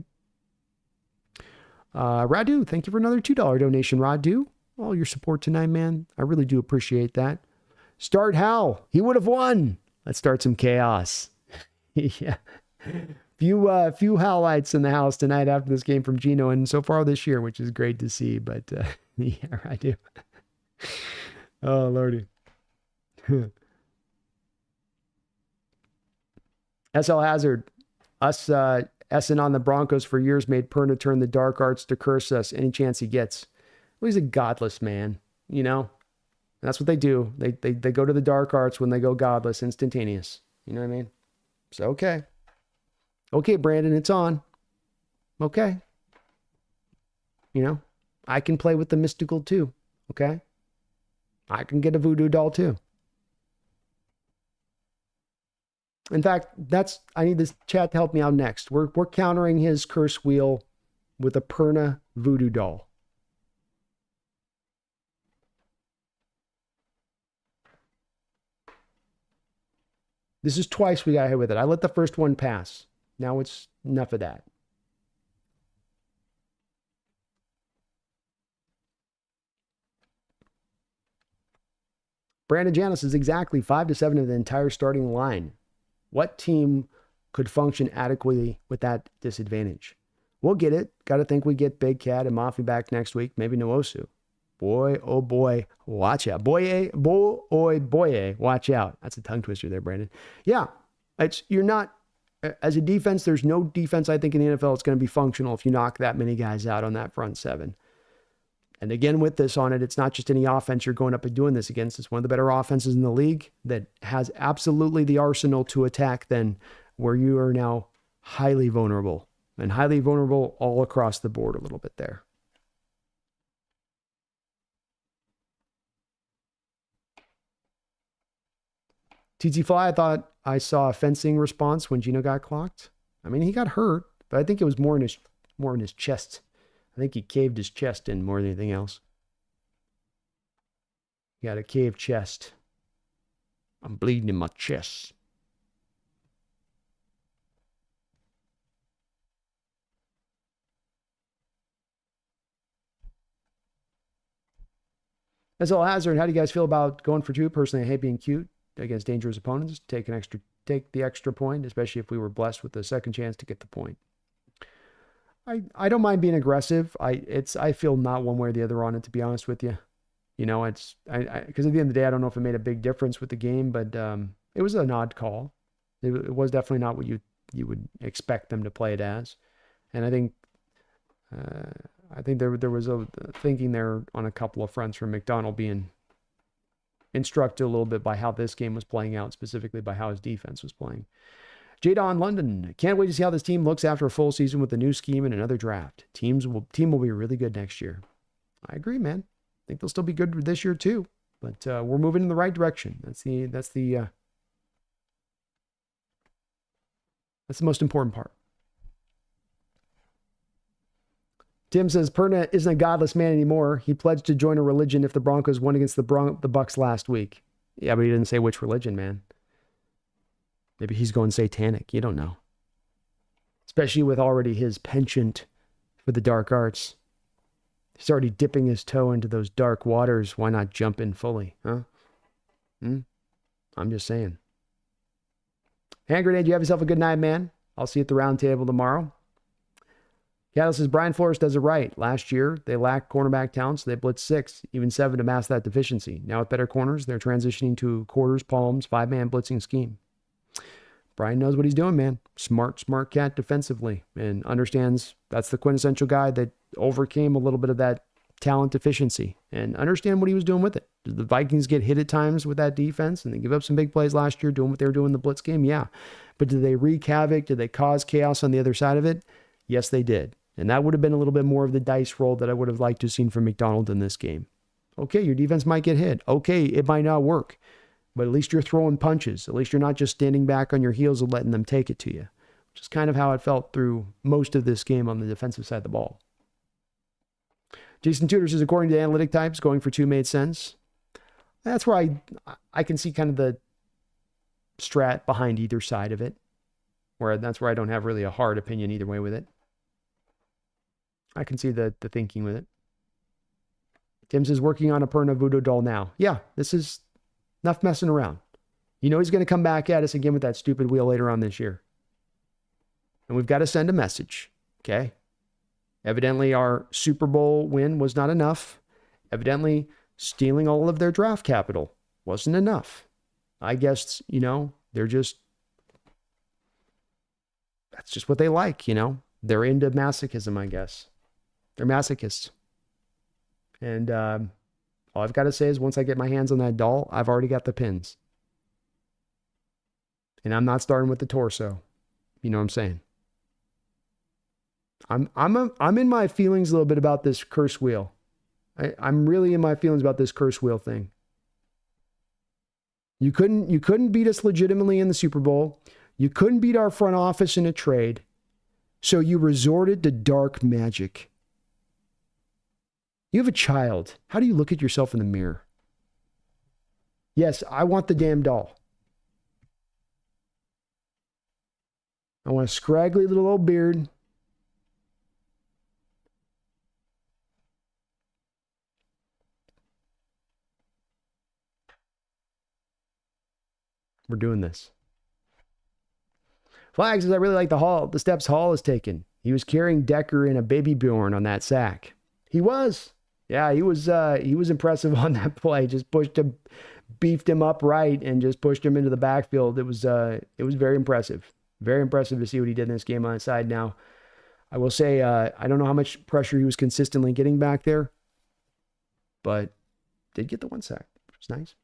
Radu, thank you for another $2 donation, Radu. All your support tonight, man. I really do appreciate that. Start Hal. He would have won. Let's start some chaos. Yeah. Few Halites in the house tonight after this game from Gino, and so far this year, which is great to see. But yeah, I do. Oh, Lordy. SL Hazard. Us Essen on the Broncos for years made Perna turn the dark arts to curse us any chance he gets. Well, he's a godless man, you know? And that's what they do. They go to the dark arts when they go godless, instantaneous. You know what I mean? So, okay. Okay, Brandon, it's on. Okay. You know, I can play with the mystical too. Okay. I can get a voodoo doll too. In fact, I need this chat to help me out next. We're countering his curse wheel with a Perna voodoo doll. This is twice we got hit with it. I let the first one pass. Now it's enough of that. Brandon Janis is exactly 5 to 7 of the entire starting line. What team could function adequately with that disadvantage? We'll get it. Got to think we get Big Cat and Mafi back next week. Maybe Nwosu. Boy, oh boy, watch out. Boy, watch out. That's a tongue twister there, Brandon. Yeah, you're not, as a defense, there's no defense, I think, in the NFL that's going to be functional if you knock that many guys out on that front 7. And again, with this on it, it's not just any offense you're going up and doing this against. It's one of the better offenses in the league that has absolutely the arsenal to attack then, where you are now highly vulnerable, and highly vulnerable all across the board a little bit there. TT Fly, I thought I saw a fencing response when Gino got clocked. I mean, he got hurt, but I think it was more in his chest. I think he caved his chest in more than anything else. He got a caved chest. I'm bleeding in my chest. SL Hazard, how do you guys feel about going for 2? Personally, I hate being cute against dangerous opponents. Take the extra point, especially if we were blessed with the second chance to get the point. I don't mind being aggressive. I feel not one way or the other on it, to be honest with you. You know, it's because at the end of the day, I don't know if it made a big difference with the game, but it was an odd call. It was definitely not what you would expect them to play it as, and I think there was a thinking there on a couple of fronts from McDonald being instructed a little bit by how this game was playing out, specifically by how his defense was playing. Jadon London, can't wait to see how this team looks after a full season with a new scheme and another draft. Team will be really good next year. I agree, man. I think they'll still be good this year too, but we're moving in the right direction. That's the most important part. Tim says Perna isn't a godless man anymore. He pledged to join a religion if the Broncos won against the Bucs last week. Yeah, but he didn't say which religion, man. Maybe he's going satanic. You don't know. Especially with already his penchant for the dark arts. He's already dipping his toe into those dark waters. Why not jump in fully, huh? I'm just saying. Hand grenade, you have yourself a good night, man. I'll see you at the round table tomorrow. Cattle says Brian Flores does it right. Last year, they lacked cornerback talent, so they blitzed 6, even 7 to mask that deficiency. Now with better corners, they're transitioning to quarters, palms, 5-man blitzing scheme. Brian knows what he's doing, man. Smart cat defensively, and understands that's the quintessential guy that overcame a little bit of that talent deficiency and understand what he was doing with it. Did the Vikings get hit at times with that defense and they give up some big plays last year doing what they were doing in the blitz game? Yeah. But did they wreak havoc? Did they cause chaos on the other side of it? Yes, they did. And that would have been a little bit more of the dice roll that I would have liked to have seen from McDonald in this game. Okay, your defense might get hit. Okay, it might not work. But at least you're throwing punches. At least you're not just standing back on your heels and letting them take it to you. Which is kind of how it felt through most of this game on the defensive side of the ball. Jason Tudor says, according to analytic types, going for 2 made sense. That's where I can see kind of the strat behind either side of it. That's where I don't have really a hard opinion either way with it. I can see the thinking with it. Tim says, working on a Perna voodoo doll now. Yeah, this is enough messing around. You know he's going to come back at us again with that stupid wheel later on this year. And we've got to send a message, okay? Evidently, our Super Bowl win was not enough. Evidently, stealing all of their draft capital wasn't enough. I guess, they're just... That's just what they like, They're into masochism, I guess. They're masochists. And all I've got to say is once I get my hands on that doll, I've already got the pins. And I'm not starting with the torso. You know what I'm saying? I'm in my feelings a little bit about this curse wheel. I'm really in my feelings about this curse wheel thing. You couldn't beat us legitimately in the Super Bowl. You couldn't beat our front office in a trade. So you resorted to dark magic. You have a child. How do you look at yourself in the mirror? Yes, I want the damn doll. I want a scraggly little old beard. We're doing this. Flag says, I really like the steps Hall has taken. He was carrying Decker in a baby Bjorn on that sack. He was. Yeah, he was impressive on that play. Just pushed him, beefed him up right, and just pushed him into the backfield. It was very impressive. Very impressive to see what he did in this game on the side. Now, I will say, I don't know how much pressure he was consistently getting back there, but did get the 1 sack, which was nice.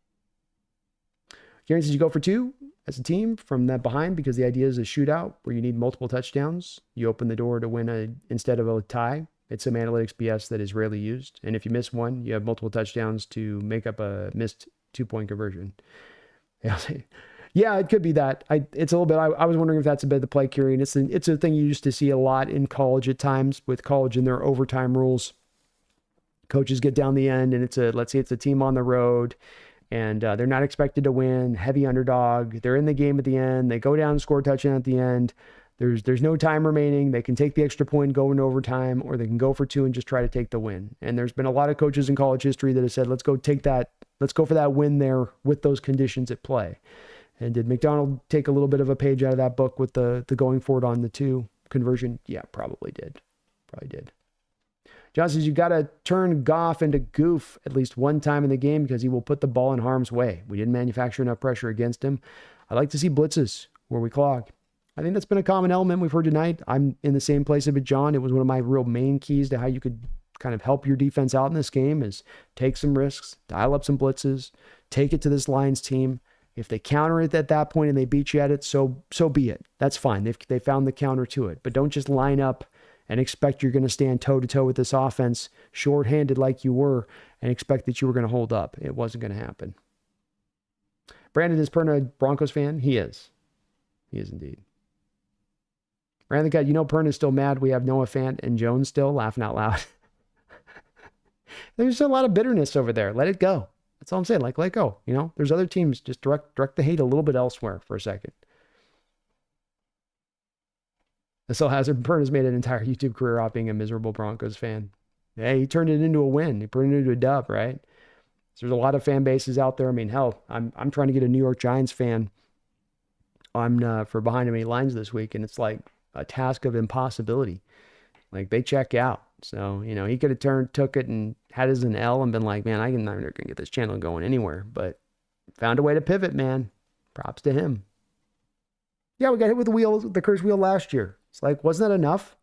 Kieran says you go for 2 as a team from that behind because the idea is a shootout where you need multiple touchdowns. You open the door to win instead of a tie. It's some analytics BS that is rarely used. And if you miss one, you have multiple touchdowns to make up a missed 2-point conversion. Yeah, it could be that. It's a little bit. I was wondering if that's a bit of the play, Kieran. It's a thing you used to see a lot in college at times with college and their overtime rules. Coaches get down the end and let's say it's a team on the road. And they're not expected to win, heavy underdog. They're in the game at the end. They go down and score a touchdown at the end. There's no time remaining. They can take the extra point, go into overtime, or they can go for 2 and just try to take the win. And there's been a lot of coaches in college history that have said, let's go for that win there with those conditions at play. And did McDonald take a little bit of a page out of that book with the going forward on the 2 conversion? Yeah, probably did. John says, you got to turn Goff into Goof at least one time in the game because he will put the ball in harm's way. We didn't manufacture enough pressure against him. I like to see blitzes where we clog. I think that's been a common element we've heard tonight. I'm in the same place with John. It was one of my real main keys to how you could kind of help your defense out in this game is take some risks, dial up some blitzes, take it to this Lions team. If they counter it at that point and they beat you at it, so be it. That's fine. They found the counter to it. But don't just line up and expect you're going to stand toe-to-toe with this offense, shorthanded like you were, and expect that you were going to hold up. It wasn't going to happen. Brandon is Perna a Broncos fan? He is. He is indeed. Brandon got, Perna's still mad. We have Noah Fant and Jones still laughing out loud. There's a lot of bitterness over there. Let it go. That's all I'm saying. Let go. There's other teams. Just direct the hate a little bit elsewhere for a second. Nassil Hazard, Perna's made an entire YouTube career off being a miserable Broncos fan. Hey, he turned it into a win. He turned it into a dub, right? So there's a lot of fan bases out there. I mean, hell, I'm trying to get a New York Giants fan on for behind enemy lines this week, and it's like a task of impossibility. Like they check out. So, he could have took it and had it as an L and been like, man, I'm never going to get this channel going anywhere. But found a way to pivot, man. Props to him. Yeah, we got hit with the curse wheel last year. It's like, wasn't that enough?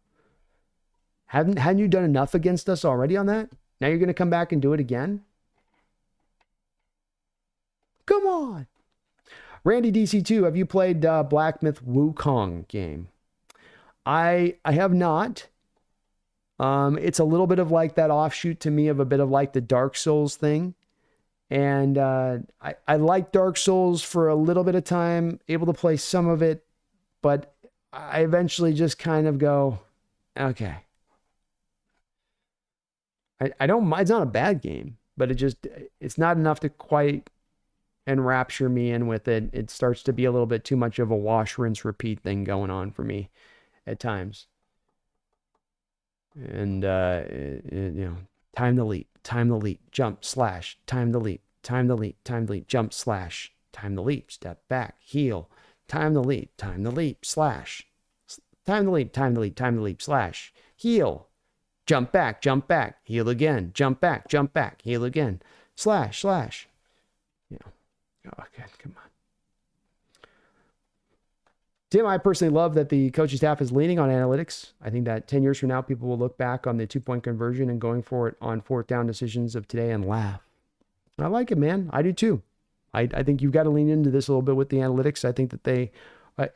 Hadn't you done enough against us already on that? Now you're going to come back and do it again? Come on. Randy DC2, have you played Black Myth Wukong game? I have not. It's a little bit of like that offshoot to me of a bit of like the Dark Souls thing. And I like Dark Souls for a little bit of time, able to play some of it, but I eventually just kind of go, okay. I don't mind. It's not a bad game, but it's not enough to quite enrapture me in with it. It starts to be a little bit too much of a wash, rinse, repeat thing going on for me at times. And, time to leap, jump, slash, time to leap, jump, slash, time to leap, step back, heel, time to leap, slash, time to leap, slash, heel, jump back, heel again, jump back, heel again, slash. Oh, God, come on. Tim, I personally love that the coaching staff is leaning on analytics. I think that 10 years from now, people will look back on the 2-point conversion and going for it on 4th down decisions of today and laugh. I like it, man. I do too. I think you've got to lean into this a little bit with the analytics. I think that they,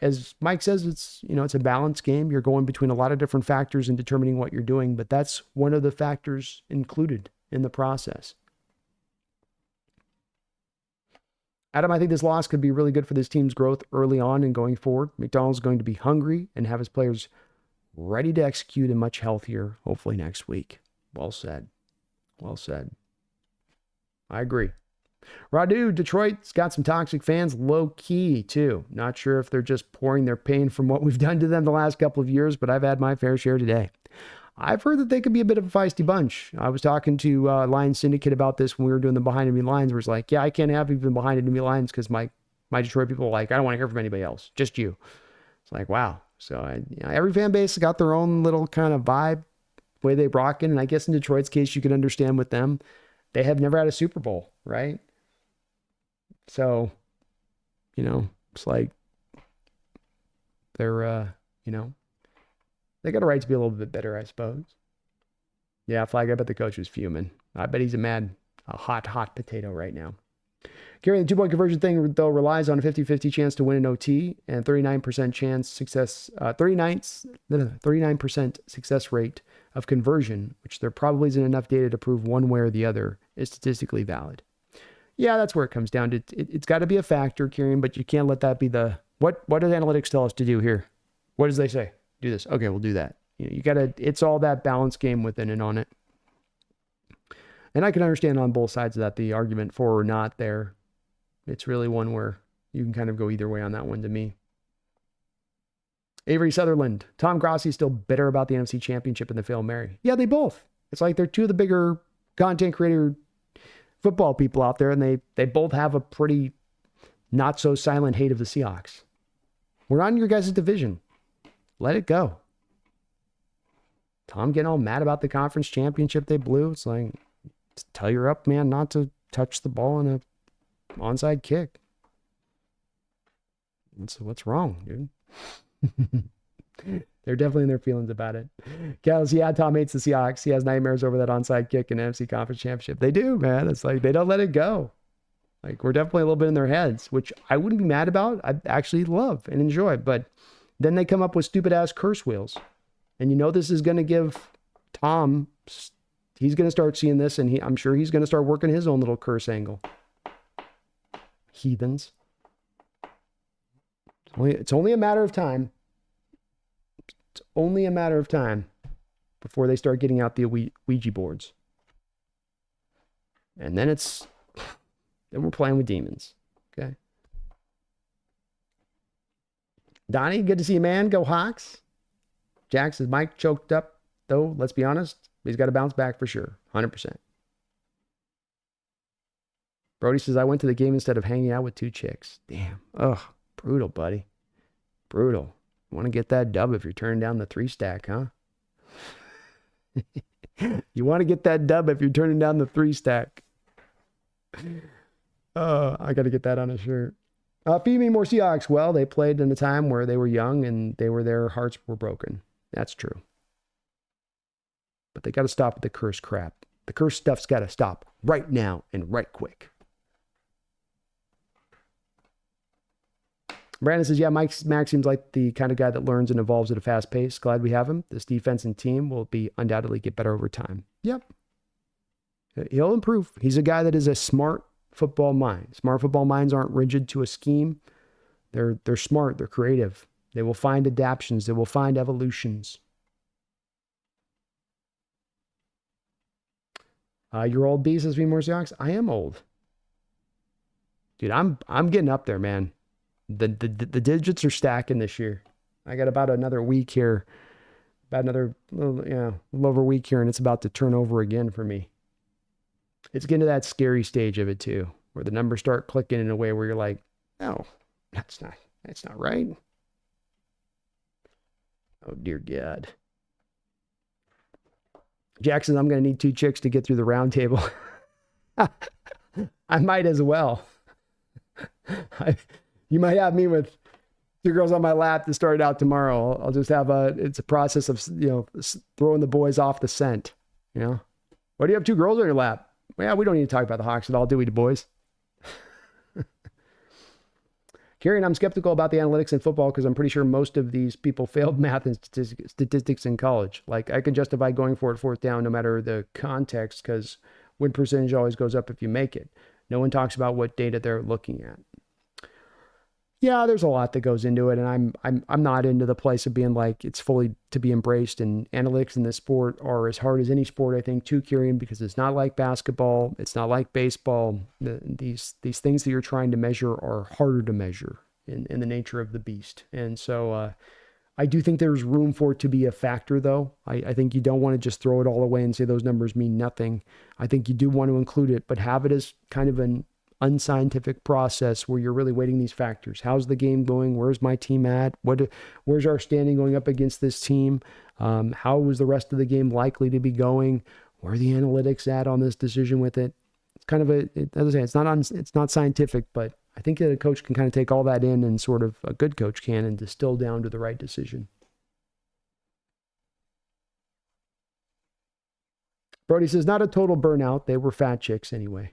as Mike says, it's a balanced game. You're going between a lot of different factors in determining what you're doing, but that's one of the factors included in the process. Adam, I think this loss could be really good for this team's growth early on and going forward. McDonald's going to be hungry and have his players ready to execute and much healthier, hopefully next week. Well said. Well said. I agree. Radu, Detroit's got some toxic fans, low key too. Not sure if they're just pouring their pain from what we've done to them the last couple of years, but I've had my fair share today. I've heard that they could be a bit of a feisty bunch. I was talking to Lions Syndicate about this when we were doing the behind enemy lines, where it's like, yeah, I can't have even behind enemy lines because my Detroit people are like, I don't want to hear from anybody else, just you. It's like, wow. So every fan base has got their own little kind of vibe, way they rock in. And I guess in Detroit's case, you can understand with them, they have never had a Super Bowl, right? So, it's like they're, they got a right to be a little bit better, I suppose. Yeah, Flag, I bet the coach was fuming. I bet he's a hot potato right now. Carrying the 2-point conversion thing, though, relies on a 50-50 chance to win an OT and 39% chance success, 39% success rate of conversion, which there probably isn't enough data to prove one way or the other is statistically valid. Yeah, that's where it comes down to. It's got to be a factor, Kieran, but you can't let that be the, what do analytics tell us to do here? What does they say? Do this. Okay, we'll do that. You gotta, it's all that balance game within and on it. And I can understand on both sides of that, the argument for or not there. It's really one where you can kind of go either way on that one to me. Avery Sutherland. Tom Grossi's still bitter about the NFC Championship and the failed Mary. Yeah, they both. It's like they're two of the bigger content creator football people out there, and they both have a pretty not so silent hate of the Seahawks. We're not in your guys' division. Let it go. Tom getting all mad about the conference championship they blew. It's like, tell your up man not to touch the ball in a onside kick. So what's wrong, dude? They're definitely in their feelings about it. Kells, yeah, Tom hates the Seahawks. He has nightmares over that onside kick in the NFC Conference Championship. They do, man. It's like they don't let it go. Like, we're definitely a little bit in their heads, which I wouldn't be mad about. I'd actually love and enjoy. But then they come up with stupid-ass curse wheels. And you know this is going to give Tom, he's going to start seeing this, and I'm sure he's going to start working his own little curse angle. Heathens. It's only a matter of time. It's only a matter of time before they start getting out the Ouija boards. And then we're playing with demons. Okay. Donnie, good to see you, man. Go Hawks. Jax, his mic choked up, though. Let's be honest. He's got to bounce back for sure. 100%. Brody says, I went to the game instead of hanging out with two chicks. Damn. Ugh. Brutal, buddy. Brutal. You want to get that dub if you're turning down the 3-stack, huh? You want to get that dub if you're turning down the 3-stack. Oh, I got to get that on a shirt. Feed me more Seahawks. Well, they played in a time where they were young and their hearts were broken. That's true. But they got to stop with the curse crap. The curse stuff's got to stop right now and right quick. Brandon says, yeah, Max seems like the kind of guy that learns and evolves at a fast pace. Glad we have him. This defense and team will undoubtedly get better over time. Yep. He'll improve. He's a guy that is a smart football mind. Smart football minds aren't rigid to a scheme. They're smart. They're creative. They will find adaptions. They will find evolutions. You're old, B, says more Seahawks. I am old. Dude, I'm getting up there, man. The digits are stacking this year. I got about another week here. About another little over a week here, and it's about to turn over again for me. It's getting to that scary stage of it too, where the numbers start clicking in a way where you're like, no, that's not right. Oh, dear God. Jackson, I'm going to need two chicks to get through the round table. I might as well. You might have me with two girls on my lap to start out tomorrow. I'll just have it's a process of, throwing the boys off the scent, Why do you have two girls on your lap? Well, we don't need to talk about the Hawks at all, do we, boys? Kieran, I'm skeptical about the analytics in football because I'm pretty sure most of these people failed math and statistics in college. Like, I can justify going for it fourth down no matter the context because win percentage always goes up if you make it. No one talks about what data they're looking at. Yeah, there's a lot that goes into it, and I'm not into the place of being like it's fully to be embraced. And analytics in this sport are as hard as any sport, I think, too, Kieran, because it's not like basketball, it's not like baseball. These things that you're trying to measure are harder to measure in the nature of the beast. And so I do think there's room for it to be a factor, though. I think you don't want to just throw it all away and say those numbers mean nothing. I think you do want to include it, but have it as kind of an unscientific process where you're really weighting these factors. How's the game going? Where's my team at? Where's our standing going up against this team? How is the rest of the game likely to be going? Where are the analytics at on this decision with it? It's kind of as I say, it's not scientific, but I think that a coach can kind of take all that in and sort of a good coach can and distill down to the right decision. Brody says, not a total burnout. They were fat chicks anyway.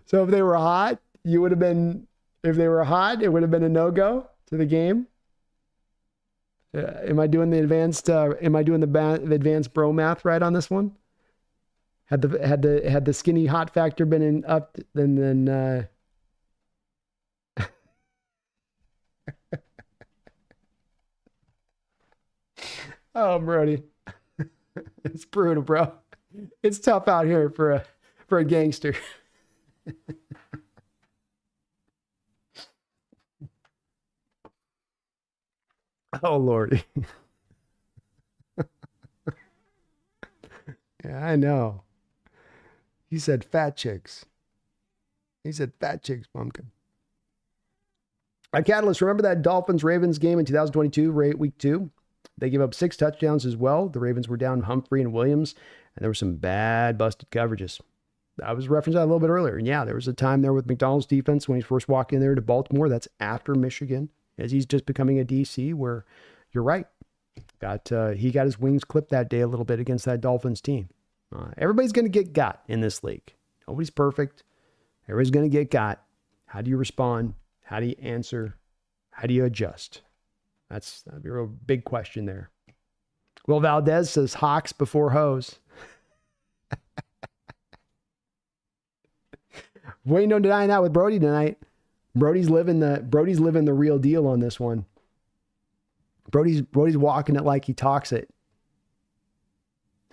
So if they were hot, it would have been a no-go to the game. Am I doing the advanced bro math right on this one? Had the skinny hot factor been up, then oh, Brody. It's brutal, bro. It's tough out here for a gangster. Oh, Lord. Yeah, I know. He said fat chicks. He said fat chicks, pumpkin. Catalyst, remember that Dolphins-Ravens game in 2022, week 2? They gave up 6 touchdowns as well. The Ravens were down Humphrey and Williams, and there were some bad busted coverages. I was referencing that a little bit earlier. And yeah, there was a time there with McDonald's defense when he first walked in there to Baltimore. That's after Michigan, as he's just becoming a DC, where you're right. He got his wings clipped that day a little bit against that Dolphins team. Everybody's going to get got in this league. Nobody's perfect. Everybody's going to get got. How do you respond? How do you answer? How do you adjust? That'd be a real big question there. Will Valdez says Hawks before Hose. We ain't no denying that with Brody tonight. Brody's living the real deal on this one. Brody's walking it like he talks it.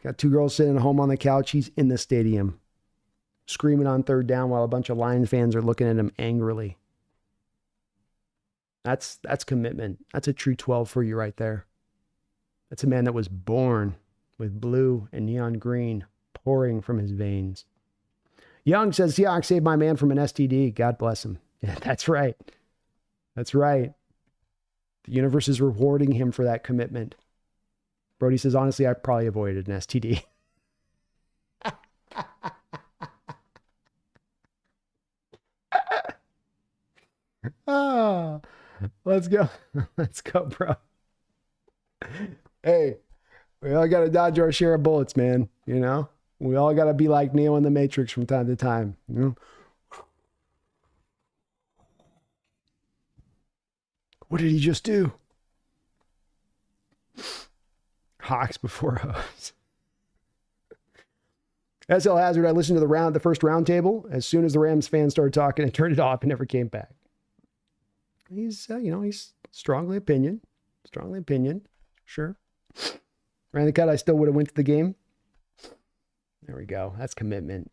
Got 2 girls sitting at home on the couch. He's in the stadium, screaming on third down while a bunch of Lions fans are looking at him angrily. That's commitment. That's a true 12 for you right there. That's a man that was born with blue and neon green pouring from his veins. Young says, Seahawks saved my man from an STD. God bless him. Yeah, that's right. That's right. The universe is rewarding him for that commitment. Brody says, honestly, I probably avoided an STD. Oh, let's go. Let's go, bro. Hey, we all got to dodge our share of bullets, man. You know, we all got to be like Neo in the Matrix from time to time. You know? What did he just do? Hawks before Hose. SL Hazard, I listened to the first round table. As soon as the Rams fans started talking, I turned it off and never came back. He's, he's strongly opinion. Sure. Ran the cut, I still would have went to the game. There we go. That's commitment.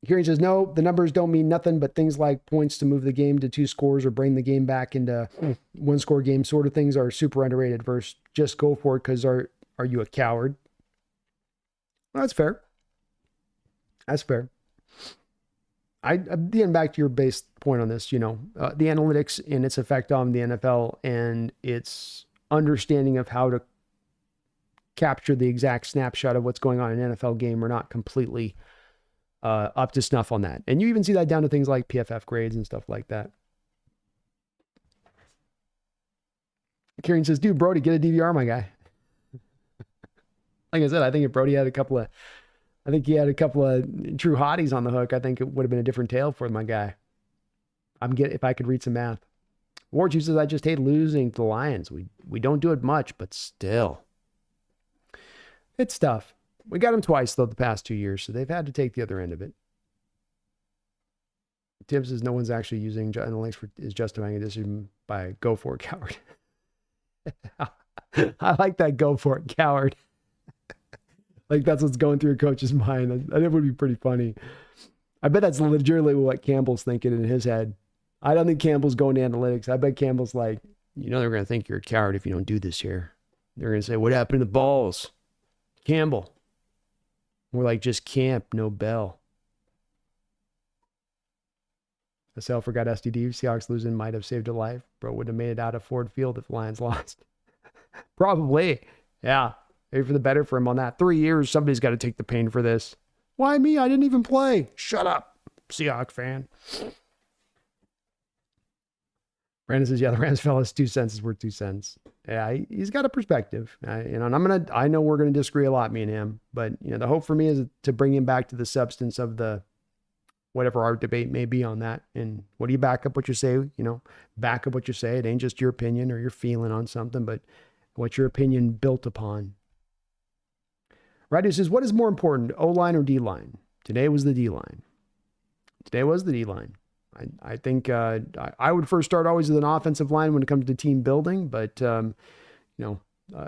Kieran says, no, the numbers don't mean nothing, but things like points to move the game to 2 scores or bring the game back into 1-score game sort of things are super underrated versus just go for it because are you a coward? Well, that's fair. Getting back to your base point on this, the analytics and its effect on the NFL and its understanding of how to capture the exact snapshot of what's going on in an NFL game are not completely up to snuff on that. And you even see that down to things like PFF grades and stuff like that. Kieran says, dude, Brody, get a DVR, my guy. Like I said, I think if Brody had a couple of true hotties on the hook, I think it would have been a different tale for my guy. If I could read some math. Warju says, I just hate losing to the Lions. We don't do it much, but still. It's tough. We got them twice, though, the past 2 years, so they've had to take the other end of it. Tim says no one's actually using analytics is justifying a decision by go for it, coward. I like that go for it, coward. Like that's what's going through a coach's mind. That would be pretty funny. I bet that's legitimately what Campbell's thinking in his head. I don't think Campbell's going to analytics. I bet Campbell's like, they're going to think you're a coward if you don't do this here. They're going to say, what happened to the balls? Campbell. We're like, just camp, no bell. SL forgot STD. Seahawks losing might have saved a life. Bro would have made it out of Ford Field if the Lions lost. Probably. Yeah. Maybe for the better for him on that. 3 years, somebody's got to take the pain for this. Why me? I didn't even play. Shut up, Seahawks fan. Brandon says, yeah, the Rams fellas, 2 cents is worth 2 cents. Yeah, he's got a perspective. And I know we're going to disagree a lot, me and him. But, the hope for me is to bring him back to the substance of the whatever our debate may be on that. And what do you back up what you say? Back up what you say. It ain't just your opinion or your feeling on something, but what's your opinion built upon? Radu says, what is more important, O-line or D-line? Today was the D-line. I think I would first start always with an offensive line when it comes to team building, but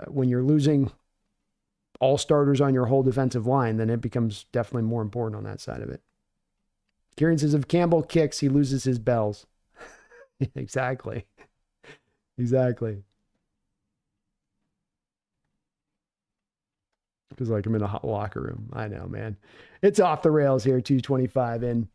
when you're losing all starters on your whole defensive line, then it becomes definitely more important on that side of it. Kieran says, if Campbell kicks, he loses his bells. Exactly. Exactly. Because like I'm in a hot locker room. I know, man. It's off the rails here, 225 in.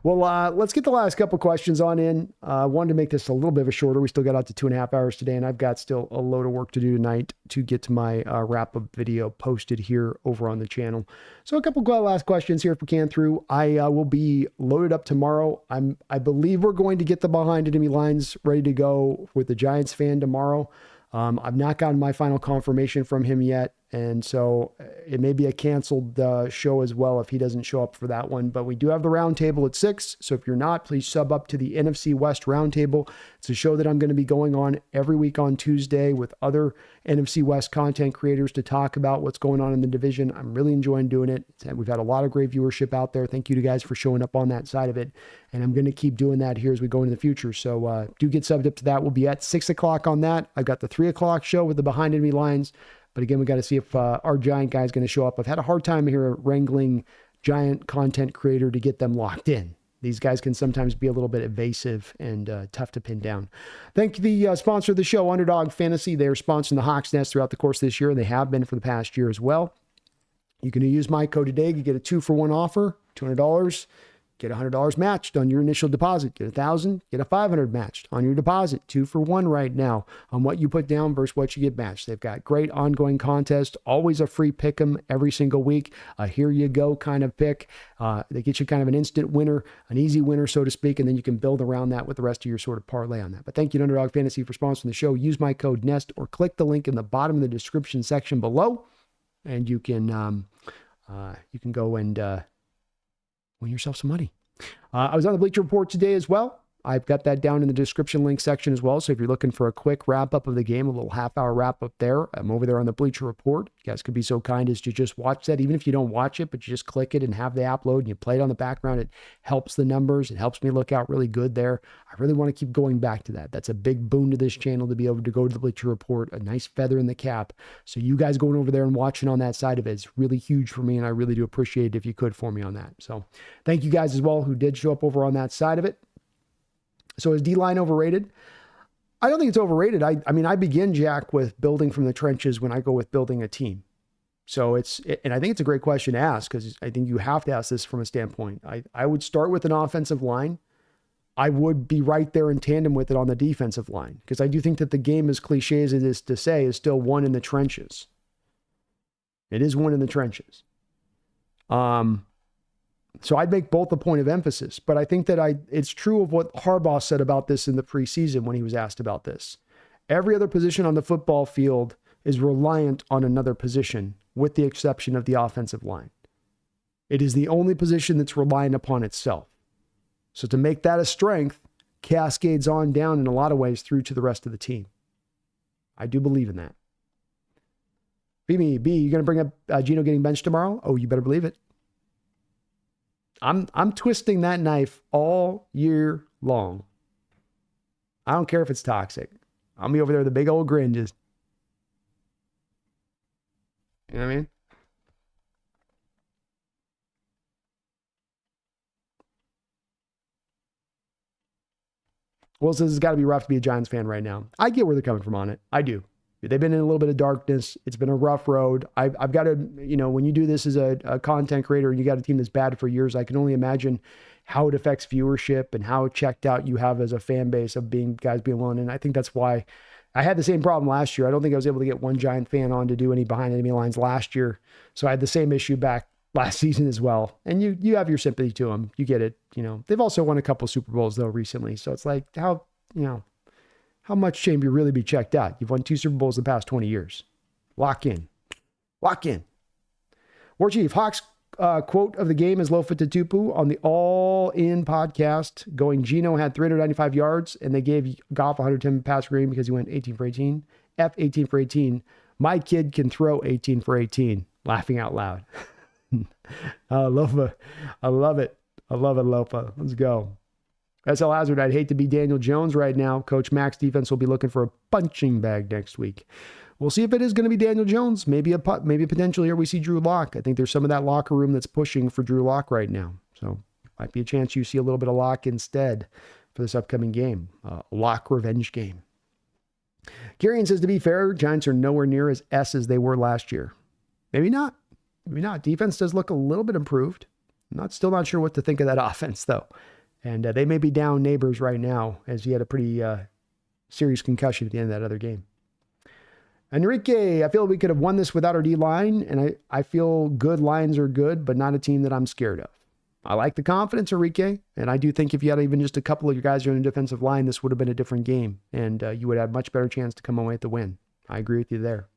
Well, let's get the last couple questions on in. Wanted to make this a little bit of a shorter. We still got out to 2.5 hours today, and I've got still a load of work to do tonight to get to my wrap-up video posted here over on the channel. So a couple last questions here if we can through. I will be loaded up tomorrow. I believe we're going to get the behind enemy lines ready to go with the Giants fan tomorrow. I've not gotten my final confirmation from him yet. And so it may be a canceled show as well if he doesn't show up for that one. But we do have the roundtable at 6. So if you're not, please sub up to the NFC West roundtable. It's a show that I'm going to be going on every week on Tuesday with other NFC West content creators to talk about what's going on in the division. I'm really enjoying doing it. We've had a lot of great viewership out there. Thank you to guys for showing up on that side of it. And I'm going to keep doing that here as we go into the future. So do get subbed up to that. We'll be at 6 o'clock on that. I've got the 3 o'clock show with the behind enemy lines. But again, we got to see if our Giant guy is going to show up. I've had a hard time here wrangling Giant content creator to get them locked in. These guys can sometimes be a little bit evasive and tough to pin down. Thank the sponsor of the show, Underdog Fantasy. They're sponsoring the Hawks Nest throughout the course of this year, and they have been for the past year as well. You can use my code today to get a 2-for-1 offer, $200. Get $100 matched on your initial deposit. Get $1,000, get a $500 matched on your deposit. 2-for-1 right now on what you put down versus what you get matched. They've got great ongoing contests, always a free pick 'em every single week. A here you go kind of pick. They get you kind of an instant winner, an easy winner, so to speak, and then you can build around that with the rest of your sort of parlay on that. But thank you to Underdog Fantasy for sponsoring the show. Use my code NEST or click the link in the bottom of the description section below, and you can go and win yourself some money. I was on the Bleacher Report today as well. I've got that down in the description link section as well. So if you're looking for a quick wrap up of the game, a little half-hour wrap up there, I'm over there on the Bleacher Report. You guys could be so kind as to just watch that, even if you don't watch it, but you just click it and have the app load and you play it on the background. It helps the numbers. It helps me look out really good there. I really want to keep going back to that. That's a big boon to this channel to be able to go to the Bleacher Report, a nice feather in the cap. So you guys going over there and watching on that side of it is really huge for me, and I really do appreciate it if you could for me on that. So thank you guys as well who did show up over on that side of it. So is D-line overrated? I don't think it's overrated. I mean, I begin, Jack, with building from the trenches when I go with building a team. So and I think it's a great question to ask because I think you have to ask this from a standpoint. I would start with an offensive line. I would be right there in tandem with it on the defensive line because I do think that the game, as cliche as it is to say, is still won in the trenches. It is won in the trenches. So I'd make both a point of emphasis, but I think that it's true of what Harbaugh said about this in the preseason when he was asked about this. Every other position on the football field is reliant on another position, with the exception of the offensive line. It is the only position that's reliant upon itself. So to make that a strength, cascades on down in a lot of ways through to the rest of the team. I do believe in that. B, you going to bring up Geno getting benched tomorrow? Oh, you better believe it. I'm twisting that knife all year long. I don't care if it's toxic. I'll be over there with a big old grin, just, you know what I mean? Well, says it's got to be rough to be a Giants fan right now. I get where they're coming from on it. I do. They've been in a little bit of darkness. It's been a rough road. I've got to, when you do this as a content creator and you got a team that's bad for years, I can only imagine how it affects viewership and how checked out you have as a fan base of guys being willing. And I think that's why I had the same problem last year. I don't think I was able to get one Giant fan on to do any behind enemy lines last year. So I had the same issue back last season as well. And you have your sympathy to them. You get it. They've also won a couple Super Bowls though recently. So it's like how much shame you really be checked out? You've won 2 Super Bowls in the past 20 years. Lock in. War Chief, Hawks quote of the game is Lofa Tatupu on the All In podcast going, Geno had 395 yards and they gave Goff 110 pass rating because he went 18 for 18. F 18 for 18. My kid can throw 18 for 18. Laughing out loud. Lofa. I love it, Lofa. Let's go. SL Hazard, I'd hate to be Daniel Jones right now. Coach Mack's defense will be looking for a punching bag next week. We'll see if it is going to be Daniel Jones. Maybe potentially here we see Drew Lock. I think there's some of that locker room that's pushing for Drew Lock right now. So might be a chance you see a little bit of Lock instead for this upcoming game. Lock revenge game. Kieran says, to be fair, Giants are nowhere near as S as they were last year. Maybe not. Maybe not. Defense does look a little bit improved. Still not sure what to think of that offense, though. And they may be down Neighbors right now, as he had a pretty serious concussion at the end of that other game. Enrique, I feel we could have won this without our D-line, and I feel good lines are good, but not a team that I'm scared of. I like the confidence, Enrique, and I do think if you had even just a couple of your guys on the defensive line, this would have been a different game, and you would have much better chance to come away with the win. I agree with you there.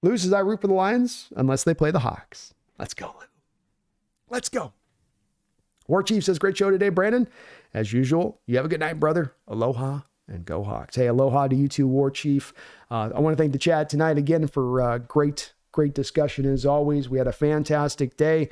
Lou says, I root for the Lions unless they play the Hawks. Let's go, Lou. Let's go. War Chief says, great show today, Brandon. As usual, you have a good night, brother. Aloha and go Hawks. Hey, aloha to you too, War Chief. I want to thank the chat tonight again for great discussion as always. We had a fantastic day.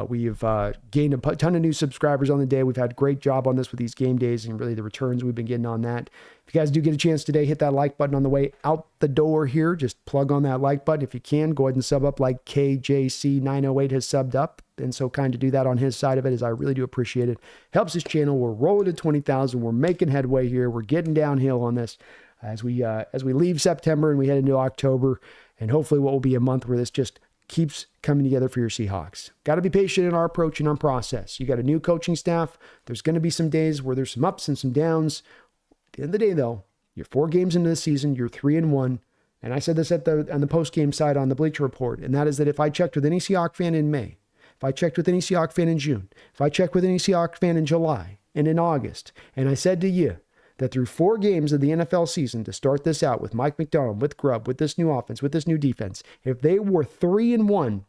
We've gained a ton of new subscribers on the day. We've had a great job on this with these game days and really the returns we've been getting on that. If you guys do get a chance today, hit that like button on the way out the door here. Just plug on that like button. If you can, go ahead and sub up like KJC908 has subbed up. And so kind to do that on his side of it, as I really do appreciate it. Helps his channel. We're rolling to 20,000. We're making headway here. We're getting downhill on this as we leave September and we head into October. And hopefully what will be a month where this just keeps coming together for your Seahawks. Got to be patient in our approach and our process. You got a new coaching staff. There's going to be some days where there's some ups and some downs. At the end of the day, though, you're 4 games into the season. You're 3-1. And I said this on the post-game side on the Bleacher Report, and that is that if I checked with any Seahawks fan in May, if I checked with any Seahawks fan in June, if I checked with any Seahawks fan in July and in August, and I said to you that through 4 games of the NFL season to start this out with Mike McDonald, with Grubb, with this new offense, with this new defense, if they were 3-1,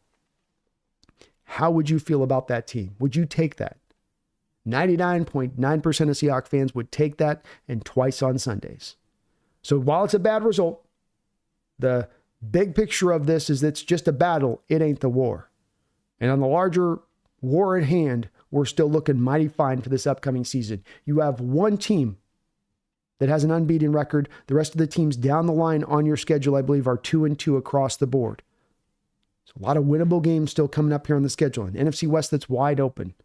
how would you feel about that team? Would you take that? 99.9% of Seahawks fans would take that, and twice on Sundays. So while it's a bad result, the big picture of this is it's just a battle. It ain't the war. And on the larger war at hand, we're still looking mighty fine for this upcoming season. You have one team that has an unbeaten record. The rest of the teams down the line on your schedule, I believe, are 2-2 across the board. So a lot of winnable games still coming up here on the schedule. An NFC West that's wide open.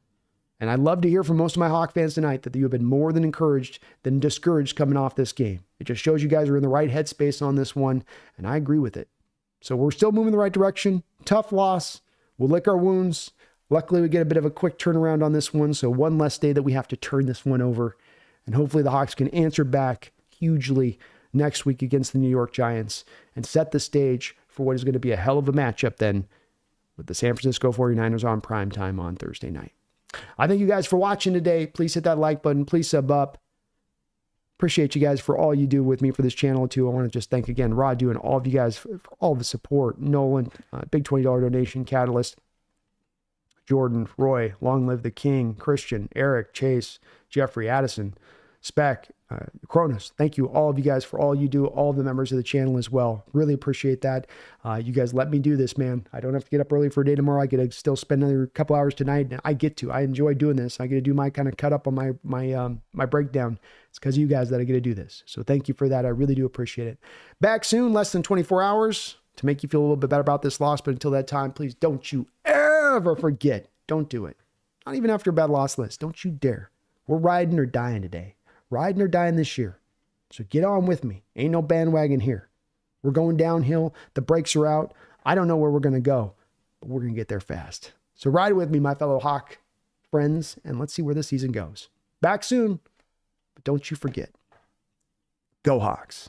And I'd love to hear from most of my Hawk fans tonight that you have been more than encouraged than discouraged coming off this game. It just shows you guys are in the right headspace on this one, and I agree with it. So we're still moving in the right direction. Tough loss. We'll lick our wounds. Luckily, we get a bit of a quick turnaround on this one, so one less day that we have to turn this one over. And hopefully the Hawks can answer back hugely next week against the New York Giants and set the stage for what is going to be a hell of a matchup then with the San Francisco 49ers on primetime on Thursday night. I thank you guys for watching today. Please hit that like button. Please sub up. Appreciate you guys for all you do with me for this channel too. I want to just thank again Radu and all of you guys for all the support. Nolan, big $20 donation, Catalyst, Jordan, Roy, Long Live the King, Christian, Eric, Chase, Jeffrey, Addison, Spec, Cronus. Thank you, all of you guys, for all you do, all of the members of the channel as well. Really appreciate that. You guys let me do this, man. I don't have to get up early for a day tomorrow. I get to still spend another couple hours tonight. And I enjoy doing this. I get to do my kind of cut up on my breakdown. It's because of you guys that I get to do this. So thank you for that. I really do appreciate it. Back soon, less than 24 hours to make you feel a little bit better about this loss. But until that time, please don't you ever forget. Don't do it. Not even after a bad loss list. Don't you dare. We're riding or dying today. Riding or dying this year. So get on with me. Ain't no bandwagon here. We're going downhill. The brakes are out. I don't know where we're going to go, but we're going to get there fast. So ride with me, my fellow Hawk friends, and let's see where the season goes. Back soon, but don't you forget. Go Hawks.